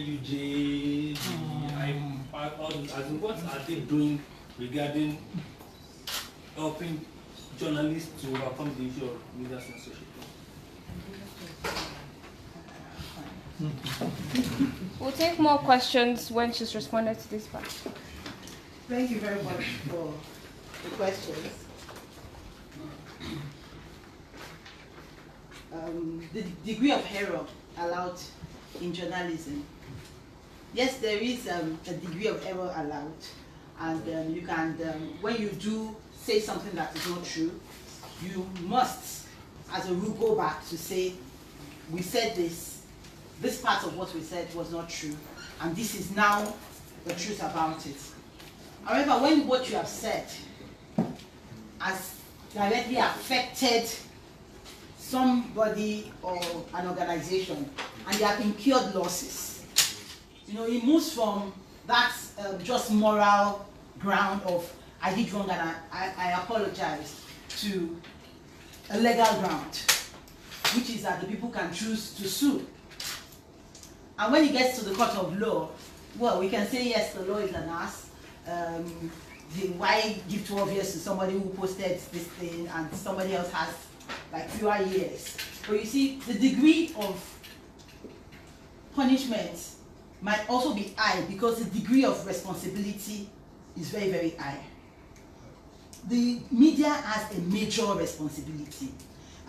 NUJ, what are they doing regarding helping journalists to overcome the issue of media censorship? We'll take more questions when she's responded to this part. Thank you very much for the questions. The degree of error allowed in journalism. Yes, there is a degree of error allowed, and you can, when you do say something that is not true, you must, as a rule, go back to say, we said this part of what we said was not true, and this is now the truth about it. However, when what you have said has directly affected somebody or an organization, and there have incurred losses, it moves from that just moral ground of I did wrong and I apologize to a legal ground, which is that the people can choose to sue. And when it gets to the court of law, well, we can say yes, the law is an ass. Why give 12 years to somebody who posted this thing and somebody else has like fewer years? But you see, the degree of punishment might also be high because the degree of responsibility is very, very high. The media has a major responsibility,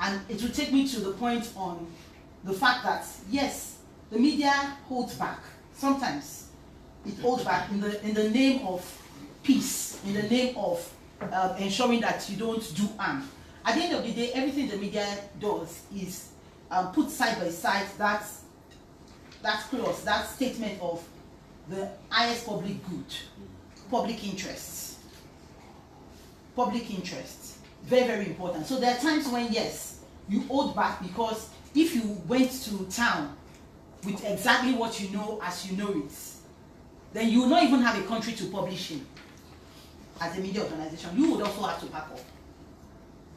and it will take me to the point on the fact that yes, the media holds back. Sometimes it holds back in the name of peace, in the name of ensuring that you don't do harm. At the end of the day, everything the media does is put side by side that clause, that statement of the highest public good, public interests. Public interest, very, very important. So there are times when, yes, you hold back because if you went to town with exactly what you know as you know it, then you will not even have a country to publish in as a media organization. You would also have to back up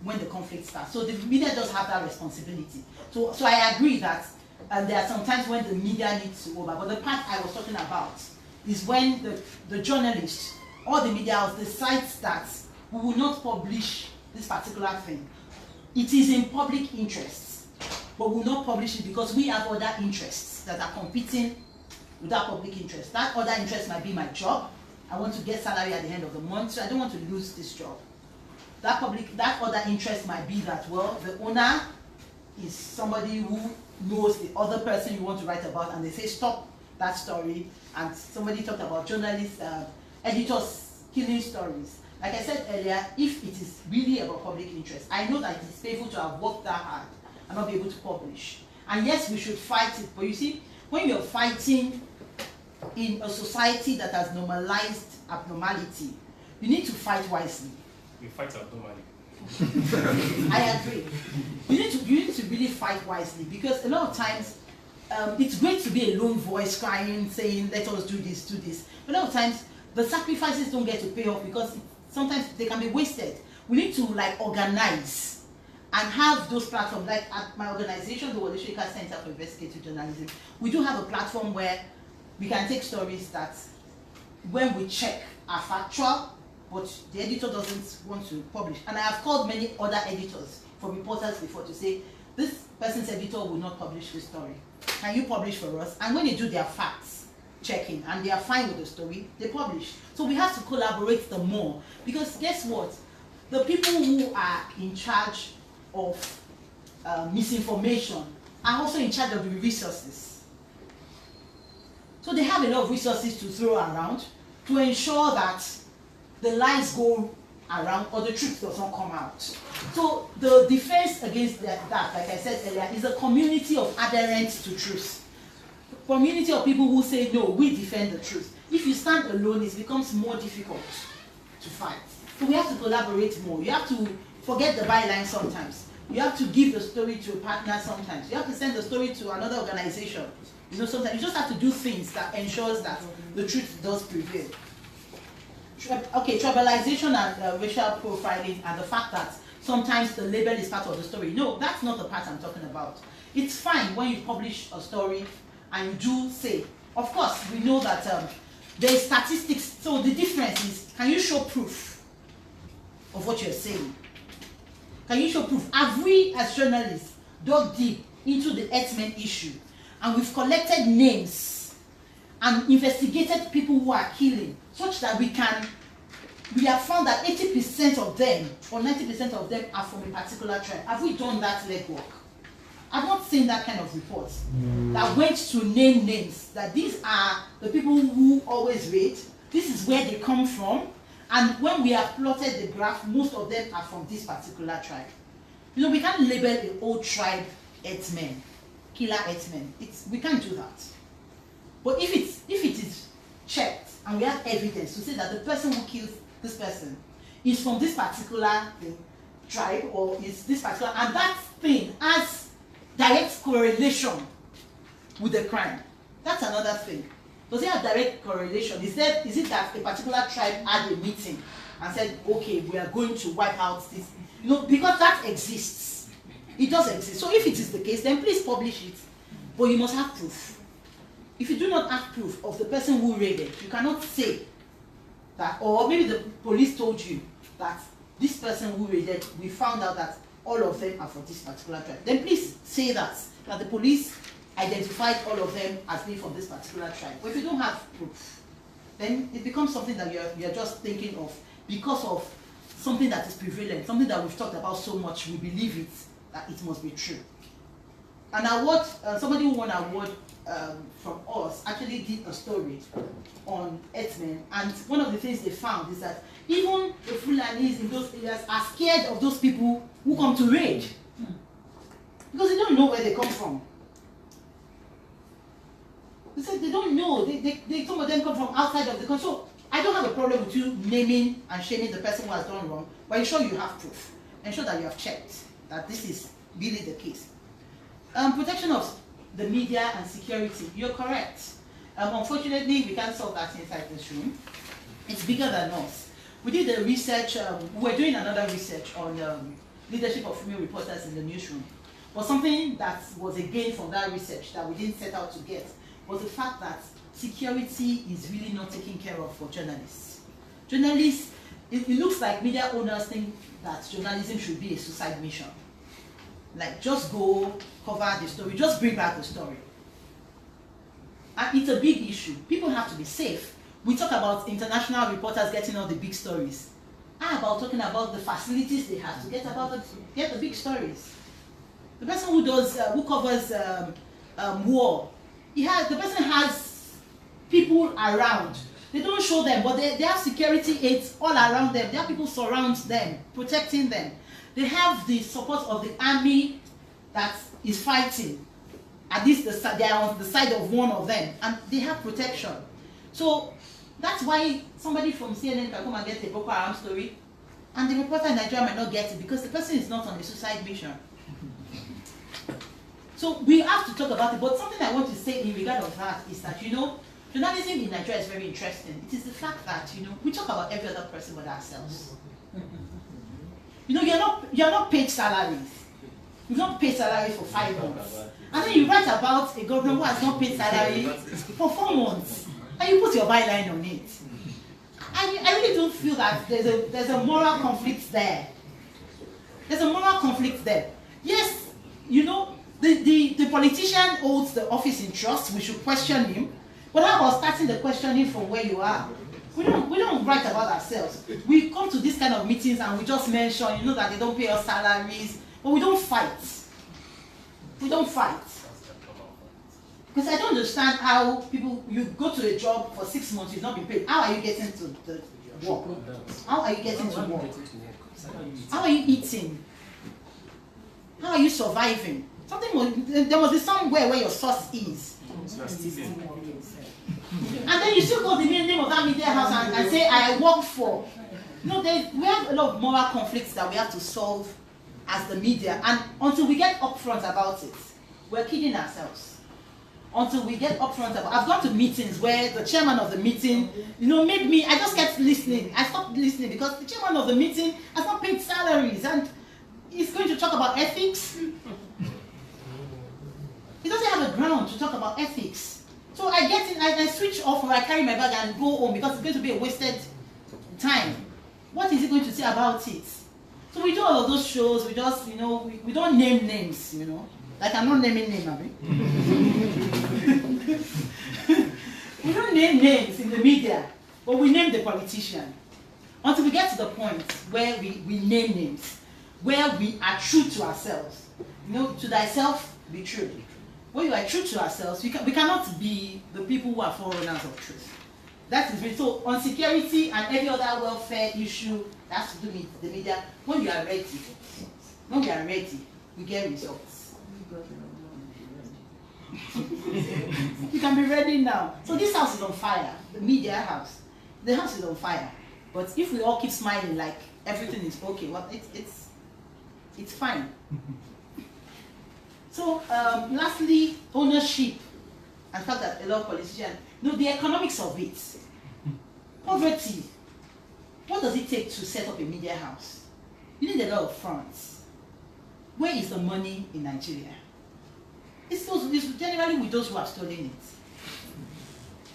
when the conflict starts. So the media does have that responsibility. So I agree that there are some times when the media needs to over, but the part I was talking about is when the journalists or the media house decides that we will not publish this particular thing. It is in public interest, but we will not publish it because we have other interests that are competing with that public interest. That other interest might be my job. I want to get salary at the end of the month, so I don't want to lose this job. That other interest might be that, well, the owner is somebody who knows the other person you want to write about, and they say stop that story. And somebody talked about journalists, editors killing stories. Like I said earlier, if it is really about public interest, I know that it is painful to have worked that hard and not be able to publish. And yes, we should fight it. But you see, when you're fighting in a society that has normalized abnormality, you need to fight wisely. We fight abnormally. I agree. You need to really fight wisely, because a lot of times it's great to be a lone voice crying, saying, let us do this, do this. But a lot of times the sacrifices don't get to pay off because sometimes they can be wasted. We need to organize and have those platforms. Like at my organization, the Wole Center for Investigative Journalism, we do have a platform where we can take stories that when we check are factual, but the editor doesn't want to publish. And I have called many other editors for reporters before to say, this person's editor will not publish this story. Can you publish for us? And when they do their facts checking and they are fine with the story, they publish. So we have to collaborate the more, because guess what? The people who are in charge of misinformation are also in charge of the resources. So they have a lot of resources to throw around to ensure that the lies go around or the truth doesn't come out. So the defense against that, like I said earlier, is a community of adherents to truth. Community of people who say, no, we defend the truth. If you stand alone, it becomes more difficult to fight. So we have to collaborate more. You have to forget the byline sometimes. You have to give the story to a partner sometimes. You have to send the story to another organization. Sometimes you just have to do things that ensures that the truth does prevail. Okay, tribalization and racial profiling, and the fact that sometimes the label is part of the story. No, that's not the part I'm talking about. It's fine when you publish a story and you do say, Of course, we know that there is statistics. So the difference is, can you show proof of what you're saying? Can you show proof? Have we, as journalists, dug deep into the herdsmen issue, and we've collected names and investigated people who are killing, such that we have found that 80% of them or 90% of them are from a particular tribe? Have we done that legwork? I've not seen that kind of report that went to name names, that these are the people who always raid, this is where they come from, and when we have plotted the graph, most of them are from this particular tribe. You know, we can't label a whole tribe herdsmen, killer herdsmen. We can't do that. But if it is checked and we have evidence to say that the person who kills this person is from this particular tribe, or is this particular, and that thing has direct correlation with the crime, that's another thing. Does it have direct correlation? Is it that a particular tribe had a meeting and said, okay, we are going to wipe out this? You know, because that exists. It does exist. So if it is the case, then please publish it. But you must have proof. If you do not have proof of the person who raided, you cannot say that, or maybe the police told you that this person who raided, we found out that all of them are from this particular tribe. Then please say that the police identified all of them as being from this particular tribe. But if you don't have proof, then it becomes something that you're just thinking of because of something that is prevalent, something that we've talked about so much, we believe it, that it must be true. An award, somebody who won an award from us actually did a story on herdsmen, and one of the things they found is that even the Fulanis in those areas are scared of those people who come to raid, because they don't know where they come from. They said they don't know. Some of them come from outside of the country. So I don't have a problem with you naming and shaming the person who has done wrong, but ensure you have proof. Ensure that you have checked that this is really the case. Protection of the media and security. You're correct. Unfortunately, we can't solve that inside this room. It's bigger than us. We did the research. We're doing another research on leadership of female reporters in the newsroom. But something that was a gain from that research that we didn't set out to get was the fact that security is really not taken care of for journalists. Journalists, it looks like media owners think that journalism should be a suicide mission. Like, just go cover the story, just bring back the story. And it's a big issue. People have to be safe. We talk about international reporters getting all the big stories. How about talking about the facilities they have to get the big stories? The person who covers war, the person has people around. They don't show them, but they have security aides all around them. There are people surround them, protecting them. They have the support of the army that is fighting. At least they are on the side of one of them, and they have protection. So that's why somebody from CNN can come and get a Boko Haram story, and the reporter in Nigeria might not get it because the person is not on a suicide mission. So we have to talk about it. But something I want to say in regard of that is that, you know, journalism in Nigeria is very interesting. It is the fact that, you know, we talk about every other person but ourselves. You know, you're not paid salaries. You've not paid salary for 5 months. And then you write about a government who has not paid salary for 4 months. And you put your byline on it. I really don't feel that there's a moral conflict there. There's a moral conflict there. Yes, you know, the politician holds the office in trust. We should question him. But how about starting the questioning from where you are? We don't write about ourselves. We come to these kind of meetings and we just mention, you know, that they don't pay us salaries, but we don't fight. We don't fight. Because I don't understand how you go to a job for 6 months, you've not been paid. How are you getting to the work? How are you getting to work? How are you eating? How are you surviving? There must be somewhere where your source is. And then you still call the name of that media house and say, I work for. No, we have a lot of moral conflicts that we have to solve as the media. And until we get upfront about it, we're kidding ourselves. Until we get upfront about it. I've gone to meetings where the chairman of the meeting, you know, made me, I just kept listening. I stopped listening because the chairman of the meeting has not paid salaries and he's going to talk about ethics. He doesn't have a ground to talk about ethics. So I get in I switch off or I carry my bag and go home because it's going to be a wasted time. What is he going to say about it? So we do all of those shows, we just, you know, we don't name names, you know. Like I'm not naming names, Abby. We don't name names in the media, but we name the politician. Until we get to the point where we name names, where we are true to ourselves. You know, to thyself be true. When you are true to ourselves, we cannot be the people who are forerunners of truth. That is it. So on security and every other welfare issue that has to do with the media, when you are ready, we get results. You can be ready now. So this house is on fire, the media house. The house is on fire. But if we all keep smiling like everything is okay, well, it's fine. So lastly, ownership and the fact that a lot of politicians know the economics of it. Poverty. What does it take to set up a media house? You need a lot of funds. Where is the money in Nigeria? It's generally with those who have stolen it.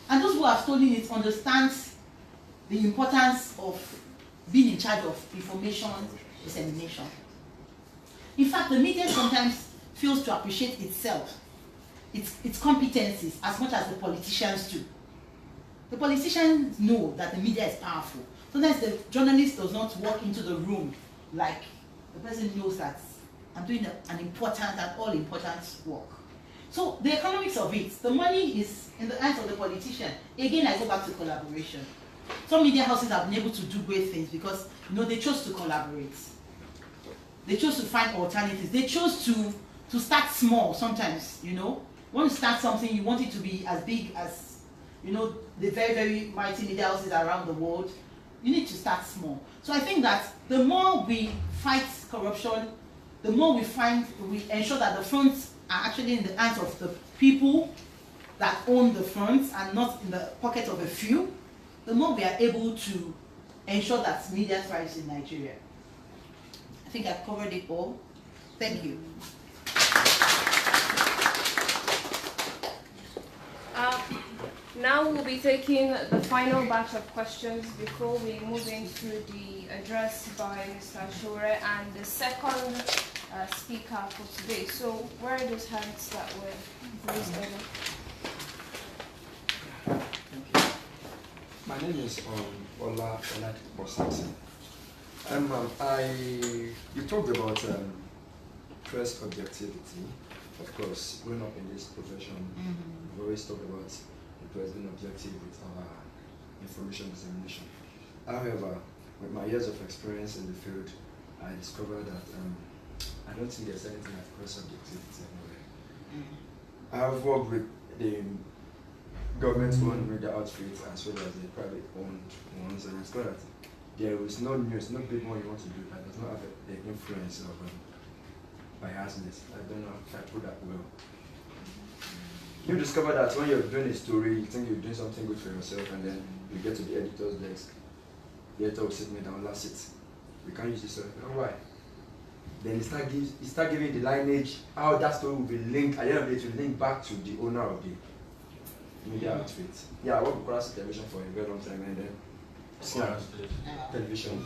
And those who have stolen it understand the importance of being in charge of information dissemination. In fact, the media sometimes fails to appreciate itself, its competencies, as much as the politicians do. The politicians know that the media is powerful. Sometimes the journalist does not walk into the room like the person knows that I'm doing an important and all-important work. So the economics of it, the money is in the hands of the politician. Again, I go back to collaboration. Some media houses have been able to do great things because, you know, they chose to collaborate. They chose to find alternatives. They chose to start small sometimes, you know. When you start something, you want it to be as big as, you know, the very, very mighty media houses around the world. You need to start small. So I think that the more we fight corruption, the more we ensure that the funds are actually in the hands of the people that own the funds and not in the pocket of a few, the more we are able to ensure that media thrives in Nigeria. I think I've covered it all. Thank you. Now we'll be taking the final batch of questions before we move into the address by Mr. Sowore and the second speaker for today. So where are those hands that were raised earlier? My name is Ola Bosati. You talked about press objectivity. Of course, growing up in this profession, we've always talked about the press being objective with our information dissemination. However, with my years of experience in the field, I discovered that I don't think there's anything like press objectivity anywhere. I have worked with the government-owned media outfits as well as the private-owned ones, and I discovered that there is no news, no big one you want to do that does not have the influence of biasness. I don't know if I put that well. You discover that when you're doing a story, you think you're doing something good for yourself, and then you get to the editor's desk. The editor will sit me down, that's it. We can't use this story. Why? Then you start giving the lineage, how that story will be linked. At the end of the day, it will link back to the owner of the media outfit. Yeah, I worked with classic television for a very long time, and then television.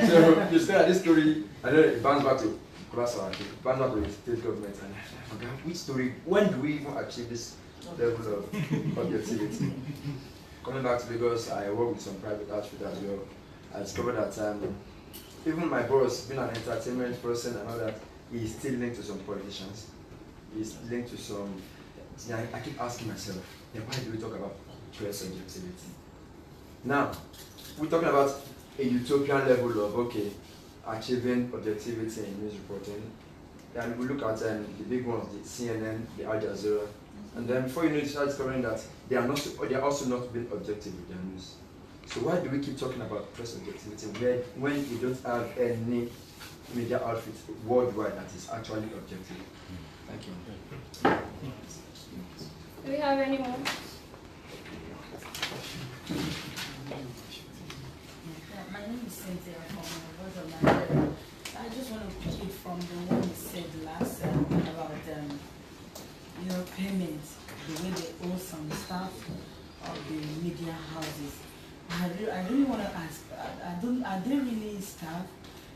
so you say that this story, and then it bounces back to Kurasa, it bounces back to the state government, and I forgot which story, when do we even achieve this level of objectivity? Coming back to Lagos, I work with some private outfit as well. I discovered that even my boss, being an entertainment person and all that, he's still linked to some politicians. He's linked to some. I keep asking myself, why do we talk about press objectivity? Now, we're talking about a utopian level of, okay, achieving objectivity in news reporting. And we look at the big ones, the CNN, the Al Jazeera, and then before you know, you start discovering that they are also not being objective with their news. So why do we keep talking about press objectivity when you don't have any media outfit worldwide that is actually objective? Thank you. Do we have any more? My name is Cynthia from Nigeria. I just want to pick it from the one you said last about payments. the way they own some staff of the media houses. I really want to ask, are they really staff?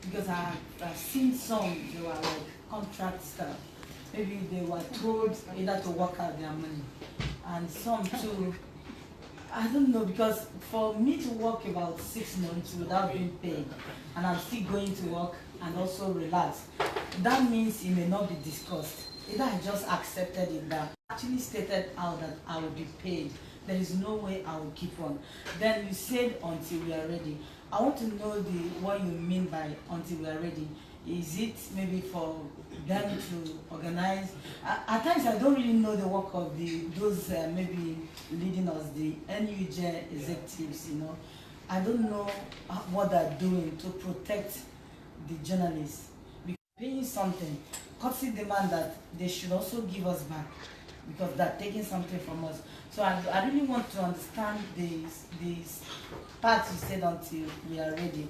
Because I've seen some, they were like contract staff. Maybe they were told either to work out their money. And some too, I don't know, because for me to work about 6 months without being paid, and I'm still going to work and also relax, that means it may not be discussed. Either I just accepted it that actually stated out that I will be paid. There is no way I will keep on. Then you said until we are ready. I want to know what you mean by until we are ready. Is it maybe for them to organize? At times I don't really know the work of those maybe leading us, the NUJ executives, you know. I don't know what they're doing to protect the journalists. Because paying something, courtesy demand that they should also give us back because they're taking something from us. So I really want to understand this part you said until we are ready.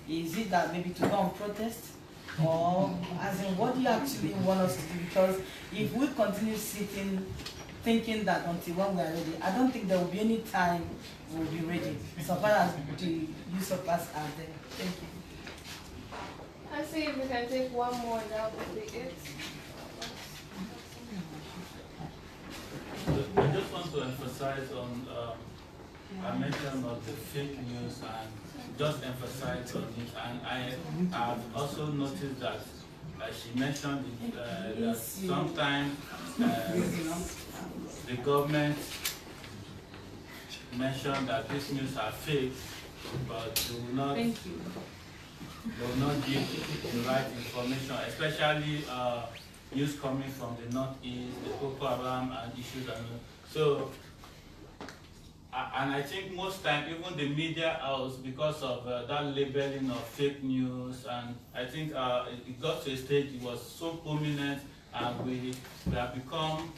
Is it that maybe to go and protest? Or as in, what do you actually want us to do? Because if we continue sitting thinking that until when we are ready, I don't think there will be any time we'll be ready. So far as the use of us are there. Thank you. I see if we can take one more, that would be it. I just want to emphasize on, I mentioned of the fake news and just emphasize on it. And I have also noticed that she mentioned it, that sometimes the government mentioned that these news are fake, but they will not give the right information, especially news coming from the northeast, the Boko Haram and issues. And so, and I think most time, even the media house, because of that labeling of fake news, and I think it got to a stage it was so prominent, and we have become,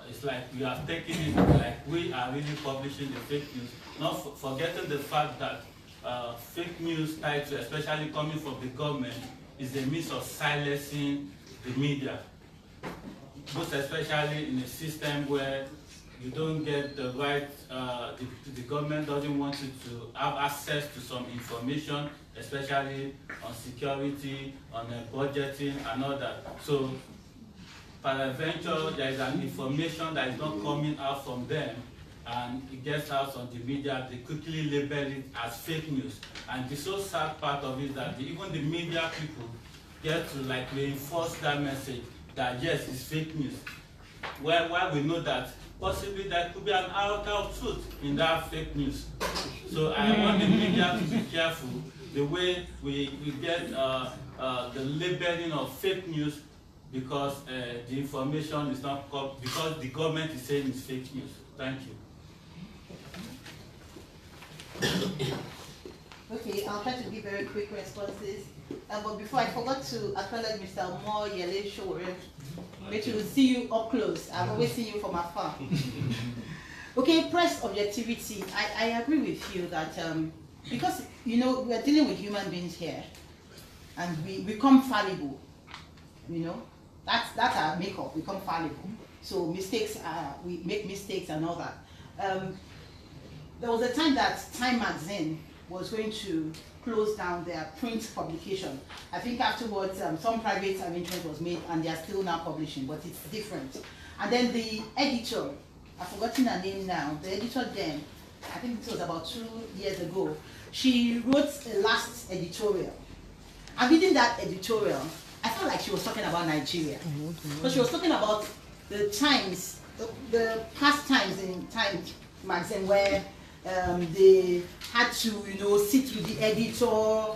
it's like we have taken it like we are really publishing the fake news, not forgetting the fact that fake news title, especially coming from the government, is a means of silencing the media, most especially in a system where you don't get the right, the government doesn't want you to have access to some information, especially on security, on budgeting and all that. So, peradventure, there is an information that is not coming out from them, and it gets out on the media, they quickly label it as fake news. And the so sad part of it is that even the media people get to like reinforce that message that yes, it's fake news. Why we know that possibly there could be an out of truth in that fake news. So I want the media to be careful the way we get the labeling of fake news, because the information is not because the government is saying it's fake news. Thank you. Okay, I'll try to give very quick responses. But before, I forgot to acknowledge Mr. Omoyele Sowore, which will see you up close. I've always seen you from afar. Okay, press objectivity. I agree with you that because you know we are dealing with human beings here, and we become fallible. You know, that's our makeup. We become fallible. So mistakes, we make mistakes and all that. There was a time that Time magazine was going to close down their print publication. I think afterwards some private arrangement was made and they are still now publishing, but it's different. And then the editor, I've forgotten her name now, the editor then, I think it was about 2 years ago, she wrote a last editorial. And reading that editorial, I felt like she was talking about Nigeria. But she was talking about the times, the past times in Time magazine where they had to, you know, sit with the editor,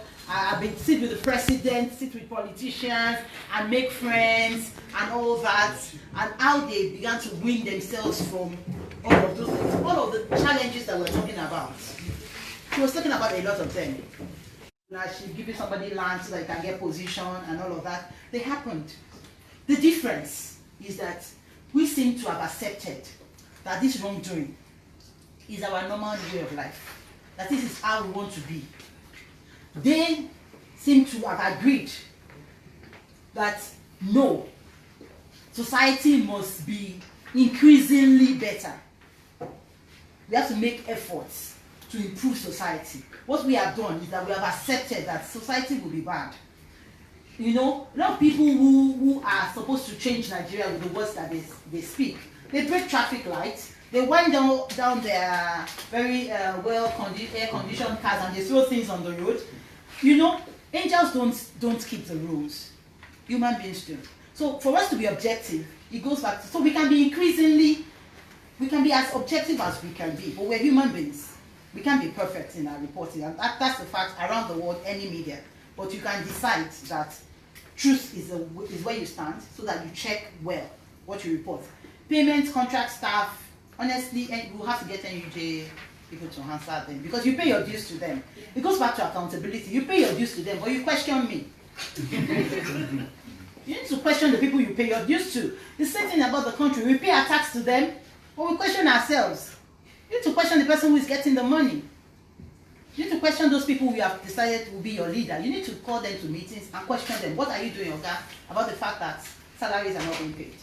sit with the president, sit with politicians, and make friends, and all that, and how they began to win themselves from all of those things, all of the challenges that we're talking about. She was talking about a lot of them. Now she's giving somebody land so that they can get position and all of that. They happened. The difference is that we seem to have accepted that this wrongdoing is our normal way of life, that this is how we want to be. They seem to have agreed that no, society must be increasingly better. We have to make efforts to improve society. What we have done is that we have accepted that society will be bad. You know, a lot of people who are supposed to change Nigeria with the words that they speak, they break traffic lights, they wind down their very air-conditioned cars and they throw things on the road. You know, angels don't keep the rules. Human beings do. So for us to be objective, it goes back to, so we can be as objective as we can be, but we're human beings. We can't be perfect in our reporting, and that's the fact around the world, any media. But you can decide that truth is where you stand, so that you check well what you report. Payment, contract, staff, honestly, and we'll have to get NUJ people to answer them, because you pay your dues to them. It goes back to accountability. You pay your dues to them, but you question me. You need to question the people you pay your dues to. The same thing about the country. We pay our tax to them, but we question ourselves. You need to question the person who is getting the money. You need to question those people who have decided will be your leader. You need to call them to meetings and question them. What are you doing, Oga, about the fact that salaries are not being paid?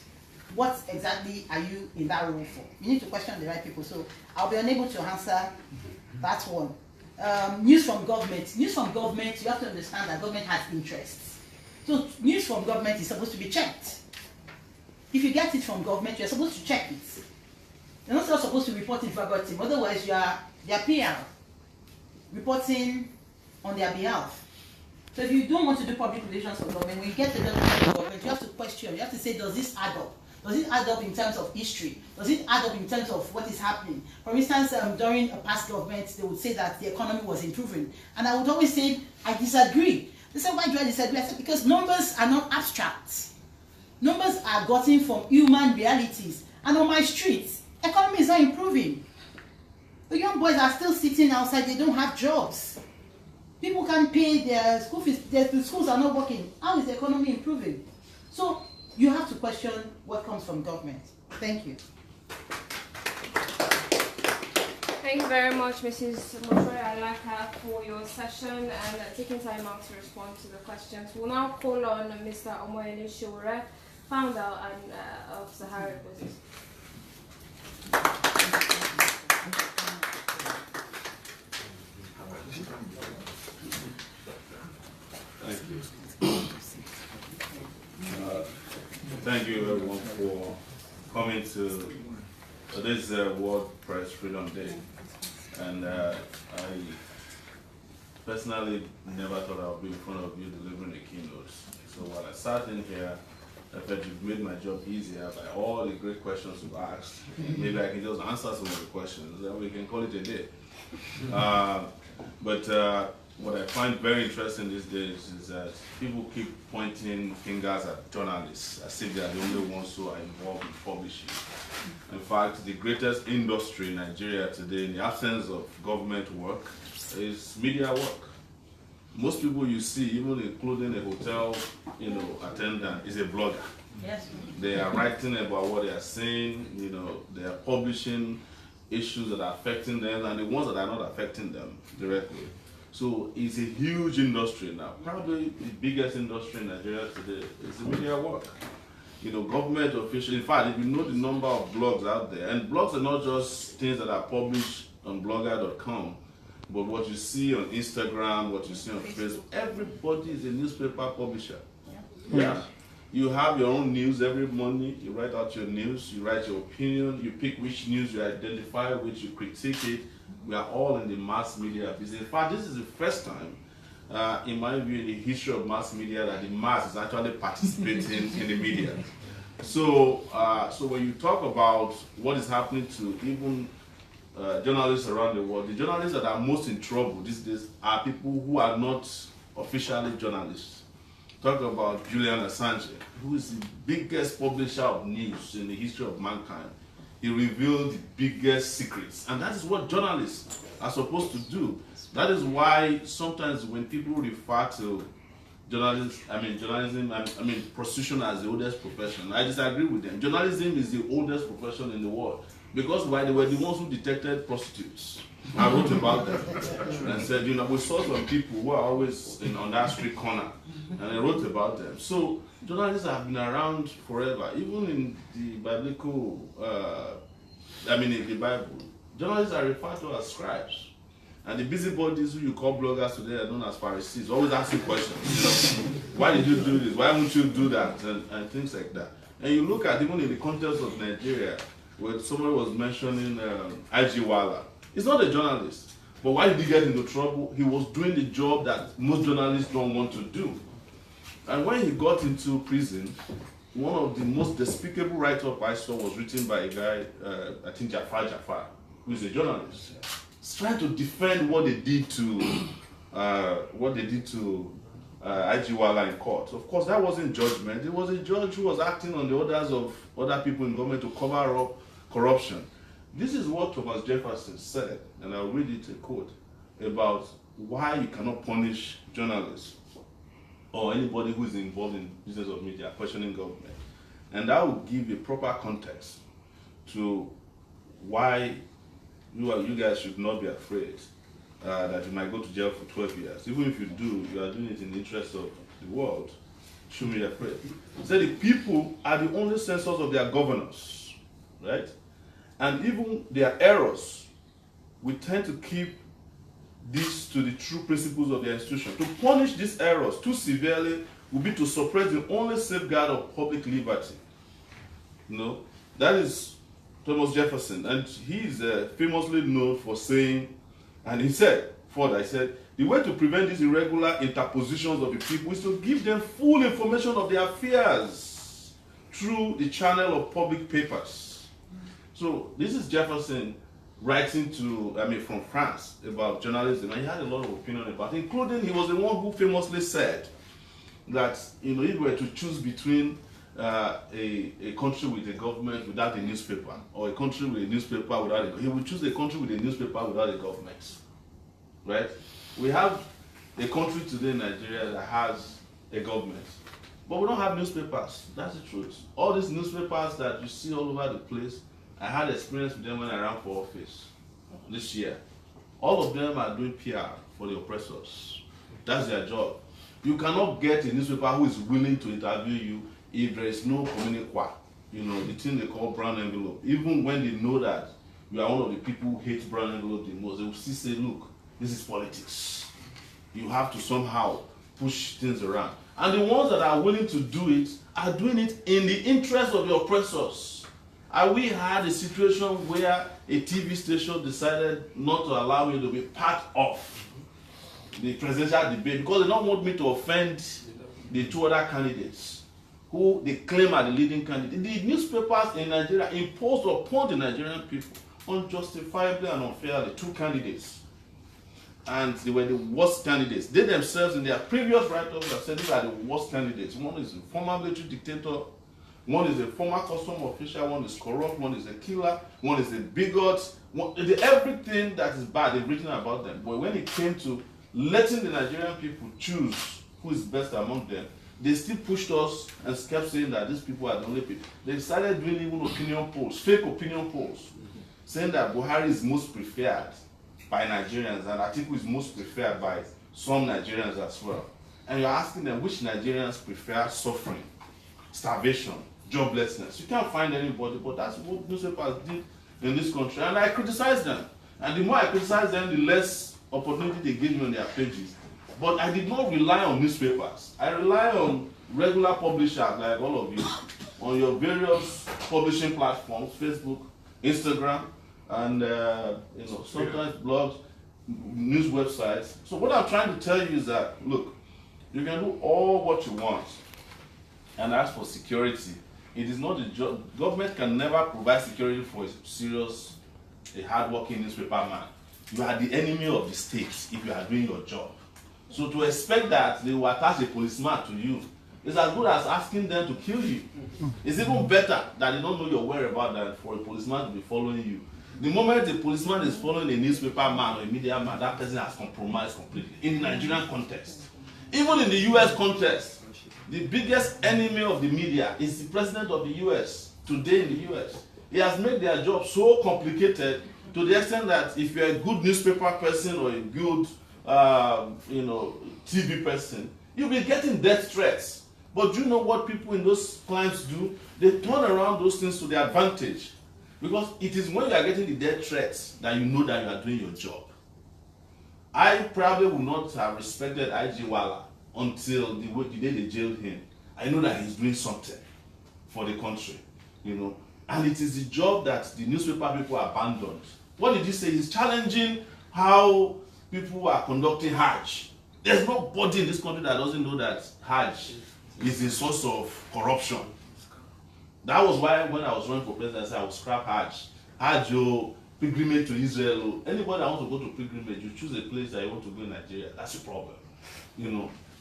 What exactly are you in that role for? You need to question the right people. So I'll be unable to answer that one. News from government. News from government, you have to understand that government has interests. So news from government is supposed to be checked. If you get it from government, you're supposed to check it. You're not supposed to report it verbatim. Otherwise, you are their PR, reporting on their behalf. So if you don't want to do public relations for government, when you get the document from government, you have to question. You have to say, does this add up? Does it add up in terms of history? Does it add up in terms of what is happening? For instance, during a past government, they would say that the economy was improving. And I would always say, I disagree. They said, why do I disagree? I said, because numbers are not abstract. Numbers are gotten from human realities. And on my streets, economy is not improving. The young boys are still sitting outside, they don't have jobs. People can't pay their school fees, the schools are not working. How is the economy improving? So you have to question what comes from government. Thank you. Thank you very much, Mrs. Motroy Alaka, for your session and taking time out to respond to the questions. We'll now call on Mr. Omoyele Sowore, founder of Sahara Reporters. Thank you. Thank you everyone for coming to this World Press Freedom Day. And I personally never thought I would be in front of you delivering the keynotes. So while I sat in here, I felt you've made my job easier by all the great questions you've asked. Maybe I can just answer some of the questions, and we can call it a day. What I find very interesting these days is that people keep pointing fingers at journalists as if they are the only ones who are involved in publishing. In fact, the greatest industry in Nigeria today, in the absence of government work, is media work. Most people you see, even including a hotel, attendant, is a blogger. Yes. They are writing about what they are saying. They are publishing issues that are affecting them and the ones that are not affecting them directly. So it's a huge industry now. Probably the biggest industry in Nigeria today is the media work. Government officials, in fact, if you know the number of blogs out there, and blogs are not just things that are published on blogger.com, but what you see on Instagram, what you see on Facebook, everybody is a newspaper publisher. Yeah. You have your own news every morning, you write out your news, you write your opinion, you pick which news you identify, which you critique it. We are all in the mass media business. In fact, this is the first time, in my view, in the history of mass media, that the mass is actually participating in the media. So when you talk about what is happening to even journalists around the world, the journalists that are most in trouble these days are people who are not officially journalists. Talk about Julian Assange, who is the biggest publisher of news in the history of mankind. He revealed the biggest secrets, and that is what journalists are supposed to do. That is why sometimes when people refer to prostitution as the oldest profession, I disagree with them. Journalism is the oldest profession in the world. Because why? They were the ones who detected prostitutes. I wrote about them and said, you know, we saw some people who are always on that street corner, and I wrote about them. So journalists have been around forever, even in the biblical, in the Bible. Journalists are referred to as scribes. And the busybodies who you call bloggers today are known as Pharisees, always asking questions, you know, why did you do this, why won't you do that, and things like that. And you look at, even in the context of Nigeria, where somebody was mentioning I.G. Wala. He's not a journalist, but why did he get into trouble? He was doing the job that most journalists don't want to do. And when he got into prison, one of the most despicable write-up I saw was written by a guy, I think Jafar, who is a journalist. He's trying to defend what they did to I.G. Wala in court. Of course, that wasn't judgment. It was a judge who was acting on the orders of other people in government to cover up corruption. This is what Thomas Jefferson said, and I'll read it a quote, about why you cannot punish journalists or anybody who is involved in business of media questioning government. And that will give a proper context to why you guys should not be afraid that you might go to jail for 12 years. Even if you do, you are doing it in the interest of the world. Shouldn't be afraid. So the people are the only censors of their governors, right? And even their errors, we tend to keep this to the true principles of the institution. To punish these errors too severely would be to suppress the only safeguard of public liberty. You know, that is Thomas Jefferson, and he is famously known for saying, and he said, further, he said, the way to prevent these irregular interpositions of the people is to give them full information of their affairs through the channel of public papers. So this is Jefferson writing to, from France about journalism, and he had a lot of opinion about it, including he was the one who famously said that, you know, if we were to choose between a country with a government without a newspaper, or a country with a newspaper without a, he would choose a country with a newspaper without a government, right? We have a country today in Nigeria that has a government, but we don't have newspapers. That's the truth. All these newspapers that you see all over the place, I had experience with them when I ran for office this year. All of them are doing PR for the oppressors. That's their job. You cannot get a newspaper who is willing to interview you if there is no communique, you know, the thing they call brown envelope. Even when they know that you are one of the people who hate brown envelope the most, they will still say, look, this is politics. You have to somehow push things around. And the ones that are willing to do it are doing it in the interest of the oppressors. And we had a situation where a TV station decided not to allow me to be part of the presidential debate because they don't want me to offend the two other candidates who they claim are the leading candidates. The newspapers in Nigeria imposed upon the Nigerian people unjustifiably and unfairly two candidates. And they were the worst candidates. They themselves in their previous write-ups have said these are the worst candidates. One is a former military dictator, one is a former custom official, one is corrupt, one is a killer, one is a bigot. Everything that is bad, they've written about them. But when it came to letting the Nigerian people choose who is best among them, they still pushed us and kept saying that these people are the only people. They started doing even opinion polls, fake opinion polls, saying that Buhari is most preferred by Nigerians and Atiku is most preferred by some Nigerians as well. And you're asking them which Nigerians prefer suffering, starvation, joblessness. You can't find anybody, but that's what newspapers did in this country. And I criticize them. And the more I criticize them, the less opportunity they give me on their pages. But I did not rely on newspapers. I rely on regular publishers like all of you, on your various publishing platforms, Facebook, Instagram, and sometimes blogs, news websites. So what I'm trying to tell you is that, look, you can do all what you want and ask for security. It is not a job. Government can never provide security for a hard-working newspaper man. You are the enemy of the state if you are doing your job. So to expect that they will attach a policeman to you is as good as asking them to kill you. It's even better that they don't know your whereabouts than for a policeman to be following you. The moment a policeman is following a newspaper man or a media man, that person has compromised completely in the Nigerian context. Even in the US context, the biggest enemy of the media is the president of the US today in the US. He has made their job so complicated to the extent that if you're a good newspaper person or a good, TV person, you'll be getting death threats. But do you know what people in those clients do? They turn around those things to their advantage. Because it is when you are getting the death threats that you know that you are doing your job. I probably would not have respected IG Wala until the day they jailed him. I know that he's doing something for the country, And it is the job that the newspaper people abandoned. What did he say? He's challenging how people are conducting Hajj. There's nobody in this country that doesn't know that Hajj is a source of corruption. That was why when I was running for president, I said I would scrap Hajj. Hajj, pilgrimage to Israel. Anybody that wants to go to pilgrimage, you choose a place that you want to go in Nigeria. That's a problem.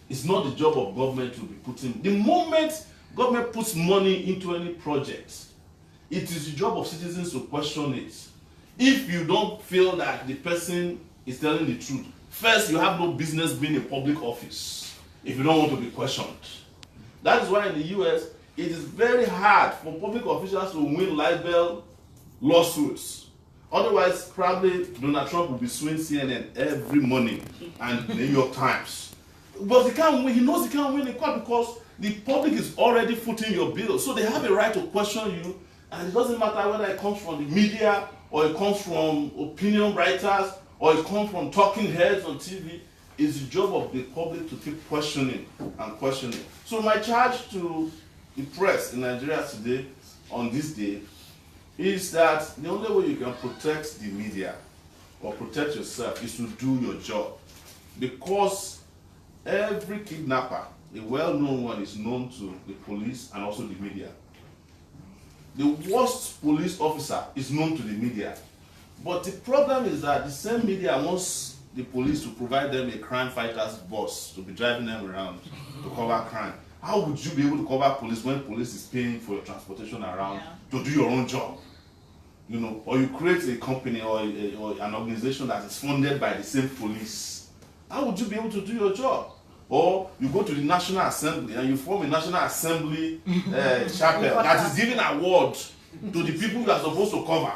It's not the job of government to be putting. The moment government puts money into any project, it is the job of citizens to question it. If you don't feel that the person is telling the truth, first, you have no business being in public office if you don't want to be questioned. That is why in the US, it is very hard for public officials to win libel lawsuits. Otherwise, probably Donald Trump will be suing CNN every morning and the New York Times. But he can't win. He knows he can't win in court because the public is already footing your bill. So they have a right to question you, and it doesn't matter whether it comes from the media or it comes from opinion writers or it comes from talking heads on TV. It's the job of the public to keep questioning and questioning. So my charge to the press in Nigeria today, on this day, is that the only way you can protect the media or protect yourself is to do your job. Because every kidnapper, a well-known one, is known to the police and also the media. The worst police officer is known to the media. But the problem is that the same media wants the police to provide them a crime fighter's bus to be driving them around to cover crime. How would you be able to cover police when police is paying for your transportation around to do your own job? Or you create a company or an organization that is funded by the same police. How would you be able to do your job? Or you go to the National Assembly and you form a National Assembly chapel that is giving award to the people you are supposed to cover.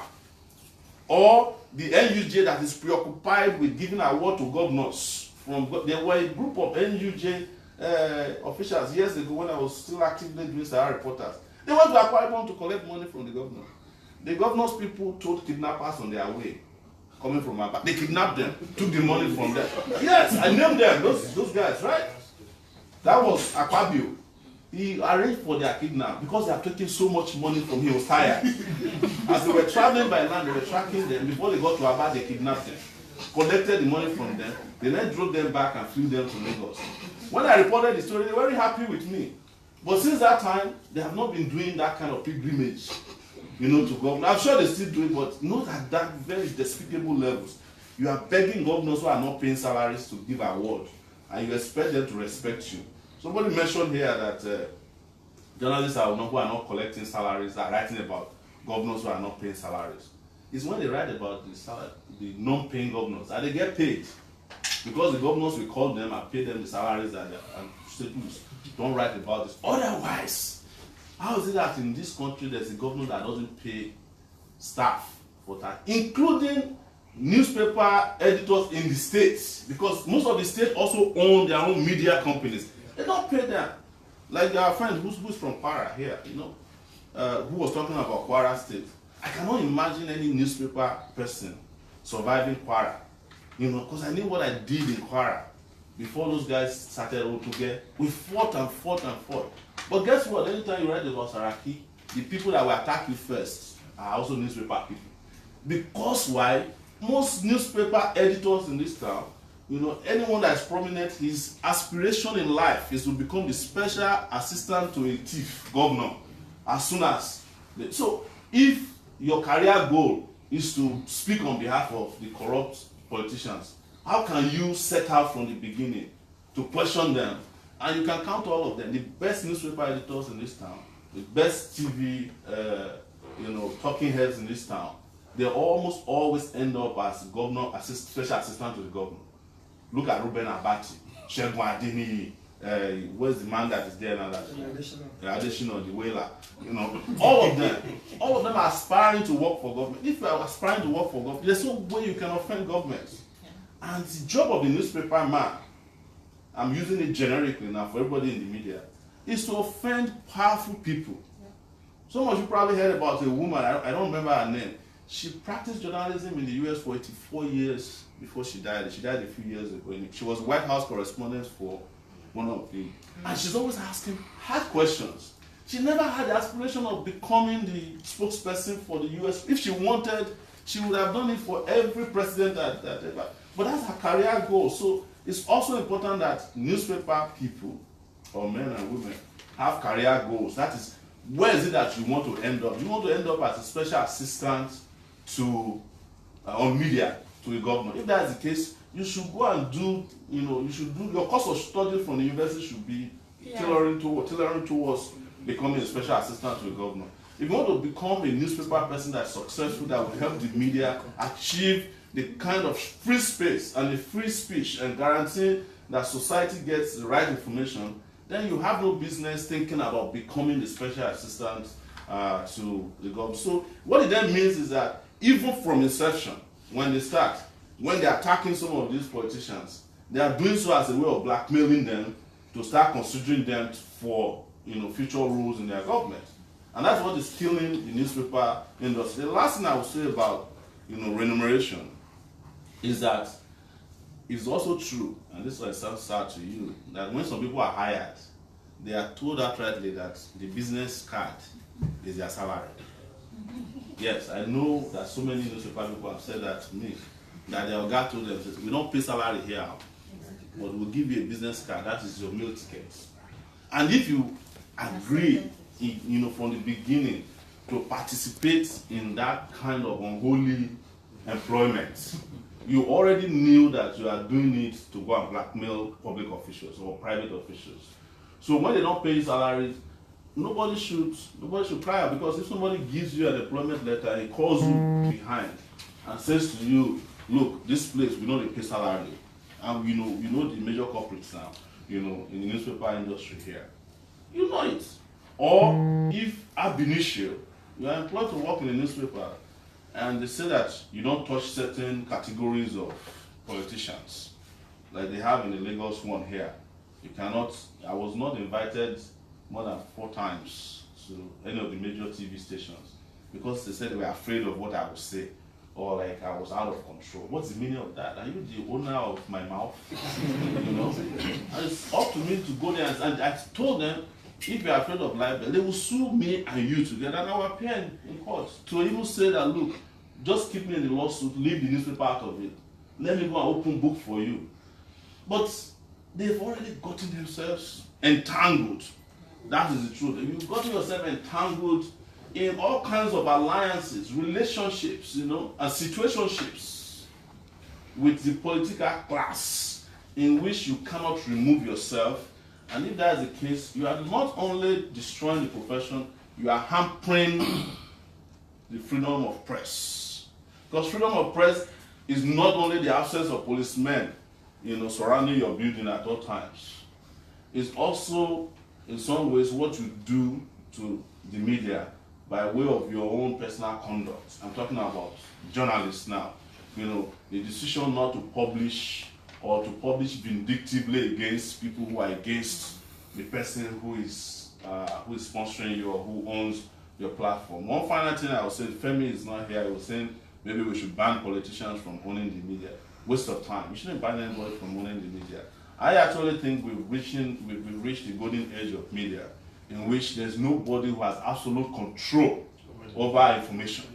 Or the NUJ that is preoccupied with giving award to governors. There were a group of NUJ officials years ago when I was still actively doing Sahara Reporters. They went to Akwa Ibom to collect money from the governor. The governor's people told kidnappers on their way, coming from Aba. They kidnapped them, took the money from them. Yes, I named them, those guys, right? That was Akpabio. He arranged for their kidnap because they are taking so much money from him. He was tired. As they were traveling by land, they were tracking them. Before they got to Aba, they kidnapped them, collected the money from them, they then drove them back and flew them to Lagos. When I reported the story, they were very happy with me. But since that time, they have not been doing that kind of pilgrimage, to government. I'm sure they still do it, but not at that very despicable levels. You are begging governors who are not paying salaries to give award, and you expect them to respect you. Somebody mentioned here that journalists who are not collecting salaries are writing about governors who are not paying salaries. It's when they write about the non-paying governors that they get paid. Because the governors will call them and pay them the salaries that they are, and say, please, don't write about this. Otherwise, how is it that in this country there's a governor that doesn't pay staff for that, including newspaper editors in the states? Because most of the states also own their own media companies. They don't pay them. Like our friend who's from Kwara here, who was talking about Kwara State. I cannot imagine any newspaper person surviving Kwara. Because I knew what I did in Kwara before those guys started all together. We fought and fought and fought. But guess what? Anytime you write about Saraki, the people that will attack you first are also newspaper people. Because why? Most newspaper editors in this town, anyone that is prominent, his aspiration in life is to become the special assistant to a chief governor as soon as. So if your career goal is to speak on behalf of the corrupt politicians, how can you set out from the beginning to question them? And you can count all of them. The best newspaper editors in this town, the best TV, talking heads in this town, they almost always end up as governor, special assistant to the governor. Look at Ruben Abati, Shegun Adeniyi, where's the man that is there now? Additional, the whaler. You know, all of them are aspiring to work for government. If you are aspiring to work for government, there's no way you can offend government. And the job of the newspaper man, I'm using it generically now for everybody in the media, is to offend powerful people. Some of you probably heard about a woman, I don't remember her name. She practiced journalism in the US for 84 years before she died. She died a few years ago. She was White House correspondent for one of the, and she's always asking hard questions. She never had the aspiration of becoming the spokesperson for the US. If she wanted, she would have done it for every president that ever. But that's her career goal. So it's also important that newspaper people, or men and women, have career goals. That is, where is it that you want to end up? You want to end up as a special assistant to on media to a government. If that's the case, you should go and do, you should do your course of study from the university should be tailoring towards becoming a special assistant to a governor. If you want to become a newspaper person that's successful, that will help the media achieve the kind of free space and the free speech and guarantee that society gets the right information, then you have no business thinking about becoming the special assistant to the government. So what it then means is that even from inception, when they're attacking some of these politicians, they are doing so as a way of blackmailing them to start considering them for future roles in their government. And that's what is killing the newspaper industry. The last thing I would say about remuneration is that it's also true, and this might sound sad to you, that when some people are hired, they are told outrightly that the business card is their salary. Yes, I know that so many newspaper people have said that to me, that their Oga told them, we don't pay salary here, but we'll give you a business card, that is your meal ticket. And if you agree, from the beginning, to participate in that kind of unholy employment, you already knew that you are doing it to go and blackmail public officials or private officials. So when they don't pay you salary, nobody should cry out, because if somebody gives you an employment letter and he calls you behind and says to you, look, this place, we know they pay salary, and you know the major corporates now, in the newspaper industry here, you know it. Or if ab initio, you are employed to work in a newspaper and they say that you don't touch certain categories of politicians, like they have in the Lagos one here. You cannot, I was not invited more than 4 times to any of the major TV stations because they said they were afraid of what I would say, or like I was out of control. What's the meaning of that? Are you the owner of my mouth? And it's up to me to go there, and I told them, if you are afraid of libel, they will sue me and you together, and I will appear in court to even say that, look, just keep me in the lawsuit, leave the newspaper out of it. Let me go and open book for you. But they've already gotten themselves entangled. That is the truth. You've gotten yourself entangled in all kinds of alliances, relationships, and situationships with the political class in which you cannot remove yourself. And if that is the case, you are not only destroying the profession, you are hampering the freedom of press. Because freedom of press is not only the absence of policemen, surrounding your building at all times. It's also, in some ways, what you do to the media by way of your own personal conduct. I'm talking about journalists now. The decision not to publish or to publish vindictively against people who are against the person who is sponsoring you or who owns your platform. One final thing I would say, Femi is not here, I was saying maybe we should ban politicians from owning the media. Waste of time. We shouldn't ban anybody from owning the media. I actually think we've reached the golden age of media in which there's nobody who has absolute control over information.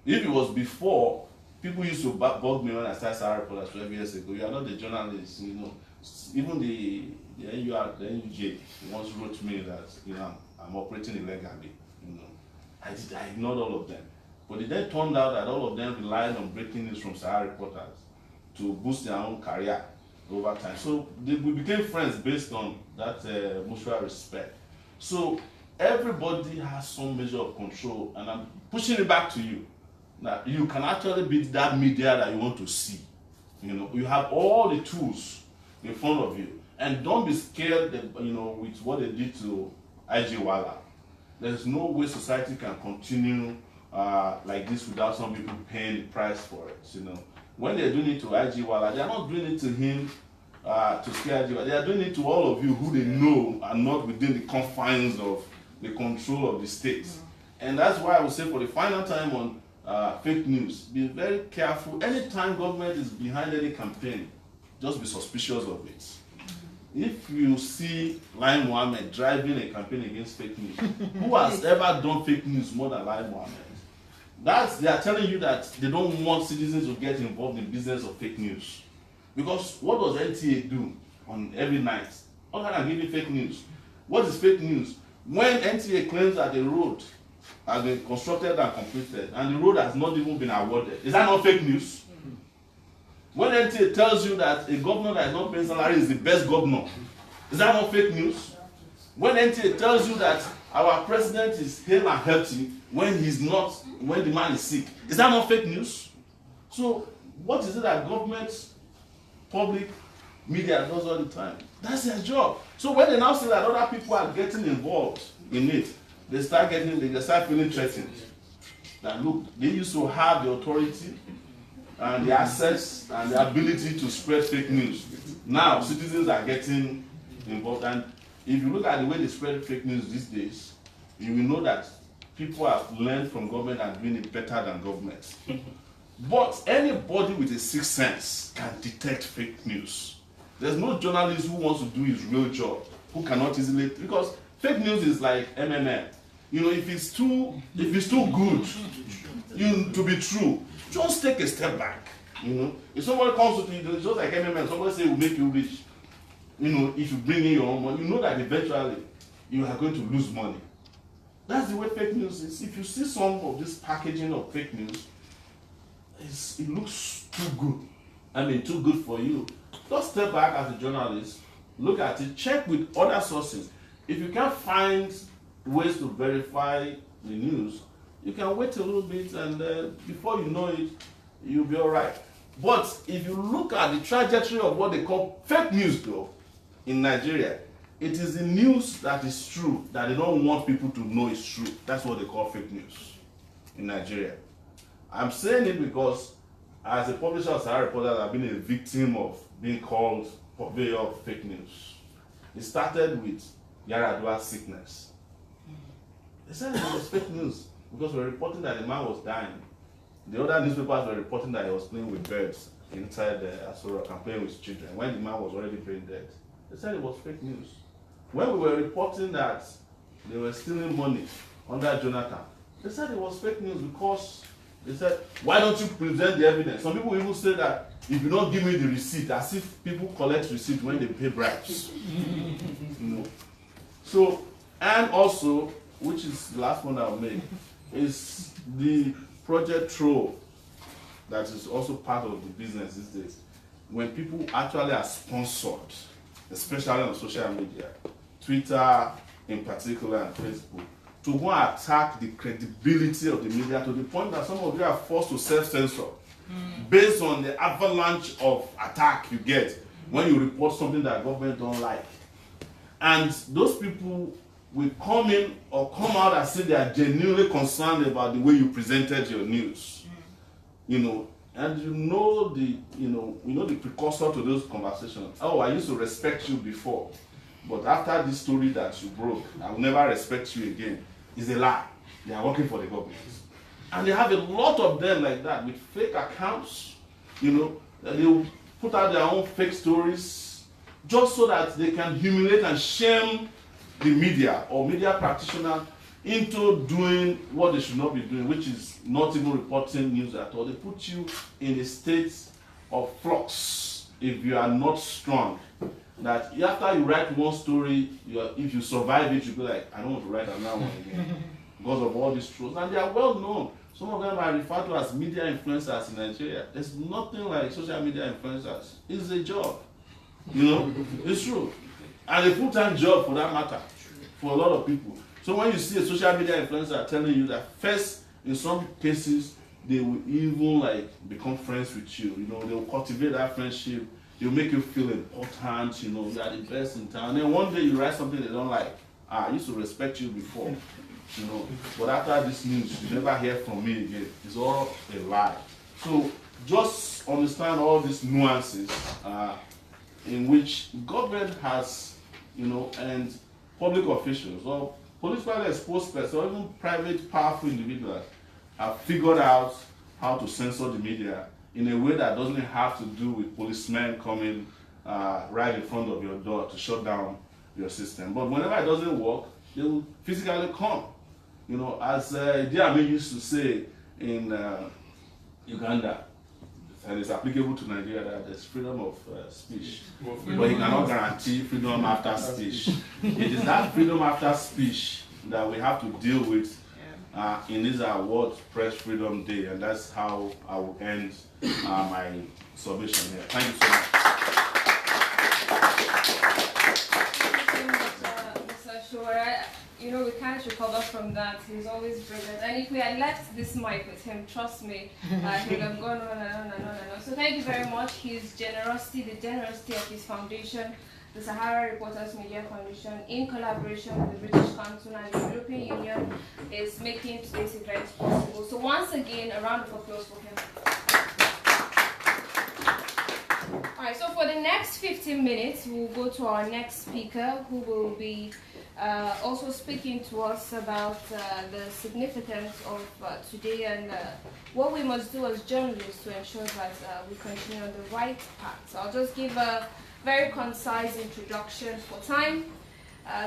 If it was before, people used to bug me when I started Sahara Reporters 12 years ago. You are not the journalist, Even the NUJ once wrote to me that I'm operating illegally. I ignored all of them. But it then turned out that all of them relied on breaking news from Sahara Reporters to boost their own career over time. So we became friends based on that mutual respect. So everybody has some measure of control, and I'm pushing it back to you. That you can actually be that media that you want to see. You have all the tools in front of you. And don't be scared that, with what they did to IG Wala. There's no way society can continue like this without some people paying the price for it. When they're doing it to IG Wala, they're not doing it to him to scare IG Wala. They are doing it to all of you who they know are not within the confines of the control of the state. And that's why I would say for the final time on fake news, be very careful. Anytime government is behind any campaign, just be suspicious of it. If you see Lai Mohammed driving a campaign against fake news, who has ever done fake news more than Lai Mohammed? They are telling you that they don't want citizens to get involved in business of fake news. Because what does NTA do on every night? Other than giving fake news. What is fake news? When NTA claims that the road has been constructed and completed and the road has not even been awarded, is that not fake news? When NTA tells you that a governor that is not paying salary is the best governor, is that not fake news? When NTA tells you that our president is hale and healthy when he's not, when the man is sick, is that not fake news? So what is it that government, public media does all the time? That's their job. So when they now see that other people are getting involved in it, they start feeling threatened. That look, they used to have the authority and the access and the ability to spread fake news. Now citizens are getting involved, and if you look at the way they spread fake news these days, you will know that people have learned from government and doing it better than government. But anybody with a sixth sense can detect fake news. There's no journalist who wants to do his real job who cannot easily, because fake news is like MMM. If it's too good to be true, just take a step back. If somebody comes to you, it's just like MMM, somebody say will make you rich. If you bring in your own money, you know that eventually you are going to lose money. That's the way fake news is. If you see some of this packaging of fake news, it looks too good. Too good for you. Just step back as a journalist, look at it, check with other sources. If you can't find ways to verify the news, you can wait a little bit, and before you know it, you'll be all right. But if you look at the trajectory of what they call fake news, though, in Nigeria, it is the news that is true that they don't want people to know is true. That's what they call fake news in Nigeria. I'm saying it because as a publisher of Sahara Reporters, I've been a victim of being called purveyor of fake news. It started with Yaradua's sickness. They said it was fake news because we were reporting that the man was dying. The other newspapers were reporting that he was playing with birds inside the Asura and playing with children when the man was already brain dead. They said it was fake news. When we were reporting that they were stealing money under Jonathan, they said it was fake news because they said, why don't you present the evidence? Some people even say that if you don't give me the receipt, as if people collect receipt when they pay bribes. So, and also, which is the last one I'll make, is the Project Trove that is also part of the business these days. When people actually are sponsored, especially on social media, Twitter in particular and Facebook, to go and attack the credibility of the media to the point that some of you are forced to self-censor based on the avalanche of attack you get when you report something that government don't like. And those people will come in or come out and say they are genuinely concerned about the way you presented your news. And you know the precursor to those conversations. Oh, I used to respect you before, but after this story that you broke, I will never respect you again. It's a lie. They are working for the government. And they have a lot of them like that with fake accounts. They will put out their own fake stories just so that they can humiliate and shame the media or media practitioners into doing what they should not be doing, which is not even reporting news at all. They put you in a state of flux if you are not strong. That after you write one story, if you survive it, you'll be like, I don't want to write another one again because of all these trolls. And they are well known. Some of them are referred to as media influencers in Nigeria. There's nothing like social media influencers. It's a job. It's true. And a full-time job for that matter, for a lot of people. So when you see a social media influencer telling you that first, in some cases, they will even become friends with you. They will cultivate that friendship. They'll make you feel important, you know, you are the best in town. And then one day you write something they don't like. I used to respect you before, you know, but after this news, you never hear from me again. It's all a lie. So just understand all these nuances in which government has, you know, and public officials or politically exposed persons or even private powerful individuals have figured out how to censor the media in a way that doesn't have to do with policemen coming right in front of your door to shut down your system. But whenever it doesn't work, they will physically come. You know, as Idi Amin used to say in Uganda, and it's applicable to Nigeria, that there's freedom of speech. But he cannot guarantee freedom after speech. It is that freedom after speech that we have to deal with in this award Press Freedom Day, and that's how I will end my submission here. Thank you so much. Mr. Sowore, you know, we can't recover from that. He's always brilliant. And if we had left this mic with him, trust me, he would have gone on and on and on and on. So thank you very much. His generosity, the generosity of his foundation, the Sahara Reporters Media Foundation, in collaboration with the British Council and the European Union, is making today's event possible. So once again, a round of applause for him. Alright, so for the next 15 minutes, we'll go to our next speaker, who will be also speaking to us about the significance of today and what we must do as journalists to ensure that we continue on the right path. So I'll just give a very concise introduction for time.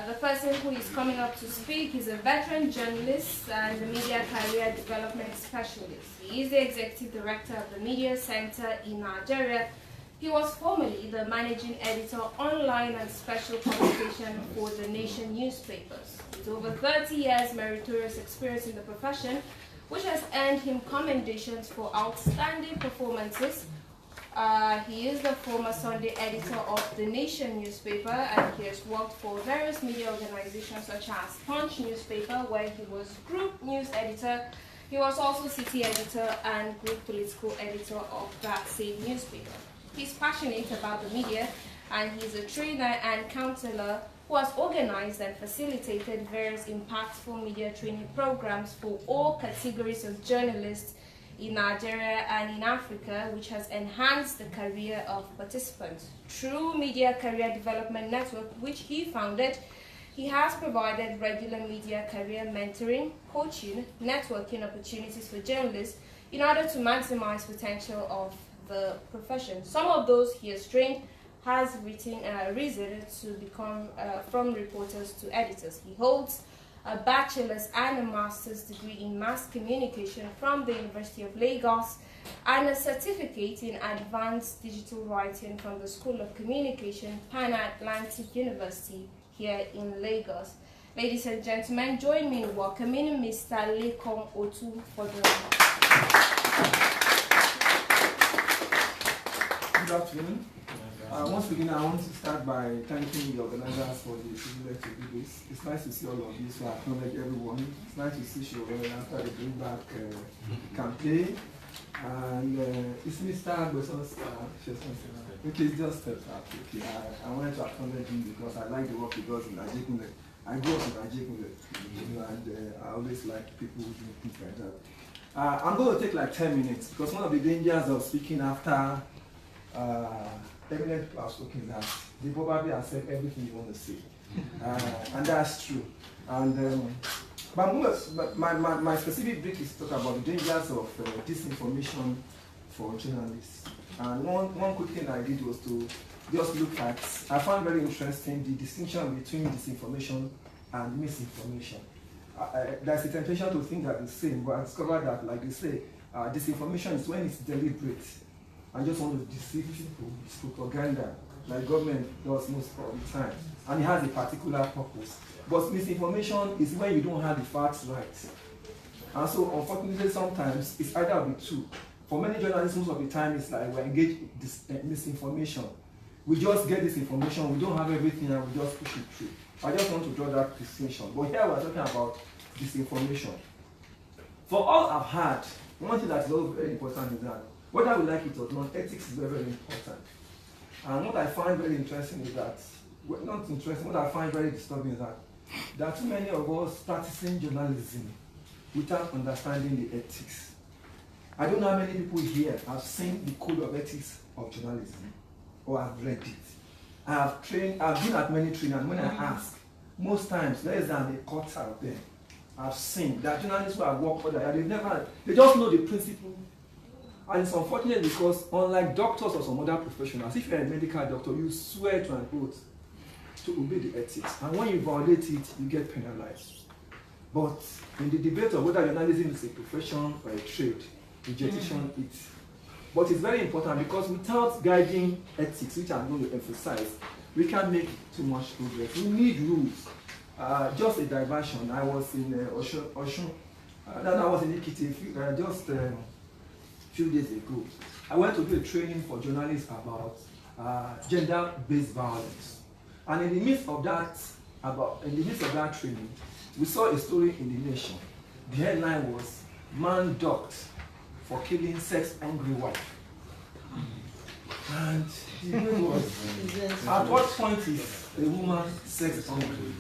The person who is coming up to speak is a veteran journalist and a media career development specialist. He is the executive director of the Media Center in Nigeria. He was formerly the managing editor online and special publication for The Nation newspapers. With over 30 years meritorious experience in the profession, which has earned him commendations for outstanding performances. He is the former Sunday editor of The Nation newspaper, and he has worked for various media organizations such as Punch newspaper, where he was group news editor. He was also city editor and group political editor of that same newspaper. He's passionate about the media, and he's a trainer and counselor who has organized and facilitated various impactful media training programs for all categories of journalists in Nigeria and in Africa, which has enhanced the career of participants. Through Media Career Development Network, which he founded, he has provided regular media career mentoring, coaching, networking opportunities for journalists in order to maximize potential of the profession. Some of those he has trained has risen to become from reporters to editors. He holds a bachelor's and a master's degree in mass communication from the University of Lagos and a certificate in advanced digital writing from the School of Communication, Pan Atlantic University here in Lagos. Ladies and gentlemen, join me in welcoming Mr. Lekon Otu for the Good afternoon. Once again, I want to start by thanking the organizers for the privilege to do this. It's nice to see all of you, so I acknowledge everyone. It's nice to see Sowore after the Bring Back campaign. And it's Mr. Agbeson's okay, just stepped up. Okay, I wanted to acknowledge him because I like the work he does in Ajegunle. I grew up in Ajegunle, and I always like people who do things like that. I'm going to take like 10 minutes because one of the dangers of speaking after eminent people have spoken that they probably accept everything you want to say, and that's true. And but my specific brief is to talk about the dangers of disinformation for journalists. And one quick thing I did was to just look at. I found very interesting the distinction between disinformation and misinformation. There's a temptation to think that the same, but I discovered that, like they say, disinformation is when it's deliberate. I just want to deceive people. It's propaganda, like government does most of the time, and it has a particular purpose. But misinformation is when you don't have the facts right. And so, unfortunately, sometimes it's either of the two. For many journalists, most of the time, it's like we're engaged in this misinformation. We just get this information, we don't have everything, and we just push it through. I just want to draw that distinction. But here we're talking about disinformation. For all I've had, one thing that is also very important is that whether we like it or not, ethics is very, very important. And what I find very interesting is that, well, not interesting, what I find very disturbing is that there are too many of us practicing journalism without understanding the ethics. I don't know how many people here have seen the code of ethics of journalism or have read it. I've been at many trainings, and when I ask, most times less than a quarter of them I've seen that journalists who have worked for that, they just know the principle. And it's unfortunate because unlike doctors or some other professionals, if you're a medical doctor, you swear to an oath to obey the ethics. And when you violate it, you get penalized. But in the debate of whether journalism is a profession or a trade, we jettison it. But it's very important because without guiding ethics, which I'm going to emphasize, we can't make too much progress. We need rules. Just a diversion. I was in Oshun. Then I was in Ekiti just a few days ago. I went to do a training for journalists about gender-based violence. And in the midst of that training, we saw a story in the Nation. The headline was "Man Docked for Killing Sex-Hungry Wife." And the name was, at what point is a woman sex-hungry?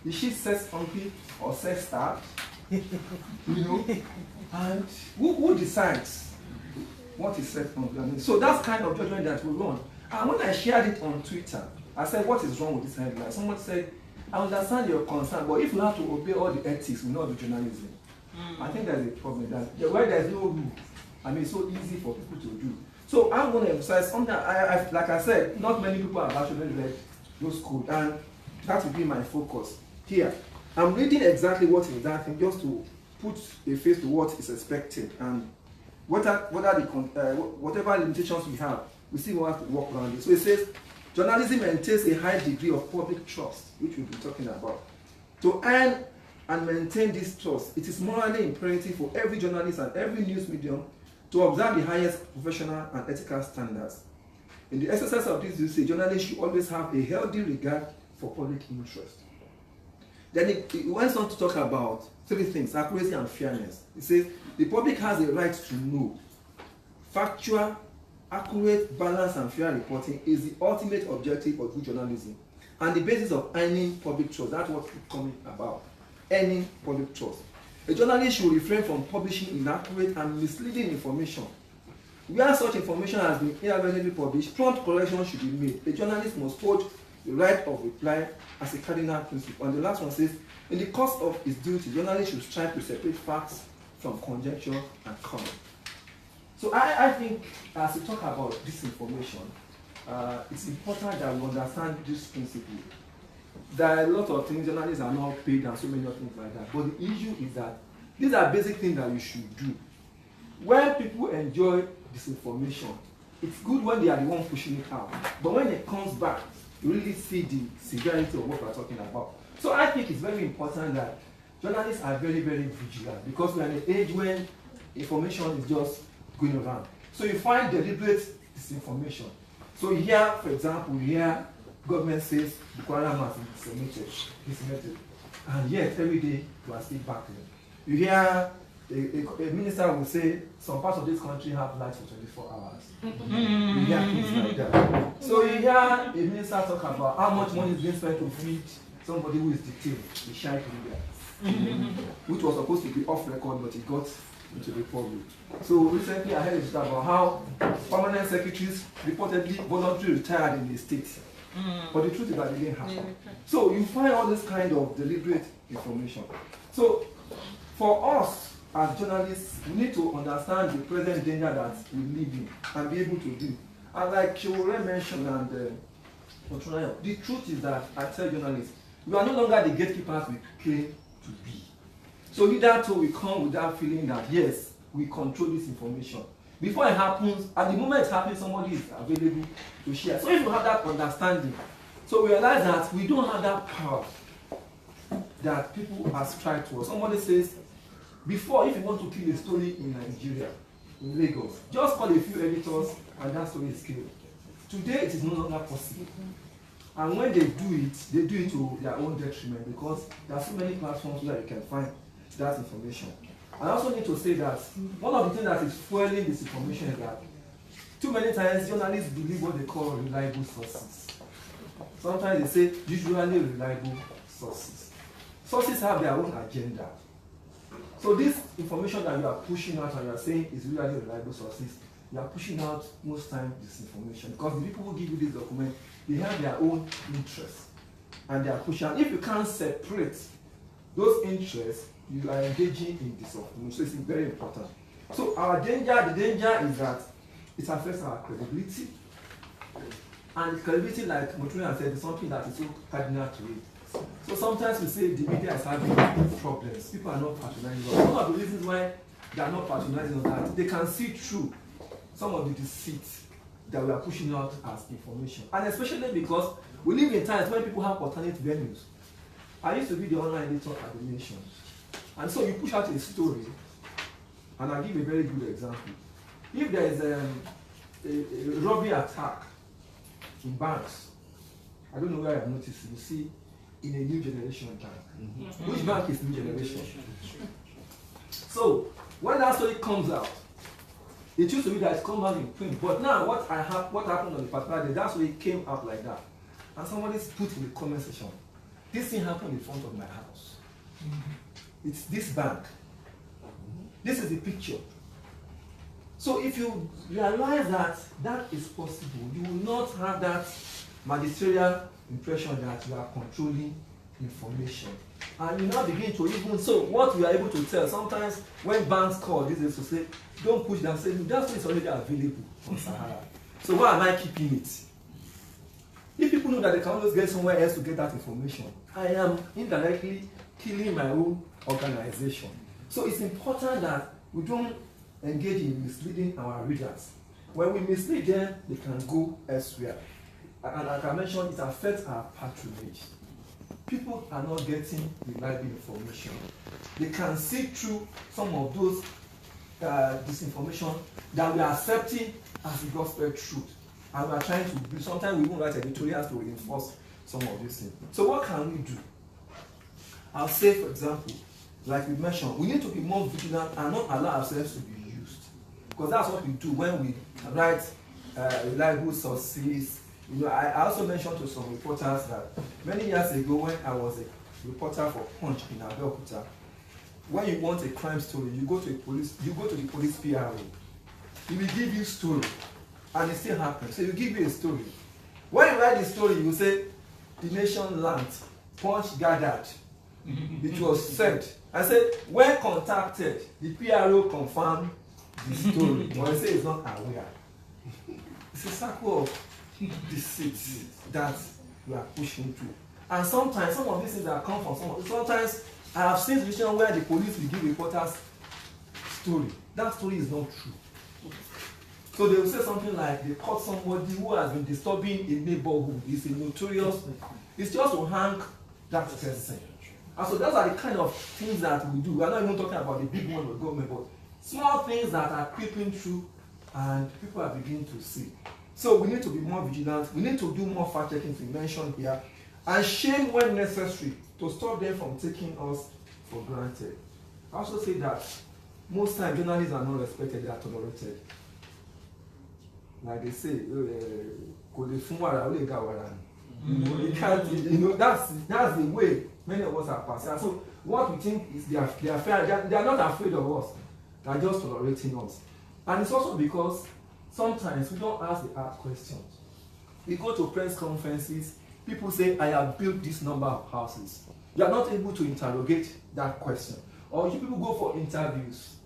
Is she sex-hungry or sex-starved? You know? And who decides what is sex-hungry? I mean, so that's kind of judgment that we run. And when I shared it on Twitter, I said, what is wrong with this headline? Someone said, I understand your concern, but if you have to obey all the ethics, we not do journalism. I think there's a problem that where there's no rule, I mean, it's so easy for people to do. So I'm going to emphasize something. Like I said, not many people have actually read those codes, and that will be my focus here. I'm reading exactly what is that thing, just to put a face to what is expected, and whatever limitations we have, we still have to work around it. So it says, journalism maintains a high degree of public trust, which we'll be talking about. To earn and maintain this trust, it is morally imperative for every journalist and every news medium to observe the highest professional and ethical standards. In the exercise of this duty, journalists should always have a healthy regard for public interest. Then it went on to talk about three things: accuracy and fairness. It says the public has a right to know. Factual, accurate, balanced, and fair reporting is the ultimate objective of good journalism and the basis of earning public trust. That's what it's coming about. Earning public trust. A journalist should refrain from publishing inaccurate and misleading information. Where such information has been inadvertently published, prompt correction should be made. A journalist must hold the right of reply as a cardinal principle. And the last one says, in the course of his duty, journalists should strive to separate facts from conjecture and comment. So I think as we talk about this information, it's important that we understand this principle. There are a lot of things, journalists are not paid and so many other things like that. But the issue is that these are basic things that you should do. When people enjoy this information, it's good when they are the one pushing it out. But when it comes back, you really see the severity of what we're talking about. So I think it's very important that journalists are very, very vigilant, because we're in an age when information is just going around. So you find deliberate disinformation. So here, for example, here government says the Quran has been disseminated, and yet every day you are still battling. You hear a minister will say some parts of this country have lights for 24 hours. You hear things like that. So you hear a minister talk about how much money is being spent to feed somebody who is detained, the Sheikh leader, which was supposed to be off record, but it got into the public. So recently I heard a story about how permanent secretaries reportedly voluntarily retired in the state. But the truth is that it didn't happen. So you find all this kind of deliberate information. So for us as journalists, we need to understand the present danger that we live in and be able to deal. And like Sowore mentioned, and the truth is that I tell journalists, we are no longer the gatekeepers we claim to be. So hitherto we come with that feeling that yes, we control this information. Before it happens, at the moment it happens, somebody is available to share. So if you have that understanding, so we realize that we don't have that power that people ascribe to us. Somebody says, before, if you want to kill a story in Nigeria, in Lagos, just call a few editors and that story is killed. Today it is no longer possible. And when they do it to their own detriment, because there are so many platforms where you can find that information. I also need to say that one of the things that is fueling this information is that Too many times, journalists believe what they call reliable sources. Sometimes they say usually reliable sources. Sources have their own agenda. So this information that you are pushing out and you are saying is really reliable sources, you are pushing out most times disinformation, because the people who give you this document, they have their own interests and they are pushing. And if you can't separate those interests, you are engaging in disinformation. So it's very important. So the danger is that it affects our credibility. And credibility, like Motuya said, is something that is so cardinal to it. So sometimes we say the media is having problems. People are not patronizing us. One of the reasons why they are not patronizing us is that they can see through some of the deceit that we are pushing out as information. And especially because we live in times when people have alternate venues. I used to be the online editor at the Nation. And so you push out a story, and I'll give a very good example. If there is a robbery attack in banks, I don't know where I've noticed, you see, in a new generation bank. Which bank is new generation? So, when that story comes out, it used to be that it comes out in print, but now what happened on the particular day, that story came out like that. And somebody put in the comment section, this thing happened in front of my house. It's this bank. This is the picture. So if you realize that that is possible, you will not have that magisterial impression that you are controlling information. And you now begin to even, so what we are able to tell, sometimes when banks call, this is to say, don't push them, say, that is already available on Sahara. So why am I keeping it? If people know that they can always get somewhere else to get that information, I am indirectly killing my own organization. So it's important that we don't engage in misleading our readers. When we mislead them, they can go elsewhere. And like I mentioned, it affects our patronage. People are not getting reliable information. They can see through some of those disinformation that we are accepting as the gospel truth. And we are trying to do, sometimes we even write editorials to reinforce some of these things. So what can we do? I'll say, for example, like we mentioned, we need to be more vigilant and not allow ourselves to be used. Because that's what we do when we write reliable sources. You know, I also mentioned to some reporters that many years ago when I was a reporter for Punch in Abeokuta, when you want a crime story, you go to the police PRO. He will give you story, and it still happens. So you give you a story. When you write the story, you say, the nation learned, Punch gathered. It was said. I said, when contacted, the PRO confirmed the story. But I say it's not aware. It's a circle of deceit that we are pushing through. And sometimes, some of these things that come from sometimes I have seen situations where the police will give reporters story. That story is not true. So they will say something like they caught somebody who has been disturbing a neighborhood. It's a notorious. It's just to hang that person. And so those are the kind of things that we do. We are not even talking about the big one with government, but small things that are creeping through and people are beginning to see. So we need to be more vigilant. We need to do more fact checking, to mention here, and shame when necessary to stop them from taking us for granted. I also say that most times journalists are not respected, they are tolerated. Like they say, you can't, you know, that's the way many of us are passing. So what we think is they are fair, they are not afraid of us, they are just tolerating us. And it's also because sometimes we don't ask the hard questions. We go to press conferences, people say, I have built this number of houses. You are not able to interrogate that question. Or you people go for interviews,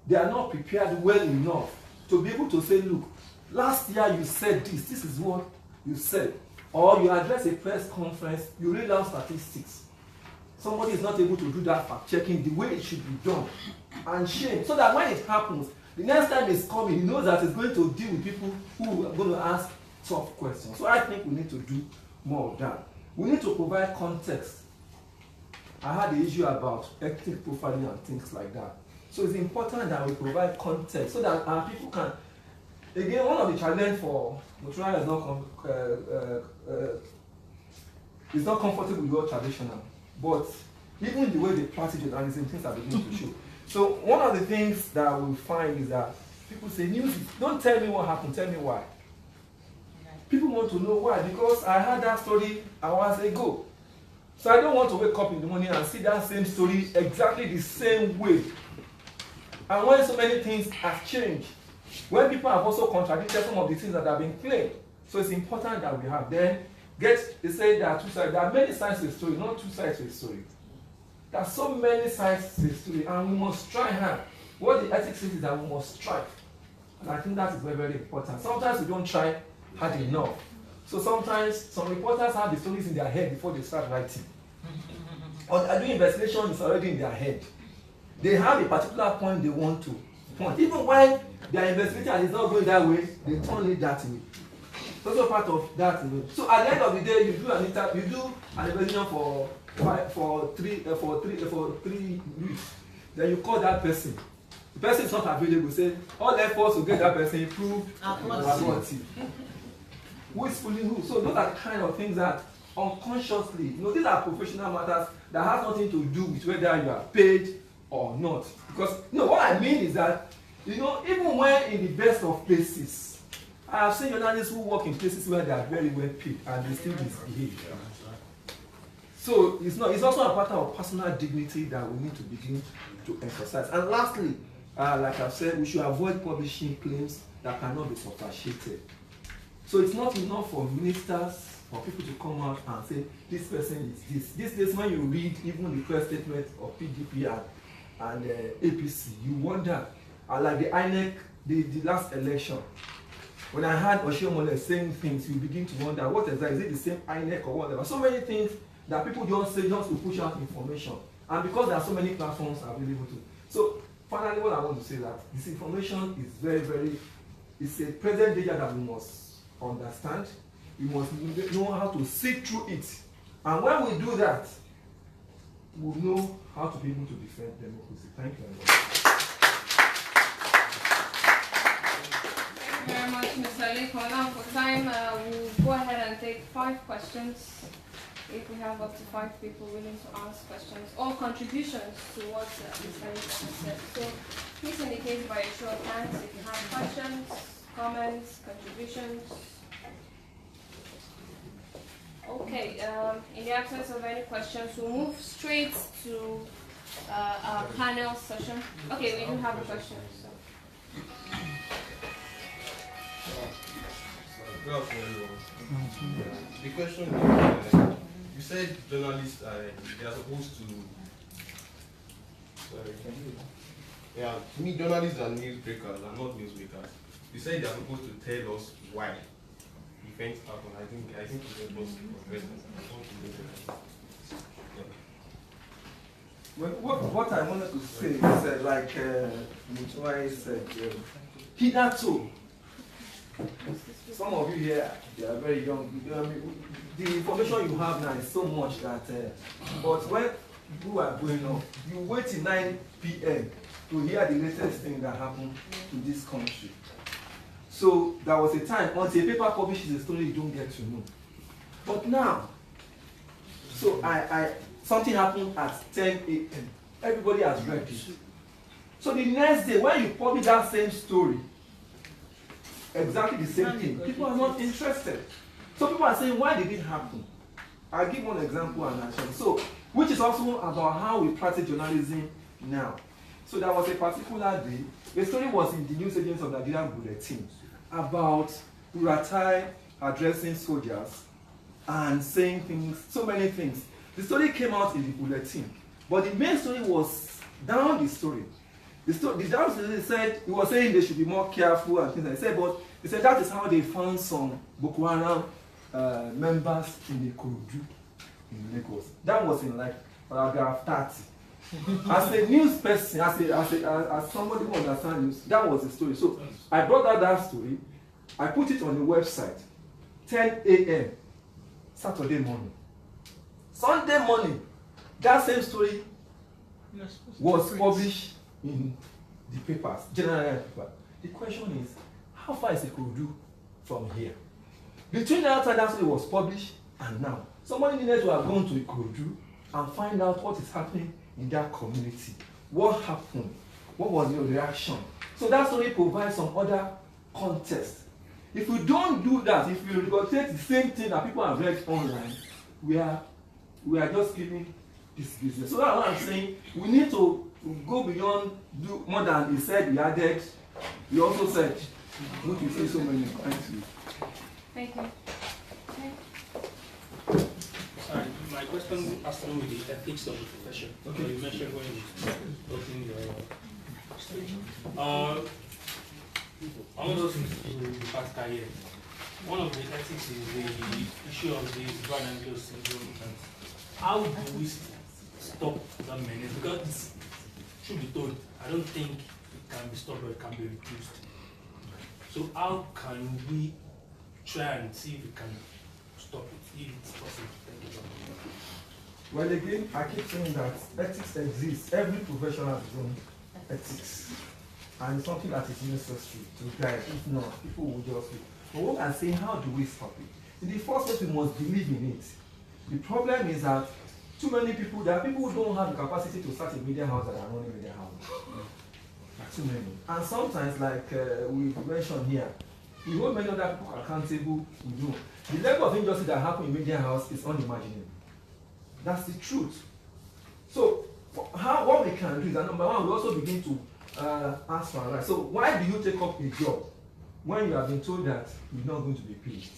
they are not prepared well enough to be able to say, look, last year you said this is what you said. Or you address a press conference, you read out statistics. Somebody is not able to do that fact checking the way it should be done. And shame. So that when it happens, the next time it's coming, he knows that it's going to deal with people who are going to ask tough questions. So I think we need to do more of that. We need to provide context. I had the issue about ethnic profiling and things like that. So it's important that we provide context so that our people can. Again, one of the challenges for Motuya is not comfortable with your traditional, but even the way they practice journalism, things are beginning to show. So one of the things that we find is that People say, news, don't tell me what happened, tell me why. People want to know why, because I heard that story hours ago. So I don't want to wake up in the morning and see that same story exactly the same way. And when so many things have changed, when people have also contradicted some of the things that have been claimed, so it's important that we have. Then, they say there are two sides. There are many sides to the story, not two sides to the story. There are so many sides to the story, and we must try hard. What the ethics says is that we must strive. And I think that is very, very important. Sometimes we don't try hard enough. So sometimes some reporters have the stories in their head before they start writing. Or they are doing investigation, it's already in their head. They have a particular point they want to point. Even when they are investigating and it's not going that way, they turn it that way. It's also part of that. So at the end of the day, you do an investigation for 3 weeks. Then you call that person. The person is not available. Say all efforts to get that person improved. Who is fooling who? So those are the kind of things that unconsciously, these are professional matters that has nothing to do with whether you are paid or not. Because what I mean is that even when in the best of places, I have seen journalists who work in places where they are very well paid and they still misbehave. So it's also a matter of personal dignity that we need to begin to emphasize. And lastly, like I've said, we should avoid publishing claims that cannot be substantiated. So it's not enough for ministers or people to come out and say, this person is this. These days when you read even the press statement of PDP and APC, you wonder, like the INEC, the last election, when I heard Omoyele saying things, you begin to wonder, what is that? Is it the same INEC or whatever? So many things that people don't say just to push out information. And because there are so many platforms available to. So finally, what I want to say is that this information is very, very, it's a present danger that we must understand. We must know how to see through it. And when we do that, we'll know how to be able to defend democracy. Thank you very much. Thank you very much, Mr. Leko. Now for time, we'll go ahead and take 5 questions. If we have up to 5 people willing to ask questions or contributions to what Mr. Leko has said. So please indicate by a show of hands if you have questions, comments, contributions. Okay, in the absence of any questions, we'll move straight to our panel session. Okay, we do have a question. So. Good afternoon, everyone. The question is, you said journalists they are supposed to. Sorry, yeah, to me, journalists are newsbreakers and not newsmakers. You said they are supposed to tell us why events happen. I think it was what I wanted to say is like Mutuai said, hitherto, some of you here, they are very young. The information you have now is so much that, but when you are going up, you wait till 9 p.m. to hear the latest thing that happened to this country. So there was a time until a paper publishes a story you don't get to know. But now, so something happened at 10 a.m. Everybody has read it. So the next day, when you publish that same story, exactly the same thing, people are not interested. So people are saying, why did it happen? I'll give one example and action. So, which is also about how we practice journalism now. So there was a particular day, the story was in the news agents of Nigerian Bulletin about Buratai addressing soldiers and saying things, so many things. The story came out in the bulletin, but the main story was down the story. The down story said, he was saying they should be more careful and things like that. But he said that is how they found some Boko Haram members in Ikorodu in Lagos. That was in like paragraph 30. As a news person, as somebody who understands news, that was the story. So I brought out that story, I put it on the website, 10 a.m. Saturday morning. Sunday morning, that same story was published in the papers, general paper. The question is, how far is Ikorodu from here? Between that time that story was published and now, somebody needed to have gone to Ikorodu and find out what is happening in that community. What happened? What was your reaction? So that story provides some other context. If we don't do that, if we regurgitate the same thing that people have read online, we are just killing this business. So that's what I'm saying. We need to go beyond, do more than he said, he added, he also said, which you say so many times. Thank you. Okay. Sorry, my question has to do with the ethics of the profession. Okay. You mentioned when you opening your stage. I want us to the past career. One of the ethics is the issue of the brand syndrome. How do we stop that menace? Because it's, truth be told, I don't think it can be stopped, but it can be reduced. So how can we try and see if we can stop it, if it's possible? Thank you. Well, again, I keep saying that ethics exists. Every profession has its own ethics. And it's something that is necessary to guide. If not, people will just be. But what I'm saying, how do we stop it? In the first place, we must believe in it. The problem is that too many people, there are people who don't have the capacity to start a media house that are running media houses. Too many. And sometimes, like we mentioned here, we hold many other people accountable, we do. The level of injustice that happens in media house is unimaginable. That's the truth. So, what we can do is that number one, we also begin to ask for a right. So, why do you take up a job when you have been told that you're not going to be paid?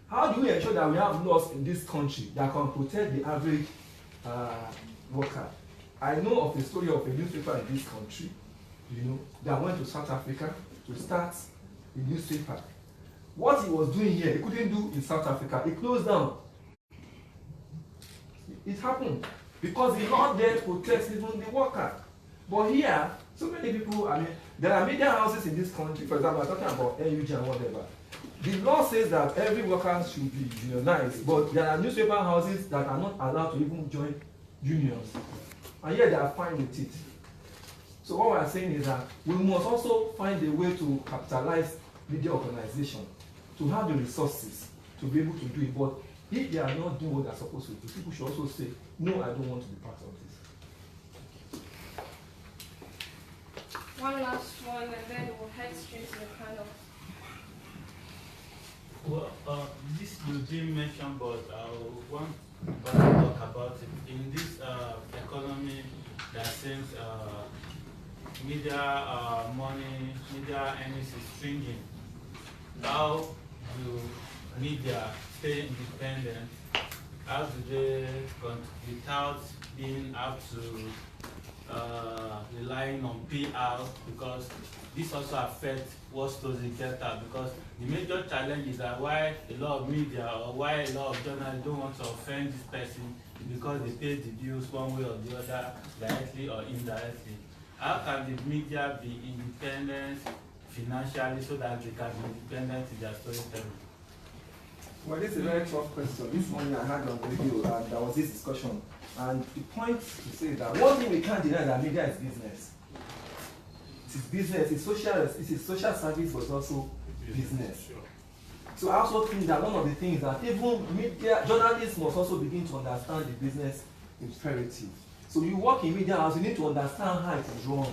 How do we ensure that we have laws in this country that can protect the average worker? I know of a story of a newspaper in this country, that went to South Africa to start a newspaper. What he was doing here, he couldn't do in South Africa. He closed down. It happened because the law there protects even the worker. But here, so many people, there are media houses in this country, for example, I'm talking about NUG and whatever. The law says that every worker should be unionized, but there are newspaper houses that are not allowed to even join unions. And yet they are fine with it. So what we are saying is that we must also find a way to capitalize media organization, to have the resources to be able to do it. But if they are not doing what they are supposed to do, people should also say, no, I don't want to be part of this. One last one, and then we'll head straight to the panel. Well, this you didn't mention, but I want to talk about it. In this economy that seems media money, media earnings is shrinking, how do media stay independent? How do they, without being up to relying on PR, because this also affects what stories they get out, because the major challenge is that why a lot of media or why a lot of journalists don't want to offend this person because they pay the bills one way or the other, directly or indirectly. How can the media be independent financially so that they can be independent in their storytelling? Well, this is a very tough question. This morning I had on radio and there was this discussion. And the point to say that one thing we can't deny that media is business. It is business, it's social service, but it's also business. So I also think that one of the things that even media journalists must also begin to understand the business imperative. So you work in media house, you need to understand how it is run.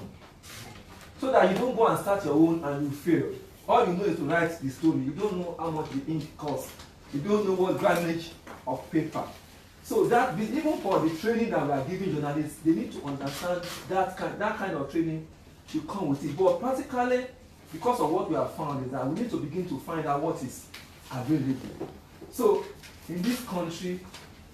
So that you don't go and start your own and you fail. All you know is to write the story. You don't know how much the ink costs. You don't know what grammage of paper. So that even for the training that we are giving journalists, they need to understand that kind of training should come with it. But practically, because of what we have found is that we need to begin to find out what is available. So in this country,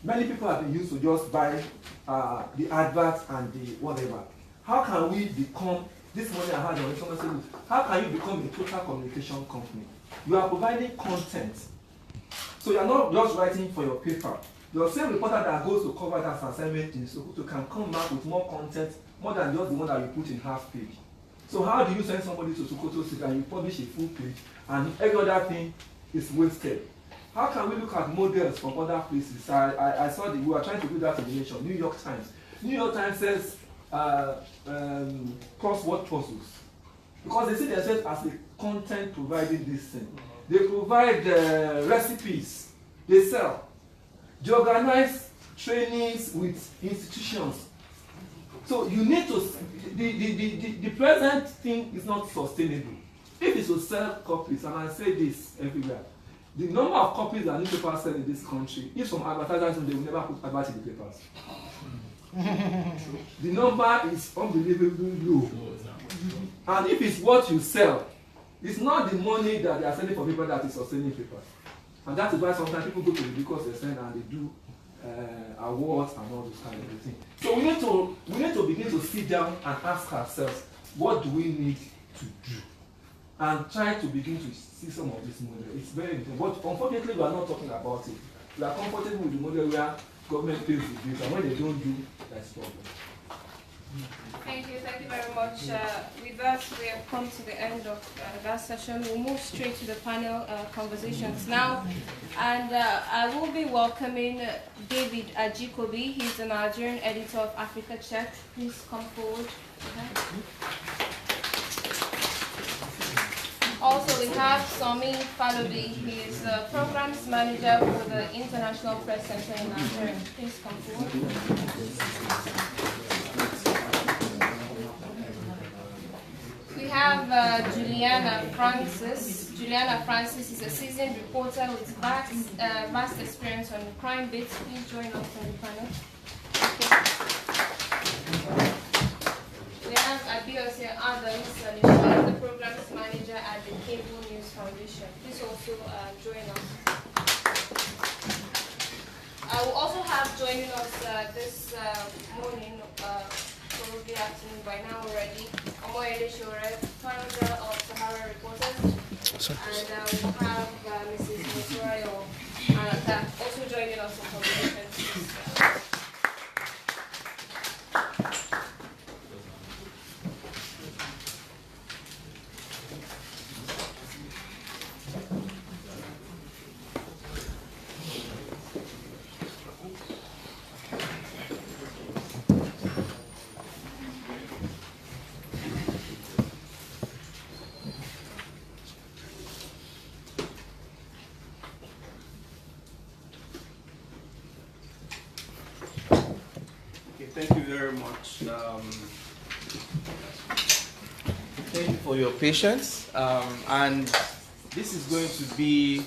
many people have been used to just buy the adverts and the whatever. How can we become, this morning I had on someone saying, how can you become a total communication company? You are providing content. So you are not just writing for your paper. Your same reporter that goes to cover that assignment in Sokoto can come back with more content, more than just the one that you put in half page. So how do you send somebody to Sokoto City and you publish a full page and every other thing is wasted? How can we look at models from other places? I saw we were trying to do that in the nation. New York Times. New York Times says crossword puzzles. Because they see themselves as the content providing this thing. They provide recipes. They sell. They organize trainings with institutions. So you need to, the present thing is not sustainable. If it's to sell copies, and I say this everywhere, the number of copies that newspapers sell in this country, if some advertisers, they will never put adverts in the papers. The number is unbelievably low. And if it's what you sell, it's not the money that they are selling for people that is sustaining papers. And that is why sometimes people go to the because they send and they do awards and all those kind of things. So we need to begin to sit down and ask ourselves, what do we need to do? And try to begin to see some of this model. It's very important. But unfortunately, we are not talking about it. We are comfortable with the model where government pays the bills, and when they don't do, that's a problem. Thank you very much. With that, we have come to the end of that session. We'll move straight to the panel conversations now. And I will be welcoming David Ajikobi. He's the Nigerian editor of Africa Check. Please come forward. Also, we have Somi Falobi. He is the programs manager for the International Press Center in Nigeria. Please come forward. We have Juliana Francis. Juliana Francis is a seasoned reporter with vast experience on the crime bits. Please join us on the panel. We have Abiose Adams, the programs manager at the Cable News Foundation. Please also join us. I will also have joining us this morning, probably afternoon by now already, Omoyele Sowore, founder of Sahara Reporters, and we'll have Mrs. Mosorayo also joining us in conversation. Thank you very much. Thank you for your patience. And this is going to be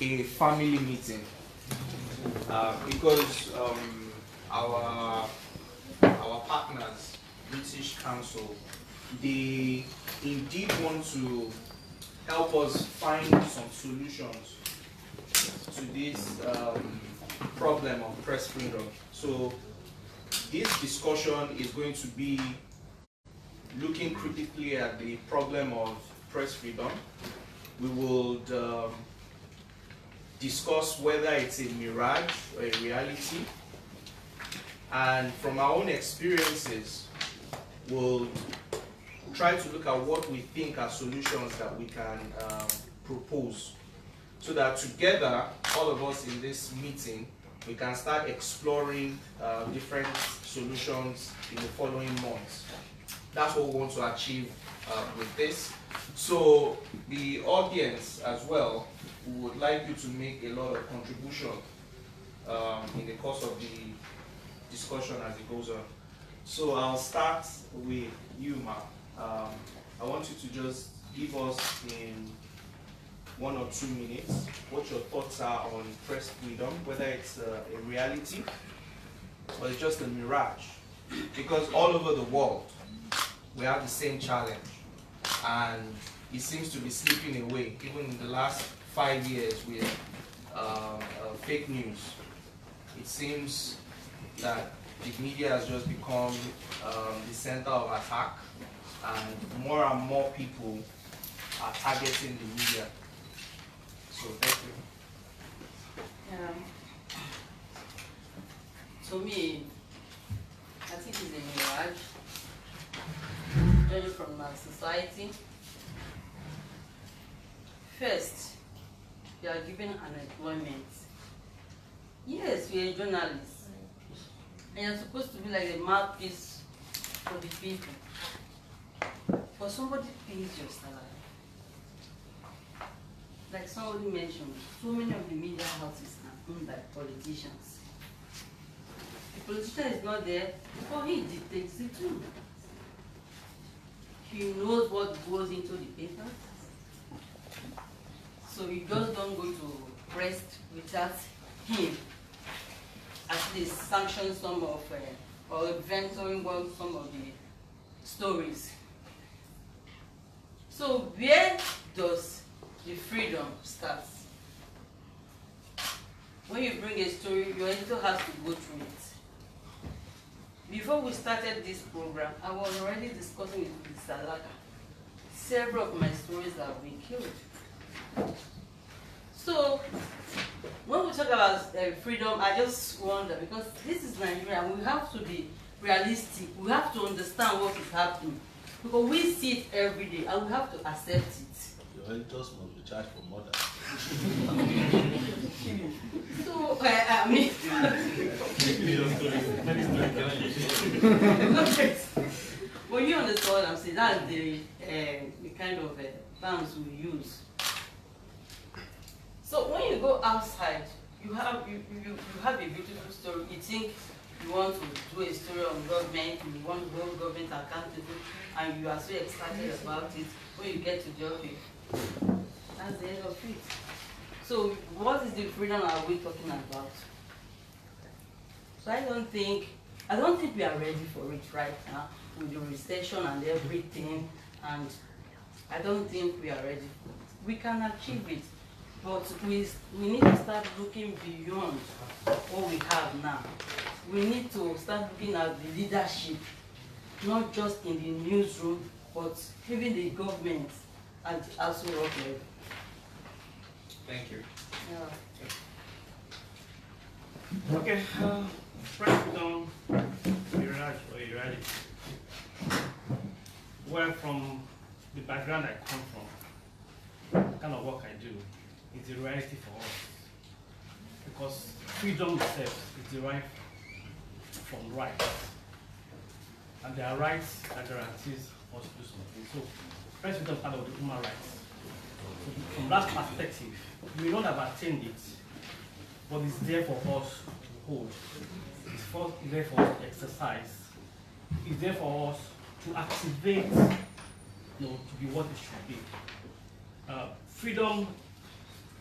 a family meeting because our partners, British Council, they indeed want to help us find some solutions to this problem of press freedom. So this discussion is going to be looking critically at the problem of press freedom. We will discuss whether it's a mirage or a reality. And from our own experiences, we'll try to look at what we think are solutions that we can propose, so that together, all of us in this meeting, we can start exploring different solutions in the following months. That's what we want to achieve with this. So the audience as well, we would like you to make a lot of contribution in the course of the discussion as it goes on. So I'll start with you, Ma. I want you to just give us in 1 or 2 minutes what your thoughts are on press freedom, whether it's a reality or it's just a mirage. Because all over the world, we have the same challenge, and it seems to be slipping away, even in the last 5 years with fake news. It seems that the media has just become the center of attack, and more people are targeting the media. So thank you. To me, I think it's a mirage, judging from our society. First, you are given unemployment. Yes, we are journalists, and you're supposed to be like the mouthpiece for the people. But somebody pays your salary. Like somebody mentioned, so many of the media houses are owned by politicians. The politician is not there, but he dictates it too. He knows what goes into the papers. So you just don't go to press without him at least sanction some of or venturing some of the stories. So where does the freedom start? When you bring a story, your editor has to go through it. Before we started this program, I was already discussing with Mr. Laka. Several of my stories have been killed. So when we talk about freedom, I just wonder, because this is Nigeria, and we have to be realistic. We have to understand what is happening, because we see it every day, and we have to accept it. Your editors must be charged for murder. So I mean, but you understand what I'm saying? That's the kind of terms we use. So when you go outside, you have a beautiful story. You think you want to do a story on government, you want to hold government accountable, and you are so excited about it. When you get to the office, that's the end of it. So what is the freedom are we talking about? So I don't think we are ready for it right now with the recession and everything, and I don't think we are ready. We can achieve it, but we need to start looking beyond what we have now. We need to start looking at the leadership, not just in the newsroom, but even the government and also rock level. Thank you. Yeah. Okay, freedom, reality. Well, from the background I come from, the kind of work I do, it's a reality for us. Because freedom itself is derived from rights. And there are rights that guarantees us to do something. So, freedom is part of the human rights. So from that perspective, we may not have attained it, but it's there for us to hold. It's there for us to exercise. It's there for us to activate, to be what it should be. Freedom,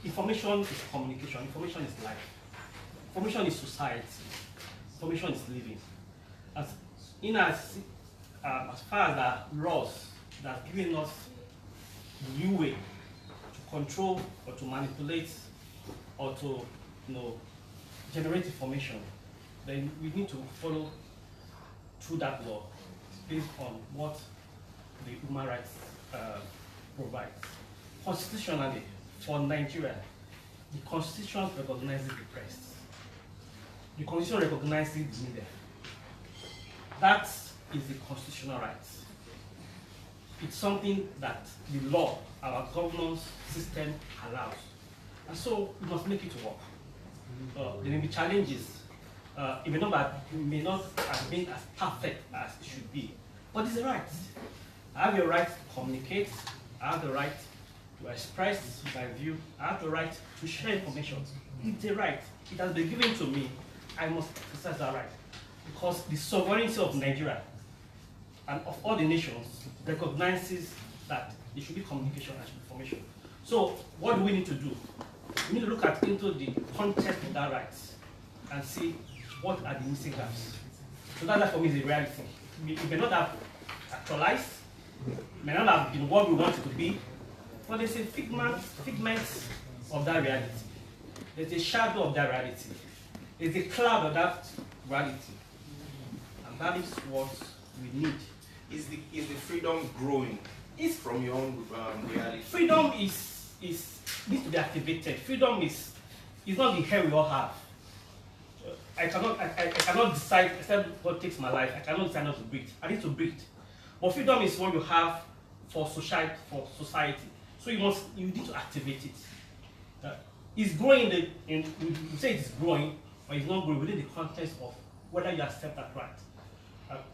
information is communication, information is life, information is society, information is living. As far as the laws that have given us a new way to control or to manipulate or to generate information, then we need to follow through that law based on what the human rights provides. Constitutionally, for Nigeria, the Constitution recognizes the press. The Constitution recognizes the media. That is the constitutional right. It's something that the law, our governance system allows. And so we must make it work. There may be challenges. It may not have been as perfect as it should be, but it's a right. I have the right to communicate. I have the right to express my view. I have the right to share information. It's a right. It has been given to me. I must exercise that right. Because the sovereignty of Nigeria and of all the nations recognizes that there should be communication and information. So what do we need to do? We need to look into the context of that right and see what are the missing gaps. So that for me is a reality. It may not have actualized, may not have been what we want it to be, but there's a figment of that reality. There's a shadow of that reality. There's a cloud of that reality. And that is what we need. Is the freedom growing? It's from your own reality. Freedom needs to be activated. Freedom is not the hair we all have. I cannot decide except what takes my life. I cannot decide not to breathe. I need to breathe. But freedom is what you have for society. So you need to activate it. It's growing we say it's growing, but it's not growing within the context of whether you accept that right.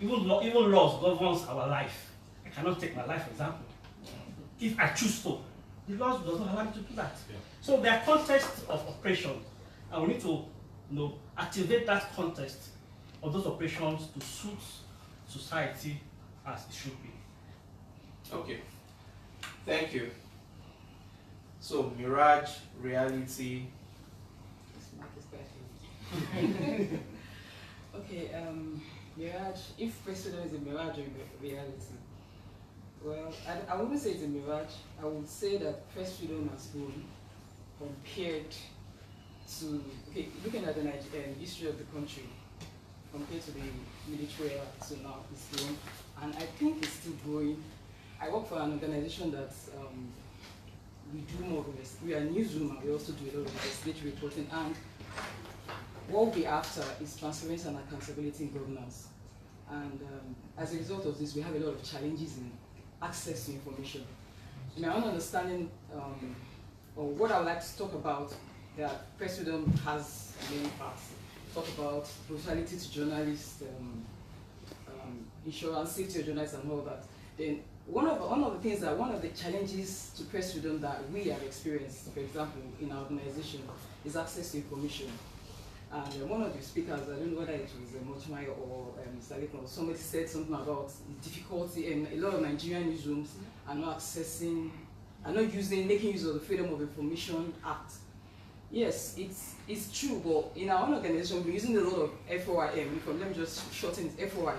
Even laws governs our life. I cannot take my life, for example. If I choose to, the laws does not allow me to do that. Yeah. So there are contexts of operation, and we need to activate that context of those operations to suit society as it should be. Okay, thank you. So, mirage, reality. Okay, mirage, if press freedom is a mirage or a reality, well, I wouldn't say it's a mirage. I would say that press freedom has grown compared to, okay, looking at the history of the country, compared to the military era to now, it's grown, and I think it's still growing. I work for an organization that we do more of this. We are a newsroom and we also do a lot of investigatory reporting, and what we're after is transparency and accountability in governance. And as a result of this, we have a lot of challenges in access to information. In my own understanding, or what I would like to talk about, that press freedom has many parts. Talk about brutality to journalists, insurance, safety of journalists, and all that. Then one of the challenges to press freedom that we have experienced, for example, in our organization, is access to information. And one of the speakers, I don't know whether it was Mochmai or Mr. Lekon, somebody said something about the difficulty, and a lot of Nigerian newsrooms are not accessing, making use of the Freedom of Information Act. Yes, it's true, but in our own organization, we're using a lot of FOIM. Let me just shorten it, FOI.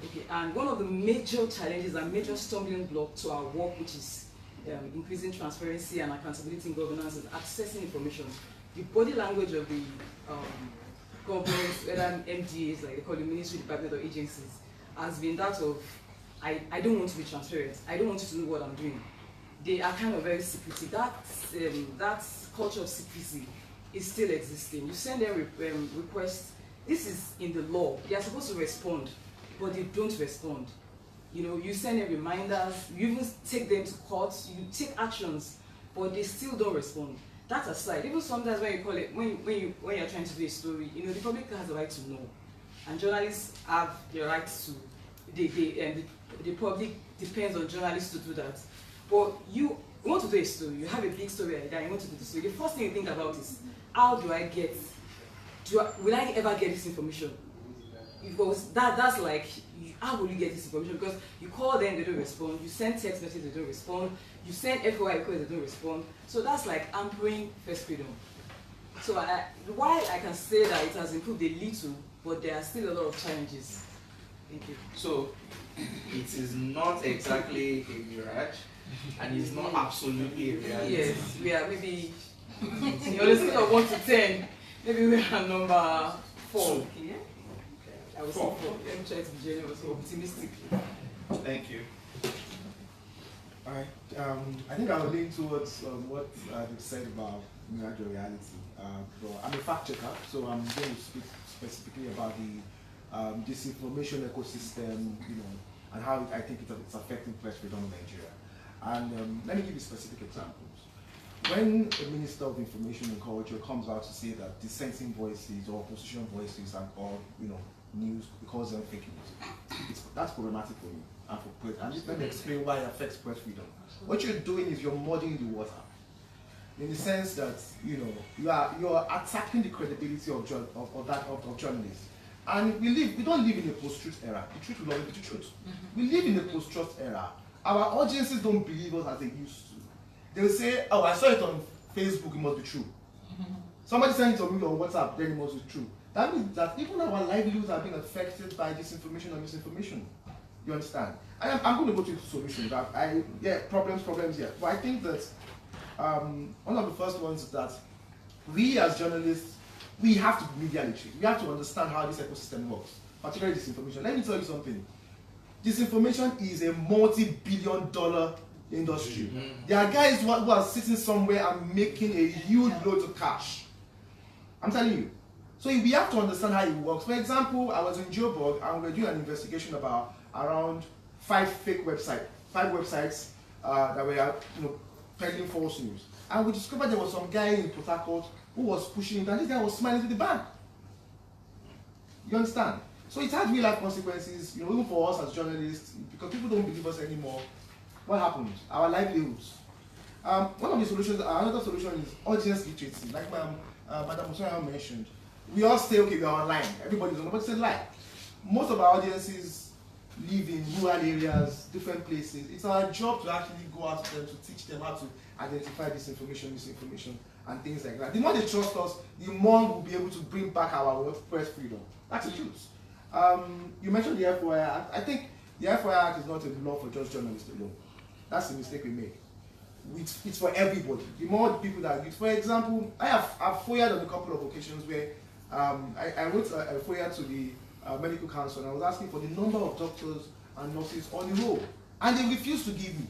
Okay, and one of the major challenges and major stumbling block to our work, which is increasing transparency and accountability in governance, is accessing information. The body language of the governments, whether MDAs, like they call it ministry, department, or agencies, has been that of, I don't want to be transparent. I don't want you to know what I'm doing. They are kind of very secretive. That culture of secrecy is still existing. You send them requests. This is in the law. They are supposed to respond, but they don't respond. You know, you send them reminders. You even take them to court. You take actions, but they still don't respond. That aside, even sometimes when you call it, when you're trying to do a story, you know, the public has the right to know, and journalists have the right to. The public depends on journalists to do that. But you want to do a story. You have a big story like that. You want to do the story. The first thing you think about is, how do I get? Will I ever get this information? Because that's like, how will you get this information? Because you call them, they don't respond. You send text messages, they don't respond. You send FOI requests, they don't respond. So that's like hampering first freedom. So while I can say that it has improved a little, but there are still a lot of challenges. Thank you. So it is not exactly a mirage, and it's not absolutely a reality. Yes, we are maybe, on a scale of 1 to 10, maybe we are number 4. Yeah? I was 4. Let me try to be generous, optimistic. Thank you. Alright, I think I'll lean towards what they've said about mirage reality. But I'm a fact checker, so I'm going to speak specifically about the disinformation ecosystem, you know, and how I think it's affecting press freedom in Nigeria. And let me give you specific examples. When a Minister of Information and Culture comes out to say that dissenting voices or opposition voices are called, you know, news, because them fake news, that's problematic for me and for press. And just let me explain why it affects press freedom. What you're doing is you're muddying the water, in the sense that, you know, you're attacking the credibility of journalists. And we don't live in a post-truth era. The truth will always be the truth. We live in a post-truth era. Our audiences don't believe us as they used to. They'll say, oh, I saw it on Facebook, it must be true. Somebody sent it to me on WhatsApp, then it must be true. That means that even our livelihoods are being affected by disinformation and misinformation. You understand? I'm going to go to solutions. Problems, yeah. But I think that one of the first ones is that we as journalists, we have to be media literate. We have to understand how this ecosystem works, particularly disinformation. Let me tell you something. Disinformation is a multi-billion-dollar industry. There are guys who are sitting somewhere and making a huge load of cash. I'm telling you. So we have to understand how it works. For example, I was in Joburg and we were doing an investigation about around 5 websites that were peddling false news. And we discovered there was some guy in Port Harcourt who was pushing it, and this guy was smiling to the bank. You understand? So it has real life consequences, you know, even for us as journalists, because people don't believe us anymore. What happens? Our livelihoods. One of the solutions, another solution is audience literacy, like Madam Musaya mentioned. we all say, okay, we are online. Everybody's online, but it's a lie. Most of our audiences live in rural areas, different places. It's our job to actually go out to them to teach them how to identify disinformation, misinformation, and things like that. The more they trust us, the more we'll be able to bring back our press freedom. That's the truth. You mentioned the FOI Act. I think the FOI Act is not a law for just journalists alone. That's the mistake we make. It's for everybody. The more people that use, for example, I've FOIA'd on a couple of occasions where I wrote a FOIA to the medical council, and I was asking for the number of doctors and nurses on the roll, and they refused to give me.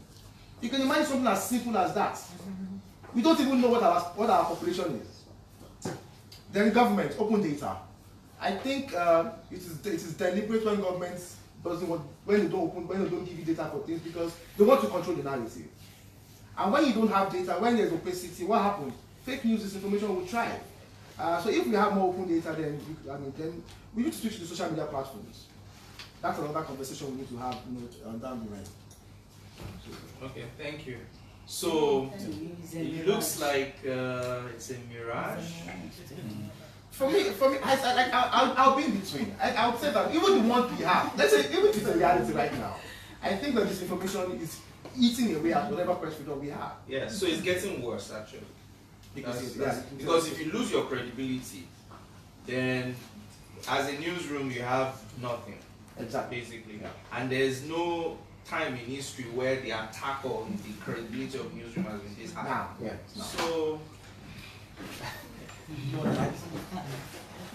You can imagine something as simple as that. We don't even know what our population is. Then government, open data. I think it is deliberate when governments doesn't want, when they don't give you data for things, because they want to control the narrative. And when you don't have data, when there's opacity, what happens? Fake news, disinformation will thrive. So if we have more open data, then we need to switch to social media platforms. That's another conversation we need to have, down the line. Okay, thank you. So it looks like it's a mirage. For me, I'll be in between. I'll say that even the ones we have, let's say even if it's a reality right now, I think that this information is eating away at whatever press freedom we have. Yeah, so it's getting worse actually. Because if you lose your credibility, then as a newsroom you have nothing. Exactly. Basically. Yeah. And there's no time in history where the attack on the credibility of newsroom has been this high. Now, yeah. So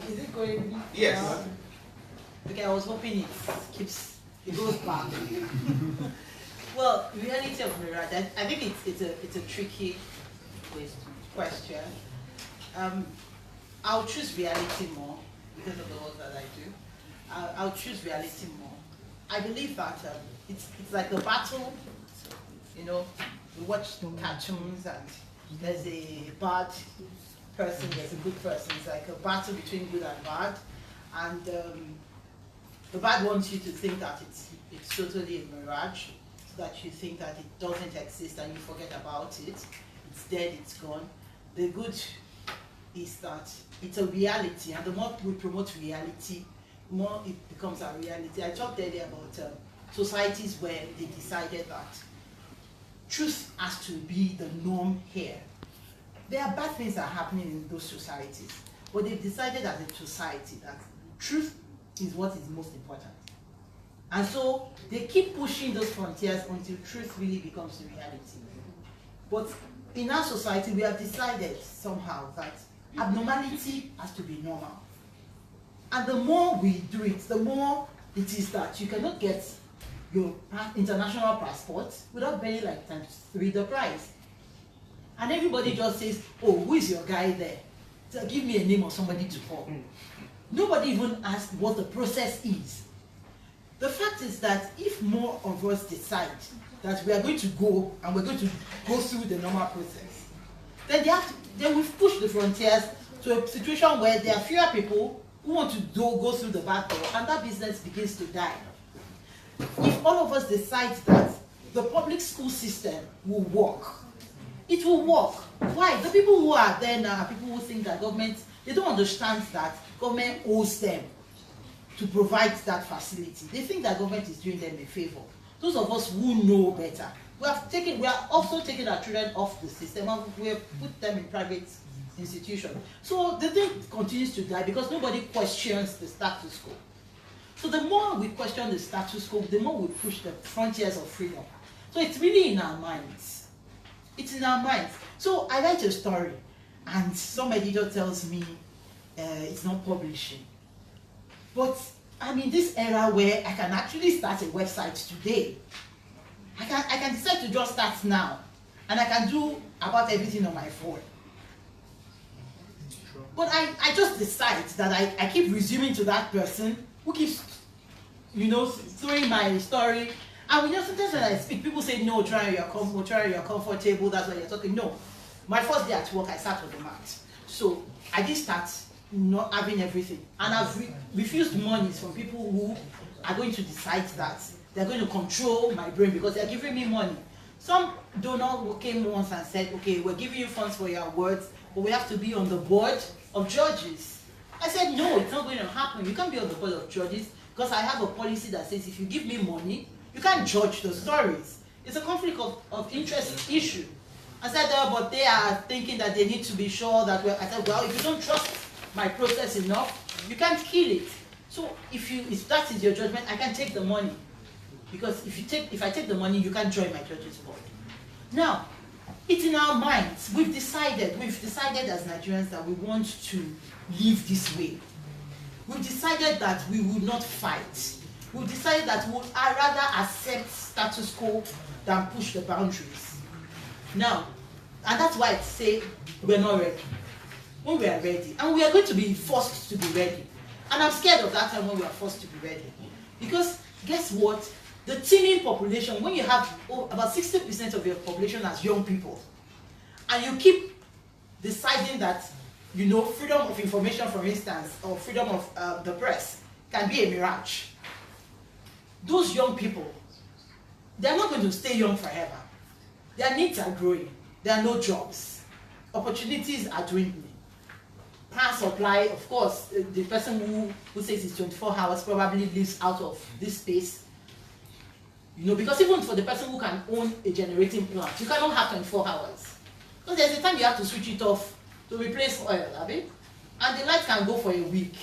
Is it going? yes. Okay, I was hoping it goes back. Well, reality of mirage, I think it's a tricky question. I'll choose reality more because of the work that I do. I'll choose reality more. I believe that it's like a battle. We watch cartoons and there's a bad person, there's a good person. It's like a battle between good and bad, and the bad wants you to think that it's totally a mirage, so that you think that it doesn't exist and you forget about it. It's dead, it's gone. The good is that it's a reality, and the more we promote reality, the more it becomes a reality. I talked earlier about societies where they decided that truth has to be the norm here. There are bad things that are happening in those societies, but they've decided as a society that truth is what is most important. And so they keep pushing those frontiers until truth really becomes the reality. But in our society, we have decided somehow that abnormality has to be normal. And the more we do it, the more it is that you cannot get your international passport without paying like ×3 the price. And everybody just says, oh, who is your guy there? So give me a name of somebody to call. Nobody even asks what the process is. The fact is that if more of us decide that we are going to go and we're going to go through the normal process, then we've pushed the frontiers to a situation where there are fewer people who want to go through the back door, and that business begins to die. If all of us decide that the public school system will work, it will work. Why? The people who are there now are people who think that government, they don't understand that government owes them to provide that facility. They think that government is doing them a favor. Those of us who know better, we are also taking our children off the system and we have put them in private institutions. So the thing continues to die because nobody questions the status quo. So the more we question the status quo, the more we push the frontiers of freedom. So it's really in our minds. It's in our minds. So I write a story and some editor tells me it's not publishing. But I'm in this era where I can actually start a website today. I can decide to just start now, and I can do about everything on my phone. But I just decide that I keep resuming to that person who keeps, throwing my story. And sometimes when I speak, people say, no, try your comfortable, that's why you're talking. No. My first day at work, I sat on the mat. So I did start not having everything. And I've refused monies from people who are going to decide that they're going to control my brain because they're giving me money. Some donor came once and said, okay, we're giving you funds for your words, but we have to be on the board of judges. I said, no, it's not going to happen. You can't be on the board of judges because I have a policy that says if you give me money, you can't judge the stories. It's a conflict of interest issue. I said, but they are thinking that they need to be sure that I said, well, if you don't trust my process enough, you can't kill it. So if that is your judgment, I can take the money. Because if I take the money, you can't join my judges board. Now, it's in our minds. We've decided as Nigerians that we want to live this way. We've decided that we will not fight. We've decided that we would rather accept status quo than push the boundaries. Now, and that's why I say we're not ready. When we are ready, and we are going to be forced to be ready. And I'm scared of that time when we are forced to be ready. Because guess what? The teenage population, when you have about 60% of your population as young people, and you keep deciding that, you know, freedom of information, for instance, or freedom of the press can be a mirage. Those young people, they're not going to stay young forever. Their needs are growing. There are no jobs. Opportunities are dwindling. Power supply, of course, the person who says it's 24 hours probably lives out of this space. You know, because even for the person who can own a generating plant, you cannot have 24 hours. Because there's a time you have to switch it off to replace oil, and the light can go for a week.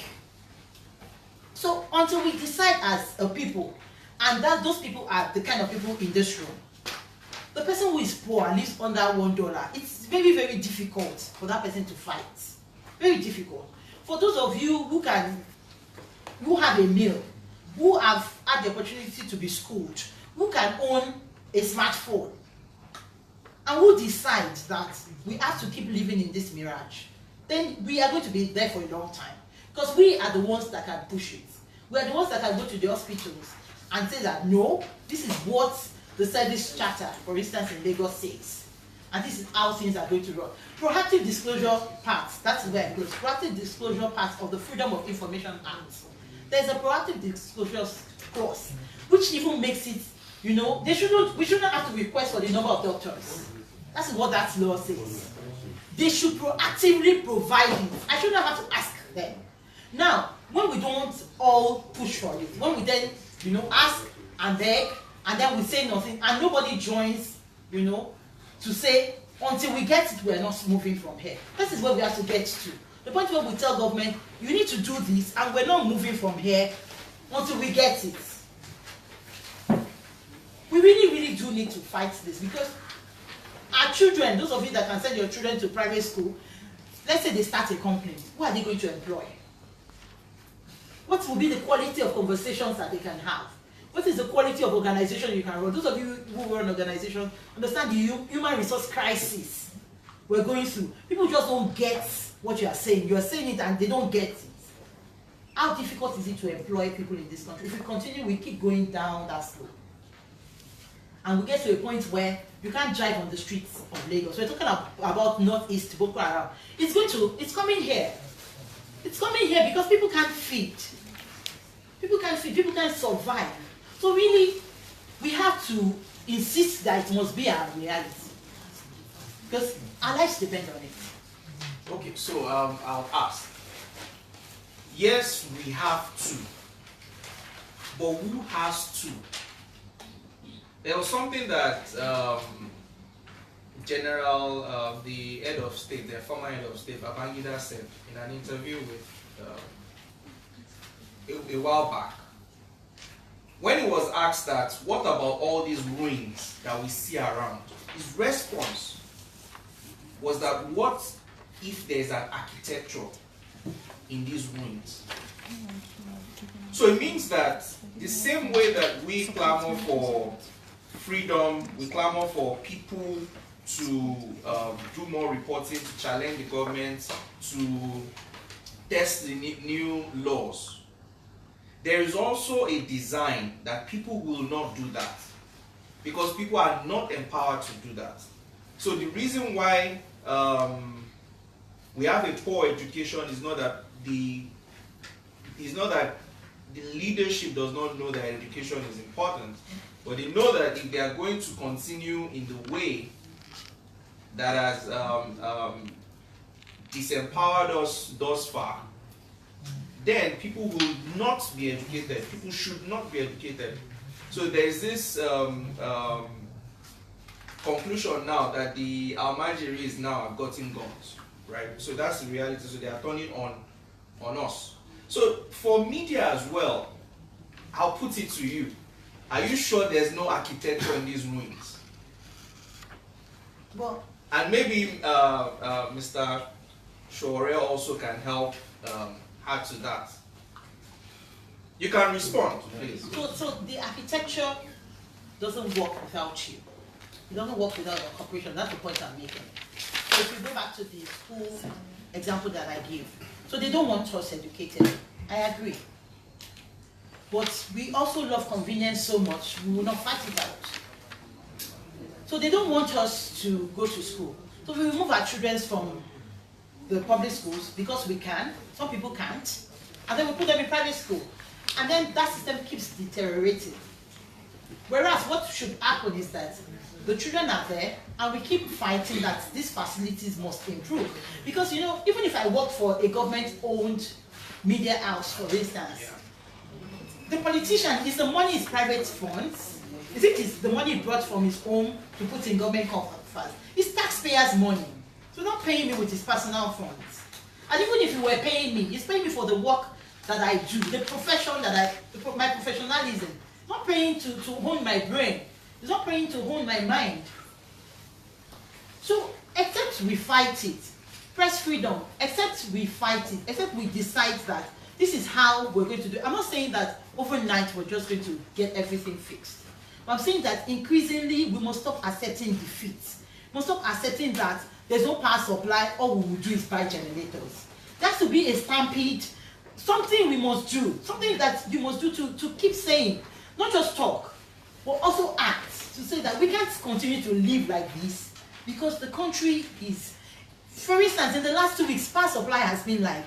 So until we decide as a people, and that those people are the kind of people in this room, the person who is poor and lives under $1, it's very, very difficult for that person to fight. Very difficult. For those of you who have a meal, who have had the opportunity to be schooled, who can own a smartphone, and who decide that we have to keep living in this mirage, then we are going to be there for a long time. Because we are the ones that can push it. We are the ones that can go to the hospitals and say that, no, this is what the service charter, for instance, in Lagos says. And this is how things are going to run. Proactive disclosure part, that's where it goes. Proactive disclosure part of the Freedom of Information Act. There's a proactive disclosure clause, which even makes it, you know, we shouldn't have to request for the number of doctors. That's what that law says. They should proactively provide it. I shouldn't have to ask them. Now, when we don't all push for it, when we then, you know, ask and beg, and then we say nothing, and nobody joins, you know, to say, until we get it, we're not moving from here. This is where we have to get to. The point where we tell government, you need to do this, and we're not moving from here until we get it. We really, really do need to fight this, because our children, those of you that can send your children to private school, let's say they start a company, who are they going to employ? What will be the quality of conversations that they can have? What is the quality of organization you can run? Those of you who run organizations understand the human resource crisis we're going through. People just don't get what you are saying. You are saying it and they don't get it. How difficult is it to employ people in this country? If we continue, we keep going down that slope. And we get to a point where you can't drive on the streets of Lagos. We're talking about Northeast, Boko Haram. It's coming here. It's coming here because people can't feed. People can't feed, people can't survive. So really, we have to insist that it must be our reality. Because our lives depend on it. Okay, so I'll ask. Yes, we have to. But who has to? There was something that the head of state, the former head of state, Babangida, said in an interview with a while back. When he was asked that, what about all these ruins that we see around? His response was that, what if there's an architecture in these ruins? So it means that the same way that we clamor for freedom, we clamor for people to do more reporting, to challenge the government, to test the new laws. There is also a design that people will not do that, because people are not empowered to do that. So the reason why we have a poor education is not that the leadership does not know that education is important, but they know that if they are going to continue in the way that has disempowered us thus far, then people will not be educated. People should not be educated. So there's this conclusion now that the Almajiris now have gotten guns, right? So that's the reality. So they are turning on us. So for media as well, I'll put it to you. Are you sure there's no architecture in these ruins? Well, and maybe Mr. Sowore also can help add to that. You can respond, please. So the architecture doesn't work without you. It doesn't work without the corporation. That's the point I'm making. So if you go back to the school example that I gave, so they don't want us educated. I agree. But we also love convenience so much, we will not fight it out. So they don't want us to go to school. So we remove our children from the public schools because we can. Some people can't. And then we put them in private school. And then that system keeps deteriorating. Whereas what should happen is that the children are there and we keep fighting that these facilities must improve. Because, you know, even if I work for a government-owned media house, for instance, the politician, is the money his private funds? Is it the money he brought from his home to put in government funds? It's taxpayers' money. So not paying me with his personal funds. And even if he were paying me, he's paying me for the work that I do, the profession that my professionalism. Not paying to hone my brain. It's not paying to hone my mind. So except we fight it, press freedom, except we fight it, except we decide that this is how we're going to do it. I'm not saying that overnight we're just going to get everything fixed. But I'm saying that increasingly we must stop accepting defeat. We must stop accepting that there's no power supply, all we will do is buy generators. There has to be a stampede, something we must do, something that you must do to keep saying, not just talk, but also act, to say that we can't continue to live like this because the country is, for instance, in the last 2 weeks, power supply has been like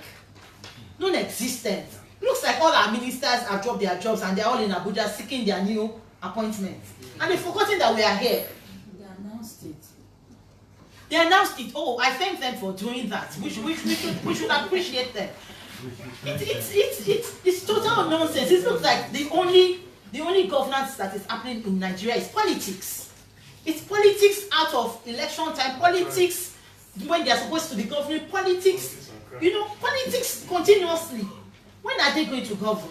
non-existent. Looks like all our ministers have dropped their jobs and they're all in Abuja seeking their new appointments. And they've forgotten that we are here. They announced it. They announced it. Oh, I thank them for doing that. We should appreciate them. It's total nonsense. It looks like the only governance that is happening in Nigeria is politics. It's politics out of election time, politics when they are supposed to be governing, politics, you know, politics continuously. When are they going to govern?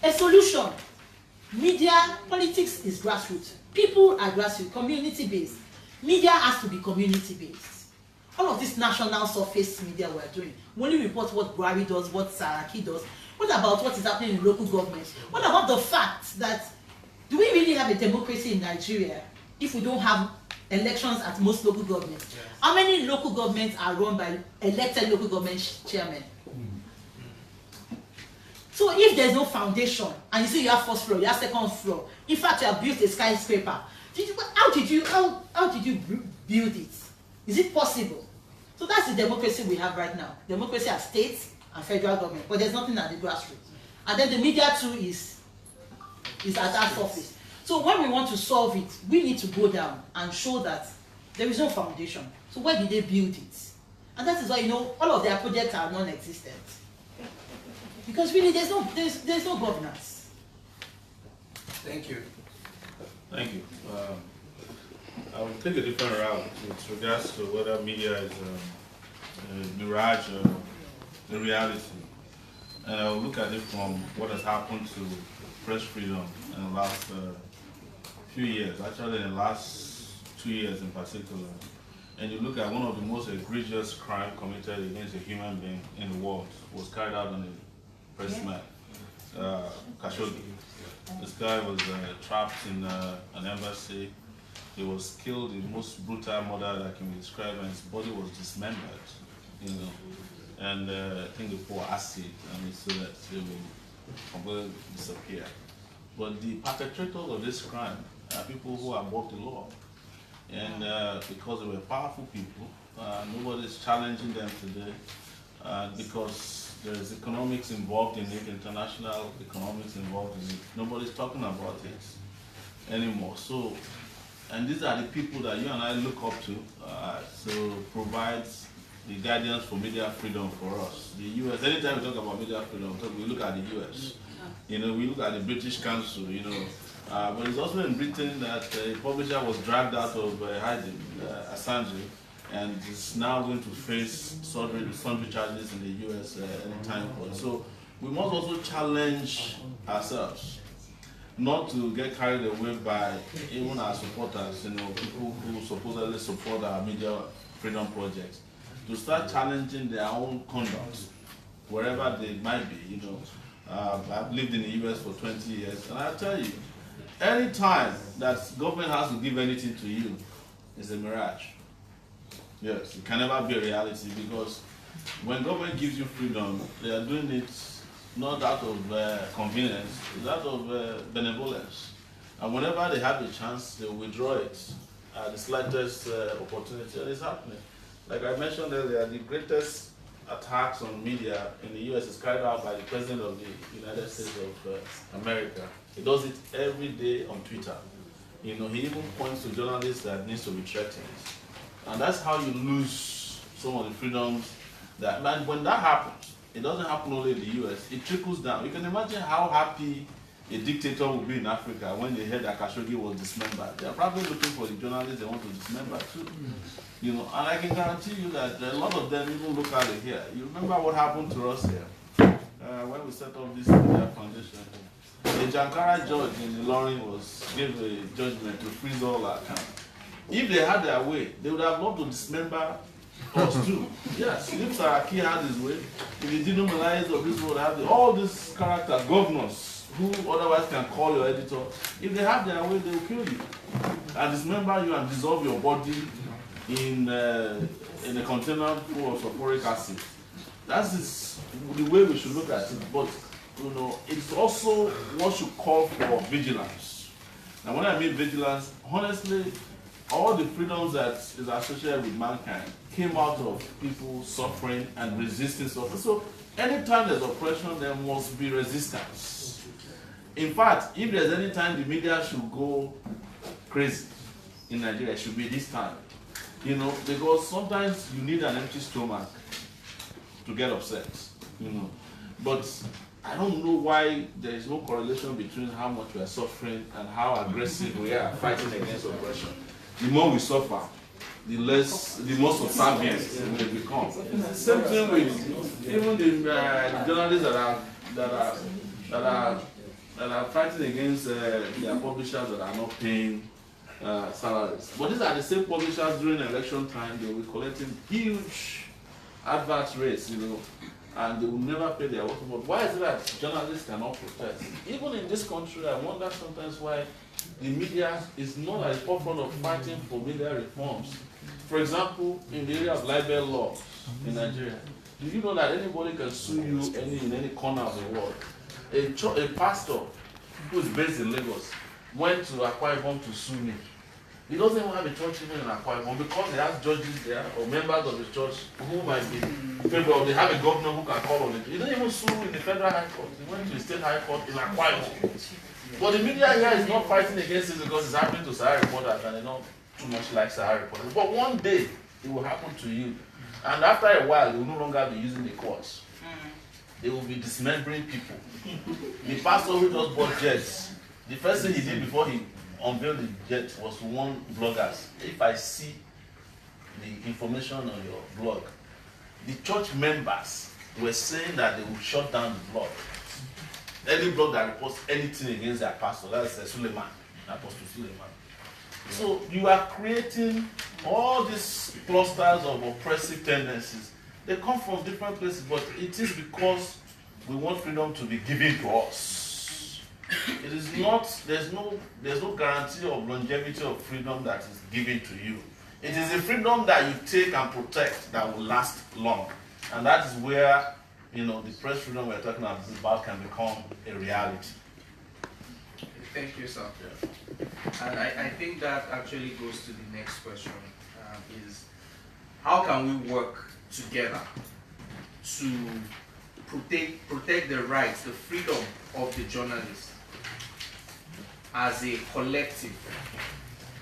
A solution. Media, politics is grassroots. People are grassroots, community-based. Media has to be community-based. All of this national surface media we're doing, we only report what Buhari does, what Saraki does. What about what is happening in local government? What about the fact that, do we really have a democracy in Nigeria if we don't have elections at most local governments? Yes. How many local governments are run by elected local government chairmen? So if there's no foundation, and you see you have first floor, you have second floor, in fact you have built a skyscraper, how did you build it? Is it possible? So that's the democracy we have right now. Democracy at states and federal government, but there's nothing at the grassroots. And then the media too is at that surface. So when we want to solve it, we need to go down and show that there is no foundation. So where did they build it? And that is why, you know, all of their projects are non-existent. Because really there's no governance. Thank you. Thank you. I will take a different route with regards to whether media is a mirage or the reality. And I will look at it from what has happened to press freedom in the last few years, actually in the last 2 years in particular. And you look at one of the most egregious crimes committed against a human being in the world was carried out on a pressman, Khashoggi. This guy was trapped in an embassy. He was killed in the most brutal murder that can be described, and his body was dismembered, you know. And I think they pour acid and so that they will completely disappear. But the perpetrators of this crime are people who are above the law. And because they were powerful people, nobody is challenging them today. Because there is economics involved in it, international economics involved in it. Nobody's talking about it anymore. So, and these are the people that you and I look up to provide the guardians for media freedom for us. The US, anytime we talk about media freedom, we look at the US. You know, we look at the British Council, you know. But it's also in Britain that a publisher was dragged out of hiding, Assange, and is now going to face sundry charges in the US anytime. So we must also challenge ourselves not to get carried away by even our supporters, you know, people who supposedly support our media freedom projects, to start challenging their own conduct, wherever they might be, you know. I've lived in the US for 20 years, and I tell you, any time that government has to give anything to you is a mirage. Yes, it can never be a reality, because when government gives you freedom, they are doing it not out of convenience, it's out of benevolence. And whenever they have a chance, they will withdraw it at the slightest opportunity, and it's happening. Like I mentioned earlier, the greatest attacks on media in the US is carried out by the President of the United States of America. He does it every day on Twitter. You know, he even points to journalists that needs to be threatened. And that's how you lose some of the freedoms that, and when that happens, it doesn't happen only in the US, it trickles down. You can imagine how happy a dictator would be in Africa when they heard that Khashoggi was dismembered. They're probably looking for the journalists they want to dismember too. You know, and I can guarantee you that a lot of them even look at it here. You remember what happened to us here when we set up this media foundation. The Jankara judge in Ilorin gave a judgment to freeze all our accounts. If they had their way, they would have loved to dismember us too. Yes, if Saraki had his way, if he didn't realize of this would have all these characters, governors, who otherwise can call your editor, if they have their way, they will kill you and dismember you and dissolve your body in a container full of sulfuric acid. That's the way we should look at it. But you know, it's also what should call for vigilance. Now, when I mean vigilance, honestly, all the freedoms that is associated with mankind came out of people suffering and resisting suffering. So, anytime there's oppression, there must be resistance. In fact, if there's any time the media should go crazy in Nigeria, it should be this time. You know, because sometimes you need an empty stomach to get upset, you know. But I don't know why there is no correlation between how much we are suffering and how aggressive we are fighting against oppression. The more we suffer, the more subservient we become. It's the same thing with even the journalists that are fighting against their publishers that are not paying salaries. But these are the same publishers during election time. They will be collecting huge advert rates, you know, and they will never pay their workers. But why is it that journalists cannot protest? Even in this country, I wonder sometimes why the media is not at the forefront of fighting for media reforms. For example, in the area of libel law in Nigeria, do you know that anybody can sue you in any corner of the world? A pastor who is based in Lagos went to Akwa Ibom to sue me. He doesn't even have a church even in Akwa Ibom because they have judges there or members of the church who might be favorable. They have a governor who can call on it. He didn't even sue in the federal high court. He went to the state high court in Akwa Ibom. But the media here is not fighting against it because it's happening to Sahara reporters and they don't too much like Sahara reporters. But one day it will happen to you. And after a while, you will no longer be using the courts. They will be dismembering people. The pastor who just bought jets, the first thing he did before he unveiled the jet was to warn bloggers. If I see the information on your blog, the church members were saying that they will shut down the blog. Any blog that reports anything against their pastor, that's Suleiman, Apostle Suleiman. So you are creating all these clusters of oppressive tendencies. They come from different places, but it is because we want freedom to be given to us. It is not, there's no guarantee of longevity of freedom that is given to you. It is a freedom that you take and protect that will last long. And that is where, you know, the press freedom we're talking about can become a reality. Thank you, sir. Yeah. And I think that actually goes to the next question, is how can we work together to protect the rights, the freedom of the journalists as a collective,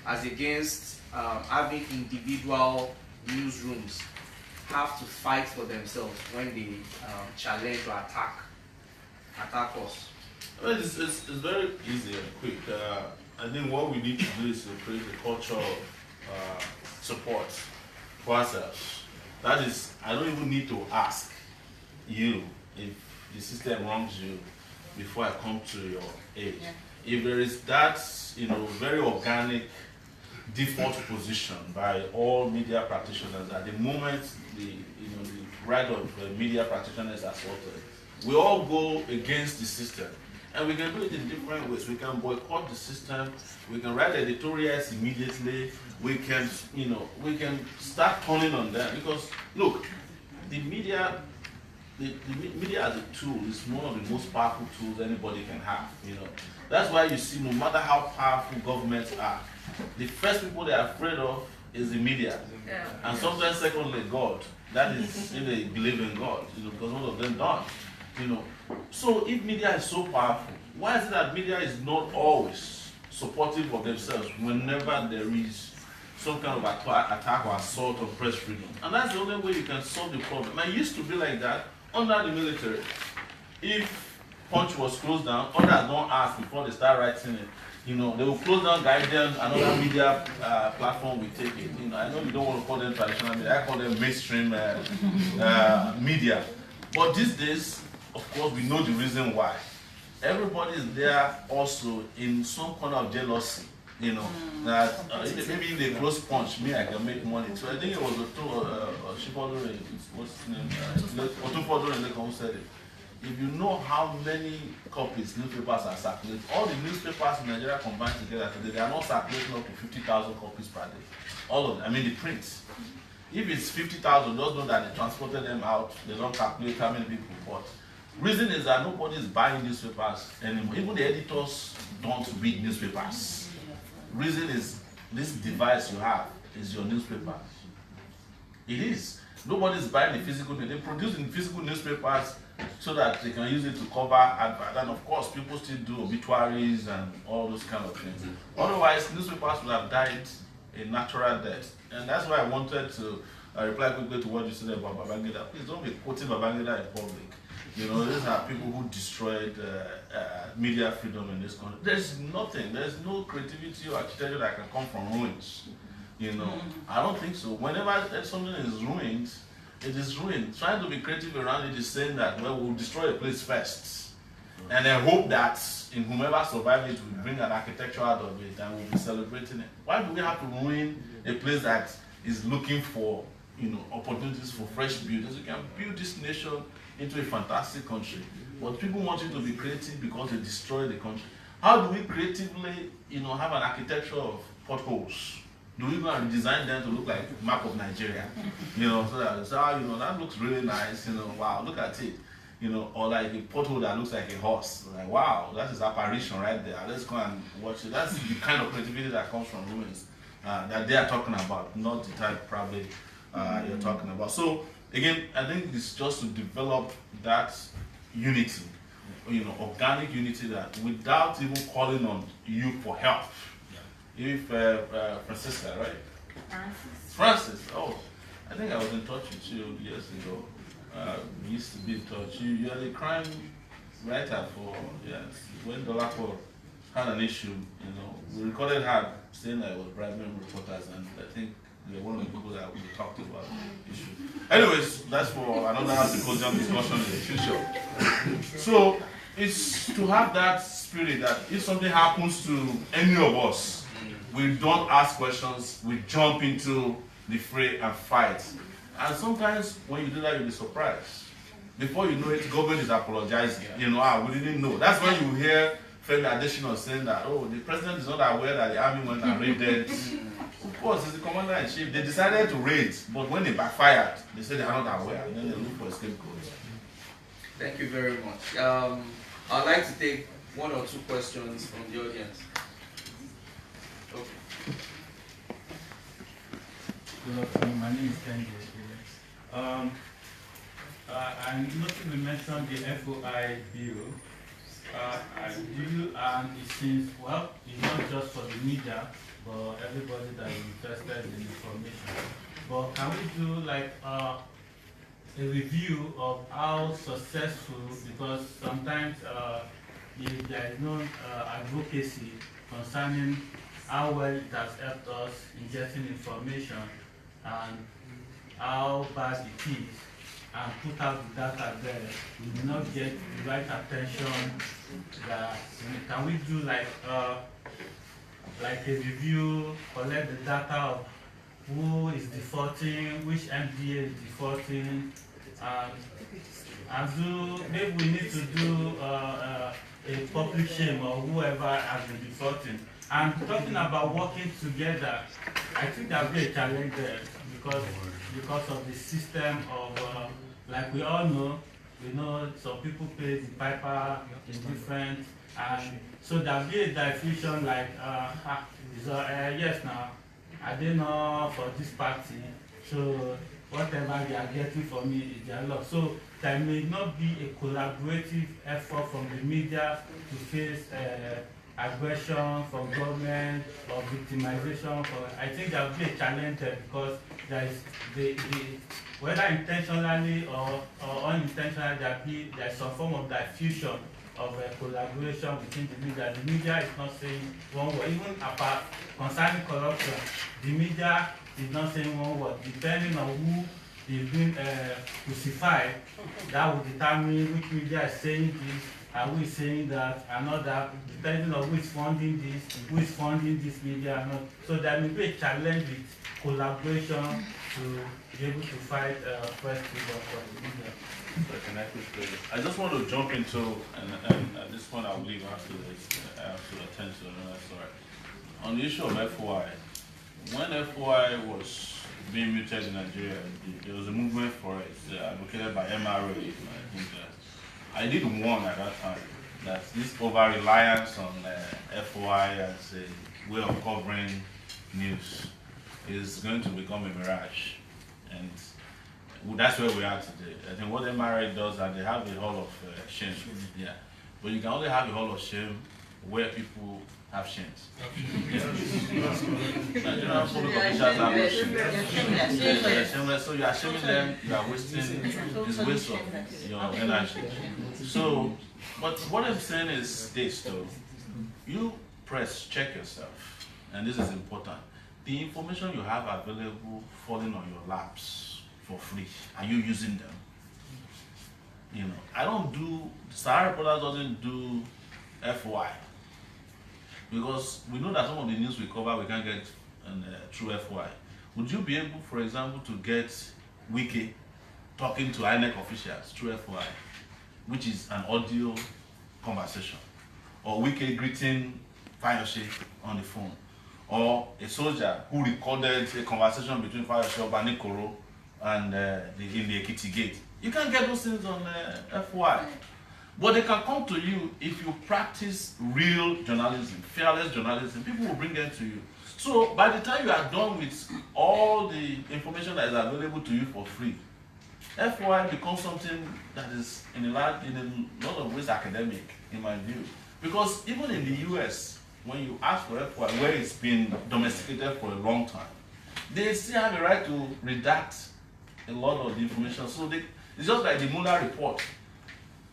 as against having individual newsrooms have to fight for themselves when they challenge or attack us? Well, it's very easy and quick. I think what we need to do is to create a culture of support for ourselves. That is, I don't even need to ask you if the system wrongs you before I come to your aid. Yeah. If there is that, very organic default position by all media practitioners at the moment the right of media practitioners are assaulted, we all go against the system. And we can do it in different ways. We can boycott the system, we can write editorials immediately, we can start turning on them. Because look, the media as a tool is one of the most powerful tools anybody can have. That's why you see, no matter how powerful governments are, the first people they are afraid of is the media. Yeah. And sometimes secondly, God. That is if they believe in God, because most of them don't. So if media is so powerful, why is it that media is not always supportive of themselves whenever there is some kind of attack or assault on press freedom? And that's the only way you can solve the problem. And it used to be like that under the military. If Punch was closed down, others don't ask before they start writing it. They will close down Guardian, another media platform will take it. I know you don't want to call them traditional media, I call them mainstream media. But these days, of course, we know the reason why. Everybody is there also in some kind of jealousy, that maybe if they close Punch, me, I can make money. So I think it was Shifodore, what's his name? Otufodore who said it. If you know how many copies newspapers are circulating, all the newspapers in Nigeria combined together today, they are not circulating up to 50,000 copies per day. All of them, the prints. If it's 50,000, just know that they transported them out, they don't calculate how many people bought. Reason is that nobody is buying newspapers anymore. Even the editors don't read newspapers. Reason is this device you have is your newspaper. It is. Nobody is buying the physical. They produce in physical newspapers so that they can use it to cover advert. And of course, people still do obituaries and all those kind of things. Otherwise, newspapers would have died a natural death. And that's why I wanted to reply quickly to what you said about Babangida. Please don't be quoting Babangida in public. These are people who destroyed media freedom in this country. There's nothing, there's no creativity or architecture that can come from ruins. I don't think so. Whenever something is ruined, it is ruined. Trying to be creative around it is saying that, well, we'll destroy a place first. And then hope that in whomever survives it will bring an architecture out of it and we'll be celebrating it. Why do we have to ruin a place that is looking for opportunities for fresh buildings? You can build this nation into a fantastic country. But people want you to be creative because they destroy the country. How do we creatively have an architecture of potholes? Do we go and design them to look like a map of Nigeria? That looks really nice, wow, look at it. Or like a pothole that looks like a horse. Like, wow, that is apparition right there. Let's go and watch it. That's the kind of creativity that comes from ruins that they are talking about, not the type probably you're talking about. So again, I think it's just to develop that unity, organic unity that without even calling on you for help. If Francisca, right? Francis. Oh, I think I was in touch with you years ago. We used to be in touch. You are the crime writer for, when Dolapo had an issue, we recorded her saying that it was bribing reporters, and I think you're one of the people that we talked about the issue. Anyways, that's for another symposium discussion in the future. So it's to have that spirit that if something happens to any of us, we don't ask questions, we jump into the fray and fight. And sometimes when you do that, you'll be surprised. Before you know it, government is apologizing. We didn't know. That's when you hear Femi Adesina saying that, the president is not aware that the army went and raided. Of course, it's the commander-in-chief. They decided to raid, but when they backfired, they said they are not aware, and then they look for a scapegoat. Thank you very much. I'd like to take one or two questions from the audience. Okay. Good afternoon. My name is Kenji. I noticed you mentioned the FOI bill. And it seems, well, it's not just for the media, but everybody that is interested in information. But can we do like a review of how successful, because sometimes if there is no advocacy concerning how well it has helped us in getting information and how bad it is, and put out the data there, we will not get the right attention. That can we do like a review, collect the data of who is defaulting, which MDA is defaulting, and do, maybe we need to do a public shame or whoever has been defaulting. And talking about working together, I think there will be a challenge there because of the system of, like we all know, we know some people pay the piper in different, and so there will be a diffusion like, yes now, I didn't know for this party, so whatever they are getting from me is their loss. So there may not be a collaborative effort from the media to face aggression from government or victimization. I think there will be a challenge there because there is whether intentionally or unintentionally, there is some form of diffusion of collaboration within the media. The media is not saying one word, even apart concerning corruption. The media is not saying one word. Depending on who is being crucified, that will determine which media is saying this, and who is saying that, and not that, depending on who is funding this, who is funding this media, and not. So there may be a challenge with collaboration to be able to fight press freedom for the media. Can I quickly? I just want to jump into, and at this point I'll leave after this, I have to attend to another story. On the issue of FOI, when FOI was being muted in Nigeria, there was a movement for it, advocated by MRA. I did warn at that time that this over-reliance on FOI as a way of covering news is going to become a mirage. And that's where we are today. I think what MRA does, that they have a hall of shame. Yeah. But you can only have a hall of shame where people have shames. Nigerian public officials have no shame. So you are shaming them, you are wasting, it's waste of your energy. So, but what I'm saying is this though, you press, check yourself, and this is important. The information you have available falling on your laps for free, are you using them? You know, I don't do, Sahara Reporters doesn't do FOI. Because we know that some of the news we cover we can't get through FOI. Would you be able, for example, to get Wiki talking to INEC officials through FOI, which is an audio conversation, or Wiki greeting Fayose on the phone, or a soldier who recorded a conversation between Fayose Obanikoro and in the Ekiti Gate? You can't get those things on FOI. But they can come to you if you practice real journalism, fearless journalism. People will bring them to you. So by the time you are done with all the information that is available to you for free, FOI becomes something that is in a lot of ways academic, in my view. Because even in the US, when you ask for FOI, where it's been domesticated for a long time, they still have the right to redact a lot of the information. So it's just like the Mueller report.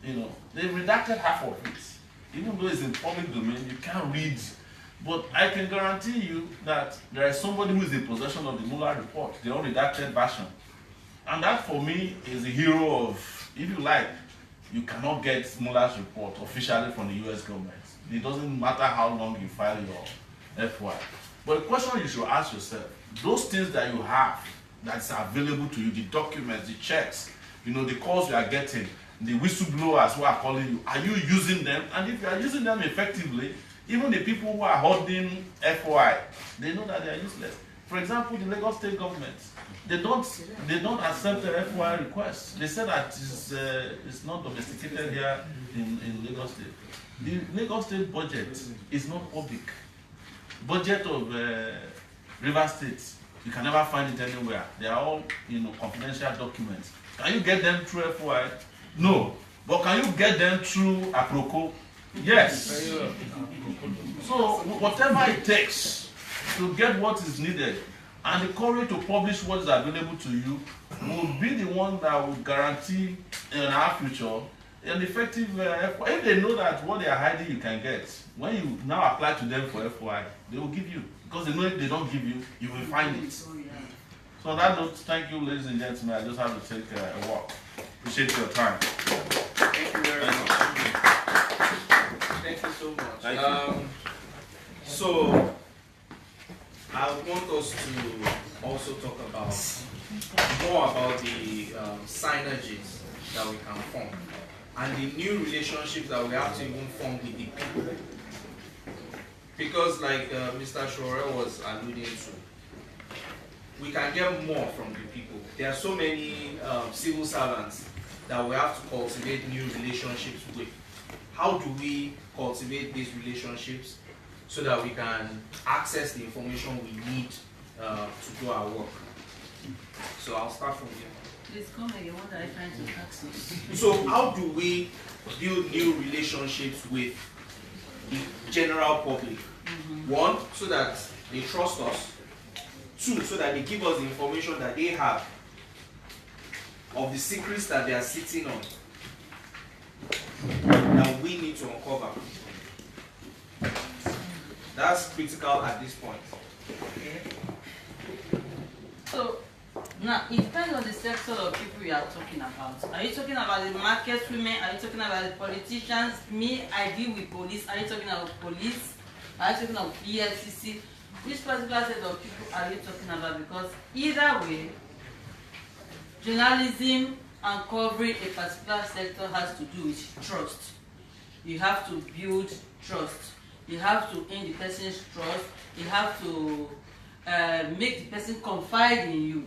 You know, they redacted half of it. Even though it's in public domain, you can't read. But I can guarantee you that there is somebody who is in possession of the Mueller report, the unredacted version. And that for me is a hero of, if you like, you cannot get Mueller's report officially from the US government. It doesn't matter how long you file your FOI. But the question you should ask yourself, those things that you have that's available to you, the documents, the checks, you know, the calls you are getting, the whistleblowers who are calling you, are you using them? And if you are using them effectively, even the people who are holding FOI, they know that they are useless. For example, the Lagos State government, they don't accept the FOI requests. They say that it's not domesticated here in Lagos State. The Lagos State budget is not public. Budget of River State, you can never find it anywhere. They are all, you know, confidential documents. Can you get them through FOI? No. But can you get them through APROCO? Yes. So whatever it takes to get what is needed, and the courage to publish what is available to you will be the one that will guarantee in our future an effective FY. If they know that what they are hiding you can get, when you now apply to them for FY, they will give you. Because they know if they don't give you, you will find it. So on that note, thank you, ladies and gentlemen. I just have to take a walk. Appreciate your time. Thank you very much. Thank you so much. Thank you. So, I want us to also talk more about the synergies that we can form and the new relationships that we have to even form with the people. Because like Mr. Sowore was alluding to, we can get more from the people. There are so many civil servants that we have to cultivate new relationships with. How do we cultivate these relationships so that we can access the information we need to do our work? So I'll start from here. Please come again. What are you trying to ask us? So how do we build new relationships with the general public? One, so that they trust us. Two, so that they give us the information that they have of the secrets that they are sitting on that we need to uncover. That's critical at this point. Okay. So now it depends on the sector of people you are talking about. Are you talking about the market women? Are you talking about the politicians? Me, I deal with police. Are you talking about police? Are you talking about EFCC? Which particular set of people are you talking about? Because either way, journalism and covering a particular sector has to do with trust. You have to build trust. You have to earn the person's trust. You have to make the person confide in you.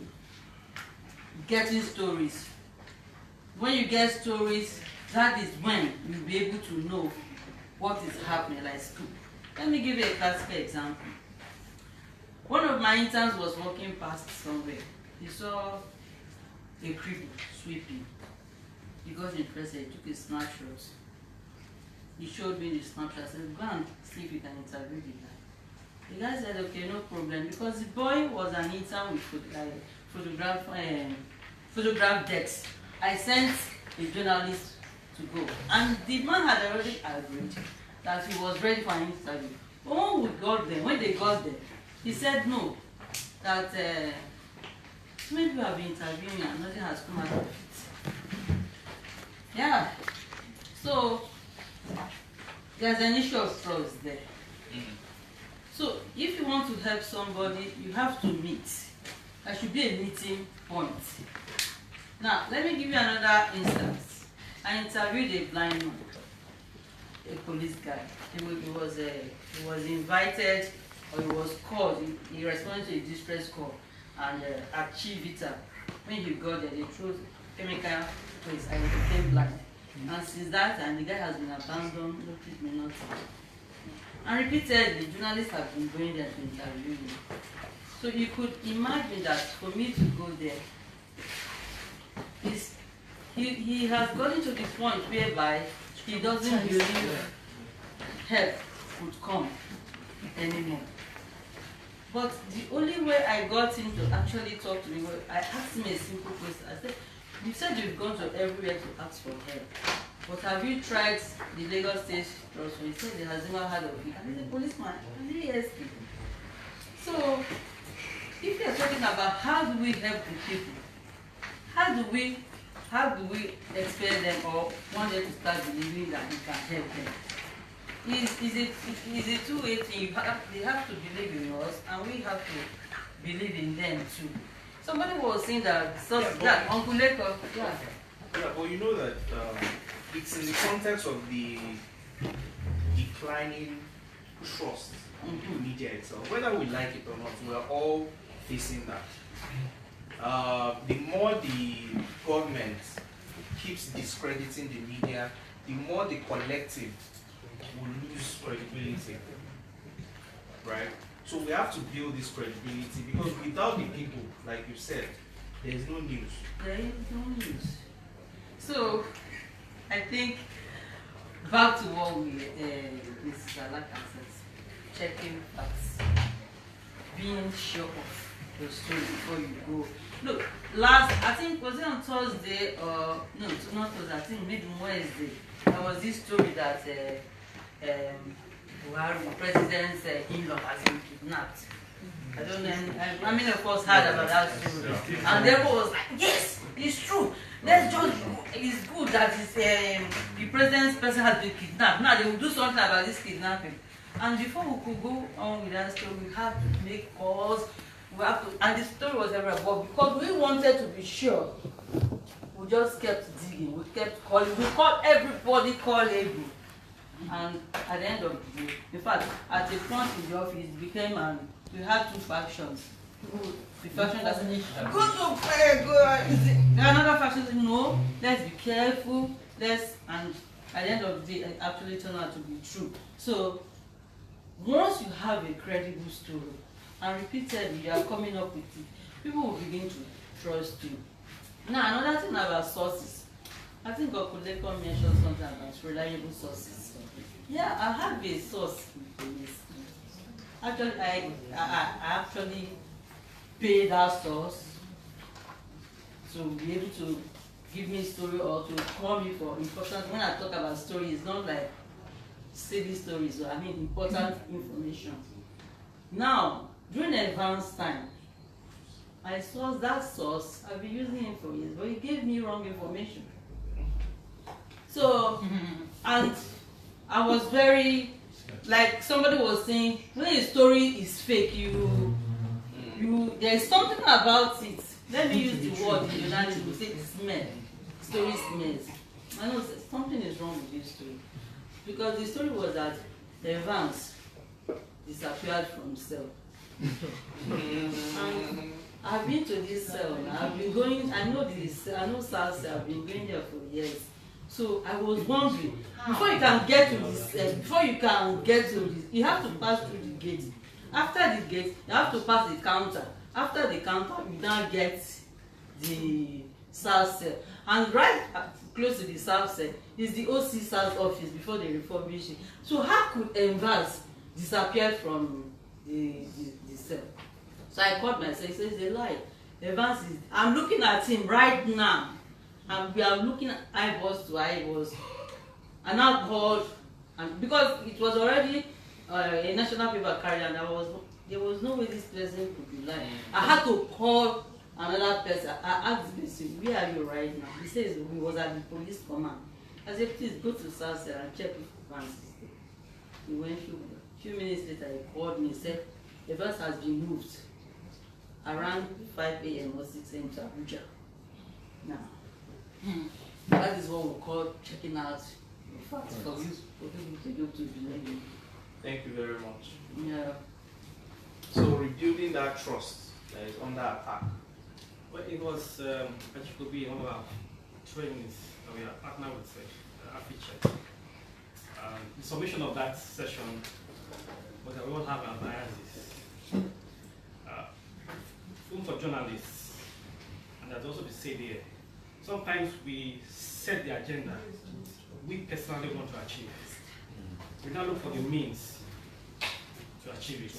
Getting stories. When you get stories, that is when you'll be able to know what is happening, like scoop. Let me give you a classical example. One of my interns was walking past somewhere. He saw a cripple sweeping. He got interested, he took a snapshot. He showed me the snapshot. I said, go and see if you can interview the guy. The guy said, okay, no problem, because the boy was an intern with photograph decks. I sent a journalist to go. And the man had already agreed that he was ready for an interview. But when they got there, he said no, that so many people have been interviewing and nothing has come out of it. Yeah. So there's an issue of trust there. So if you want to help somebody, you have to meet. There should be a meeting point. Now, let me give you another instance. I interviewed a blind man, a police guy. He was invited, or he was called. He responded to a distress call, and at Civic, when he got there, they threw chemical to his eye and he became blind. And since that time, the guy has been abandoned, no treatment, nothing. And repeatedly, journalists have been going there to interview him. So you could imagine that for me to go there, he has gotten to the point whereby he doesn't believe help would come anymore. But the only way I got him to actually talk to me was I asked him a simple question. I said, you said you've gone to everywhere to ask for help, but have you tried the Lagos State Trust? He said he has never heard of it. And he's a policeman. And he asked me. So, if you're talking about how do we help the people, how do we expect them or want them to start believing that we can help them? Is it two-way thing? They have to believe in us, and we have to believe in them too. Somebody was saying that, Uncle Leko, yeah, but you know that it's in the context of the declining trust in the media itself. Whether we like it or not, we're all facing that. The more the government keeps discrediting the media, the more the collective will lose credibility, right? So we have to build this credibility, because without the people, like you said, there is no news. There is no news. So I think back to what Mrs. Alaka says, checking facts, being sure of your story before you go. Look, I think, was it on Thursday or, no, not Thursday, I think maybe Wednesday, there was this story that Buhari, the president's in-law has been kidnapped. I don't know, how many of us heard about that story? And everyone was like, yes, it's true. Let's just, it's good that the president's person has been kidnapped. Now they will do something about this kidnapping. And before we could go on with that story, we have to make calls. We have to, and the story was everywhere. But because we wanted to be sure, we just kept digging. We kept calling. We called everybody callable. And at the end of the day, in fact, at the front in the office, it became we had two factions. The faction that said, go to prayer, go. There are another faction that said, no, let's be careful, and at the end of the day, it actually turned out to be true. So, once you have a credible story, and repeatedly you are coming up with it, people will begin to trust you. Now, another thing about sources, I think Okuleko mentioned something about reliable sources. Yeah, I have a source in this. Actually, I actually pay that source to be able to give me a story or to call me for important. When I talk about stories, it's not like silly stories, I mean important information. Now, during advanced time, I saw that source, I've been using it for years, but it gave me wrong information. So, and I was very, like somebody was saying, when a story is fake, there's something about it. Let me use the word in journalism, we say smell. Story smells. I know something is wrong with this story. Because the story was that Evans disappeared from cell. And I've been to this cell now. I've been going, I know South Cell, I've been going there for years. So I was wondering, before you can get to this, you have to pass through the gate. After the gate, you have to pass the counter. After the counter, you now get the South Cell. And right close to the South Cell is the OC South office before they refurbish it. So how could Evans disappear from the cell? So I called myself, it says a lie. Evans is, I'm looking at him right now. And we are looking at eyeballs to eyeballs. And I called, and because it was already a national paper carrier, and there was no way this person could be lying. I had to call another person. I asked the person, where are you right now? He says he was at the police command. I said, please go to South Cell and check if Evans is there. He went through. A few minutes later, he called me and said, Evans has been moved around 5 a.m. or 6 a.m. to Abuja. Now, that is what we call checking out the facts for people to be able to believe in. Thank you very much. Yeah. So rebuilding that trust that is under attack. Well, it was particularly one of our trainings that we are partnered with Afiche. The summation of that session was that we all have our biases. Film for journalists, and that's also the said here. Sometimes we set the agenda we personally want to achieve. We now look for the means to achieve it.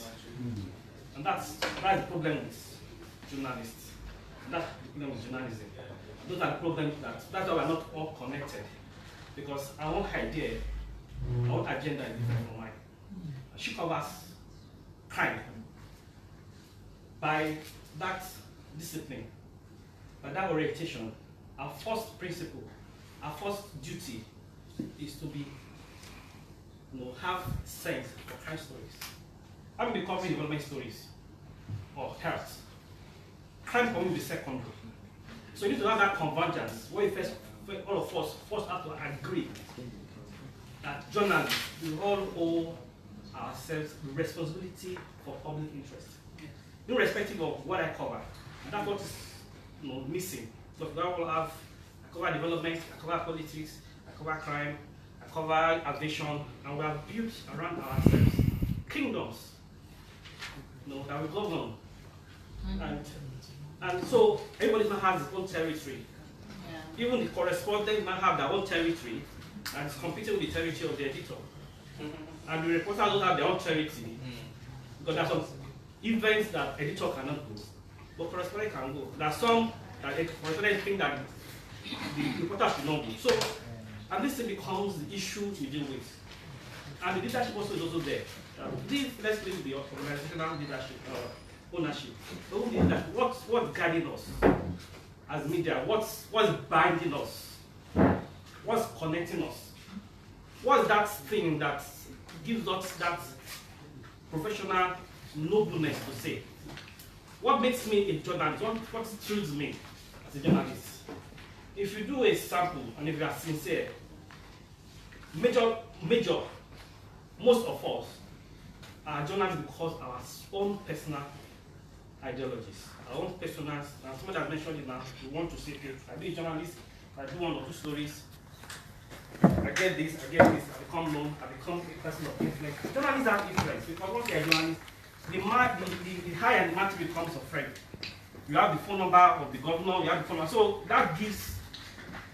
And that's the problem with journalists. That's the problem with journalism. Those are the problems that's why we're not all connected. Because our own idea, our own agenda is different from mine. She covers crime. By that discipline, by that orientation, our first principle, our first duty is to be, have sense for crime stories. Having been covering development stories or health, crime will be secondary. So you need to have that convergence where all of us first have to agree that journalists will all owe ourselves responsibility for public interest, irrespective of what I cover. And that's what is missing. Because we all have, I cover development, I cover politics, I cover crime, I cover aviation, and we have built around ourselves kingdoms that we govern. And so everybody now has its own territory. Yeah. Even the correspondents now have their own territory and it's competing with the territory of the editor. And the reporters don't have their own territory because there are some events that editor cannot go. but correspondent can go. There are some that the correspondent think that the reporter should not go. So, and this thing becomes the issue we deal with. And the leadership also is also there. Let's leave the organizational leadership, ownership. What's guiding us as media? What's binding us? What's connecting us? What's that thing that gives us that professional nobleness to say? What makes me a journalist? What thrills me as a journalist? If you do a sample and if you are sincere, major, most of us are journalists because of our own personal ideologies, our own personal, and somebody has mentioned it now, we want to say, okay, I be a journalist, I do 1 or 2 stories, I get this, I become known, I become a person of influence. Journalists have influence, because once you're a journalist, the higher the matter becomes a friend. You have the phone number of the governor, you have the phone number, so that gives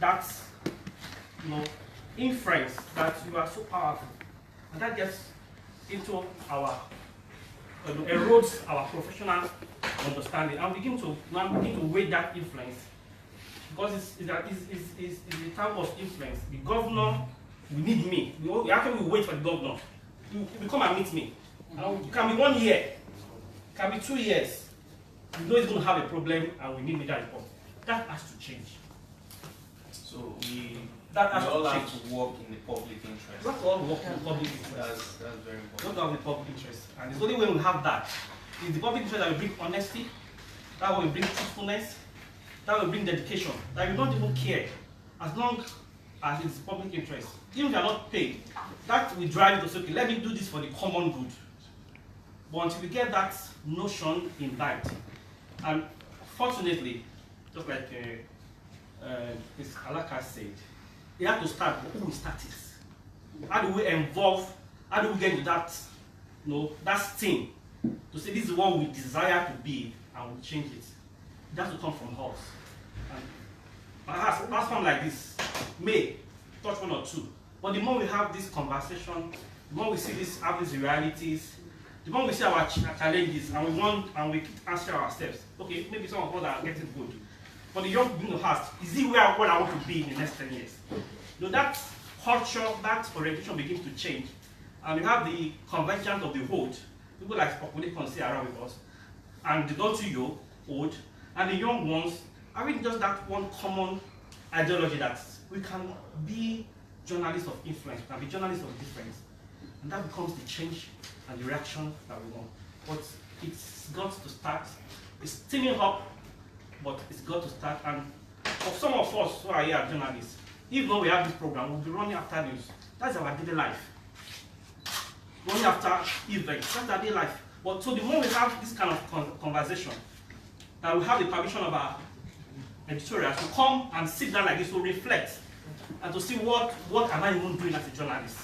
that, inference that you are so powerful. And that gets into our, erodes our professional understanding, and we begin to weigh that influence, because it's a type of influence. The governor will need me. We actually wait for the governor. You come and meet me. It can be 1 year, it can be 2 years. You know he's going to have a problem, and we need media report. That has to change. So we all have to work in the public interest. We have to all work in the public interest. That's very important. We have to have the public interest. And it's only when we have that. It's the public interest that will bring honesty, that will bring truthfulness, that will bring dedication, that you don't even care, as long as it's public interest. Even if you are not paid, that will drive you to say, okay, let me do this for the common good. But until we get that notion imbibed, and fortunately, just like Ms. Alaka said, you have to start who we start is. How do we involve, how do we get to that, that thing to say this is what we desire to be and we change it. It has to come from us. And perhaps a platform like this may touch 1 or 2. But the more we have this conversation, the more we see have these realities, the more we see our challenges and we keep asking ourselves, okay, maybe some of us are getting good. But the young people ask, is it where I want to be in the next 10 years? That culture, that orientation begins to change. And we have the convergence of the old, people like Populi can stay around with us, and the not too old, and the young ones, are really just that one common ideology that we can be journalists of influence, we can be journalists of difference. And that becomes the change and the reaction that we want. But it's got to start, it's steaming up, but it's got to start. And for some of us who are here journalists, even though we have this program, we'll be running after news. That's our daily life. Running after events, that's our daily life. But so the more we have this kind of conversation, that we have the permission of our editorials to come and sit down like this to reflect and to see what am I even doing as a journalist.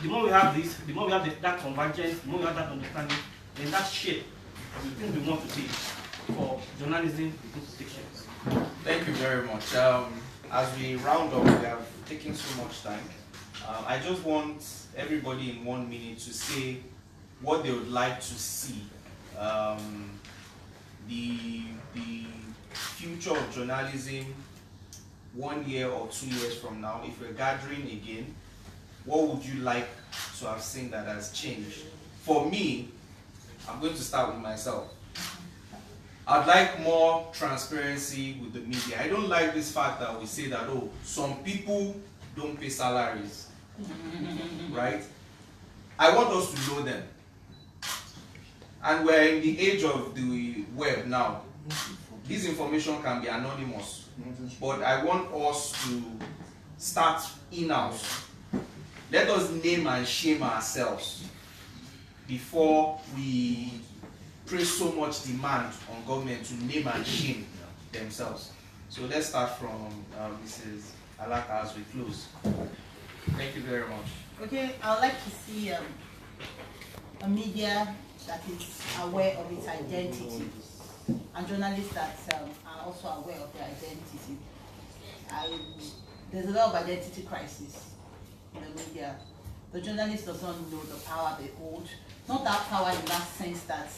The more we have this, the more we have that convergence, the more we have that understanding, then that shape of the things we want to be for journalism institutions. Thank you very much. As we round up, we have taken so much time. I just want everybody in 1 minute to say what they would like to see. The future of journalism 1 year or 2 years from now, if we're gathering again, what would you like to have seen that has changed? For me, I'm going to start with myself. I'd like more transparency with the media. I don't like this fact that we say that, oh, some people don't pay salaries, right? I want us to know them. And we're in the age of the web now. This information can be anonymous, but I want us to start in-house. Let us name and shame ourselves before we place so much demand on government to name and shame themselves. So let's start from Mrs. Alaka as we close. Thank you very much. Okay, I would like to see a media that is aware of its identity, and journalists that are also aware of their identity. There's a lot of identity crisis in the media. The journalist does not know the power they hold. Not that power in that sense that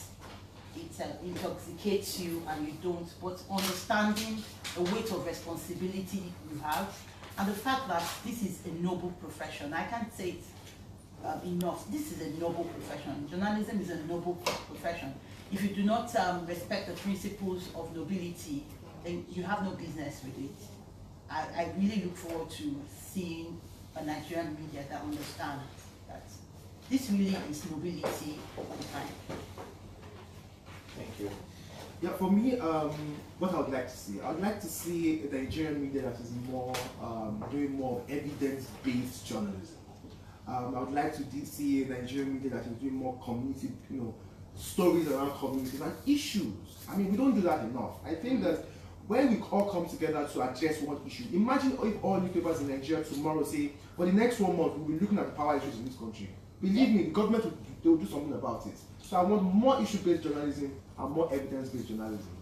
it intoxicates you and you don't, but understanding the weight of responsibility you have, and the fact that this is a noble profession. I can't say it enough. This is a noble profession. Journalism is a noble profession. If you do not respect the principles of nobility, then you have no business with it. I really look forward to seeing a Nigerian media that understand that this really is nobility all the time. Thank you. Yeah, for me, what I would like to see, I would like to see a Nigerian media that is more doing more evidence-based journalism. I would like to see a Nigerian media that is doing more community, stories around communities and issues. I mean, we don't do that enough. I think that when we all come together to address one issue, imagine if all newspapers in Nigeria tomorrow say, for the next 1 month, we'll be looking at the power issues in this country. Believe me, the government will do something about it. So I want more issue-based journalism and more evidence-based journalism.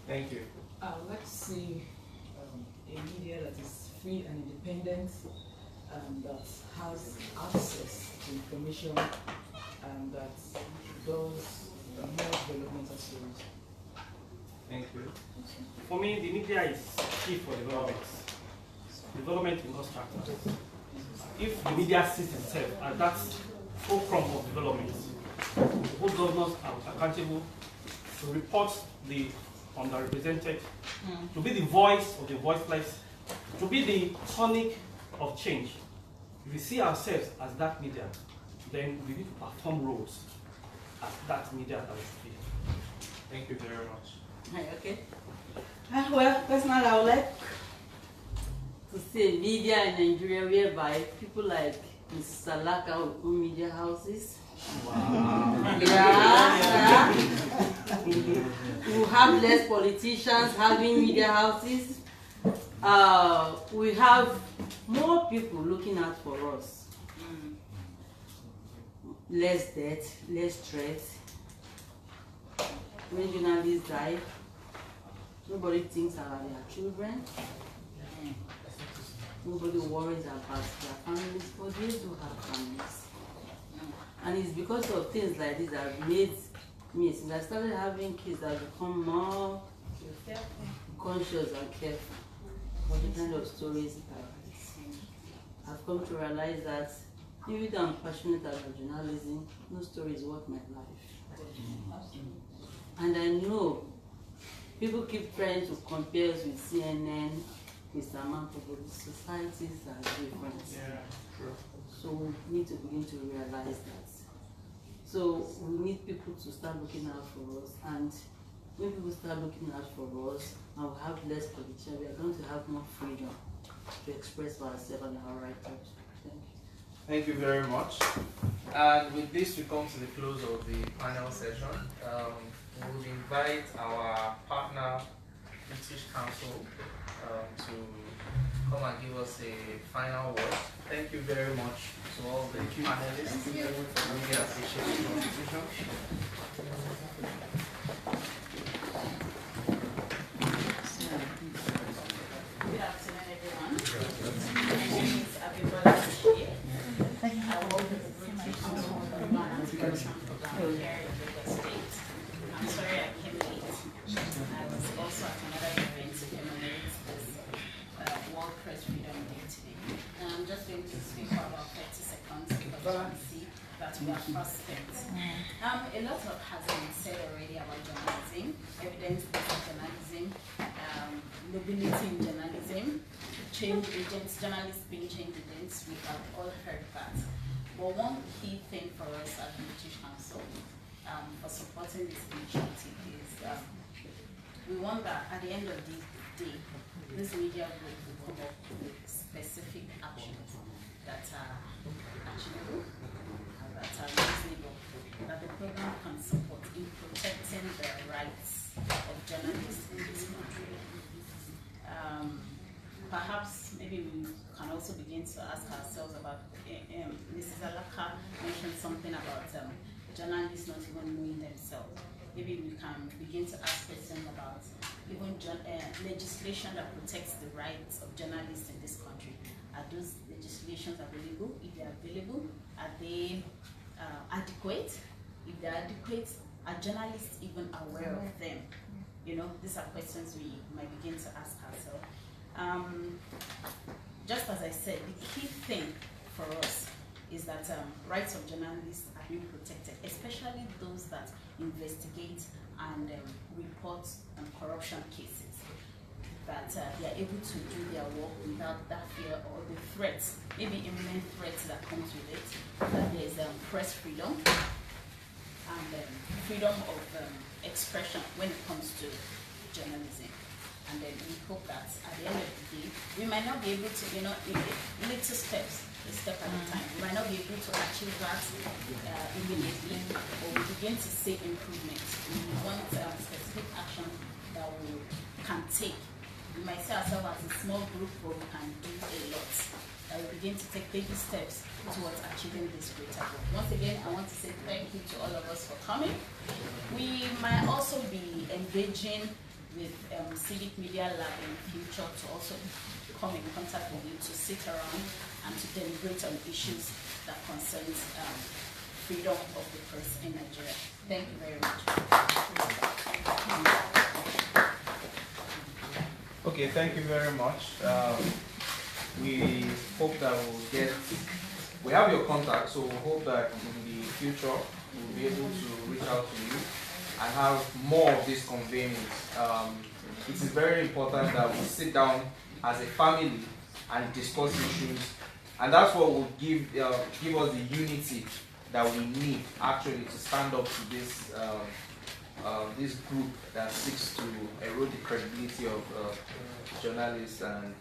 Thank you. I would like to see a media that is free and independent, that has access to information, and that does more developmental stories. Thank you. For me, the media is key for development. Development in all structures. If the media sees itself as that fulcrum of development, both governors are accountable to report the underrepresented, to be the voice of the voiceless, to be the tonic of change. If we see ourselves as that media, then we need to perform roles as that media that we should be. Thank you very much. Okay. Well, personally, I would like to see a media in Nigeria whereby people like Mrs. Salaka will own media houses. Wow. Yeah. We have less politicians having media houses. We have more people looking out for us. Less death, less threat. When journalists die, nobody thinks about their children. Nobody worries about their families, but they do have families. And it's because of things like this that have made me, since I started having kids, I've become more conscious and careful for the kind of stories I write. I've come to realize that even though I'm passionate about journalism, no story is worth my life. And I know people keep trying to compare us with CNN, with Samantha, but the societies are different. Yeah, true. So we need to begin to realize that. So we need people to start looking out for us, and when people start looking out for us, and we have less politician, we are going to have more freedom to express ourselves and our right to. Thank you. Thank you very much. And with this, we come to the close of the panel session. We would invite our partner, British Council, to come and give us a final word. Thank you very much to all the panelists. We really appreciate your contribution. Good afternoon, everyone. My name is Abimbola Sowore. I work with the British Council of Management here in Lagos State. I'm sorry I came late. I was also at another event to commemorate this World Press Freedom Day today. And I'm just going to speak for about 30 seconds because you can see that we are prospects. A lot has been said already about journalism, evidence-based journalism, nobility in journalism, change agents, journalists being change agents. We have all heard that. But one key thing for us at the British Council for supporting this initiative is we want that at the end of the day, this media group will come up with specific actions that are actionable, that are reasonable, that the program can support in protecting the rights of journalists in this country. Perhaps maybe we can also begin to ask ourselves about, Mrs. Alaka mentioned something about journalists not even knowing themselves. Maybe we can begin to ask questions about even legislation that protects the rights of journalists in this country. Are those legislations available? If they are available, are they adequate? If they are adequate, Are journalists even aware of them? You know, these are questions we might begin to ask ourselves. Just as I said, the key thing for us is that rights of journalists are being protected, especially those that investigate and report corruption cases, that they are able to do their work without that fear or the threats, maybe imminent threats that comes with it, that there is press freedom and freedom of expression when it comes to journalism. And then we hope that at the end of the day, we might not be able to, you know, little steps, a step at a time. We might not be able to achieve that immediately, but we begin to see improvements. We want specific action that we can take. We might see ourselves as a small group, but we can do a lot. That we begin to take baby steps towards achieving this greater goal. Once again, I want to say thank you to all of us for coming. We might also be engaging with Civic Media Lab in the future to also come in contact with you, to sit around and to deliberate on issues that concerns freedom of the press in Nigeria. Thank you very much. Okay, thank you very much. We hope that we have your contact, so we hope that in the future we'll be able to reach out to you and have more of these convenings. It is very important that we sit down as a family and discuss issues, and that's what will give us the unity that we need actually to stand up to this this group that seeks to erode the credibility of journalists and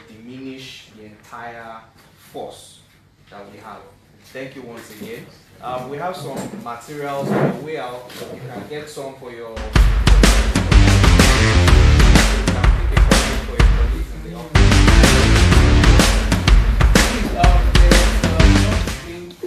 diminish the entire force that we have. Thank you once again. We have some materials on the way out. You can get some for your colleagues in the office.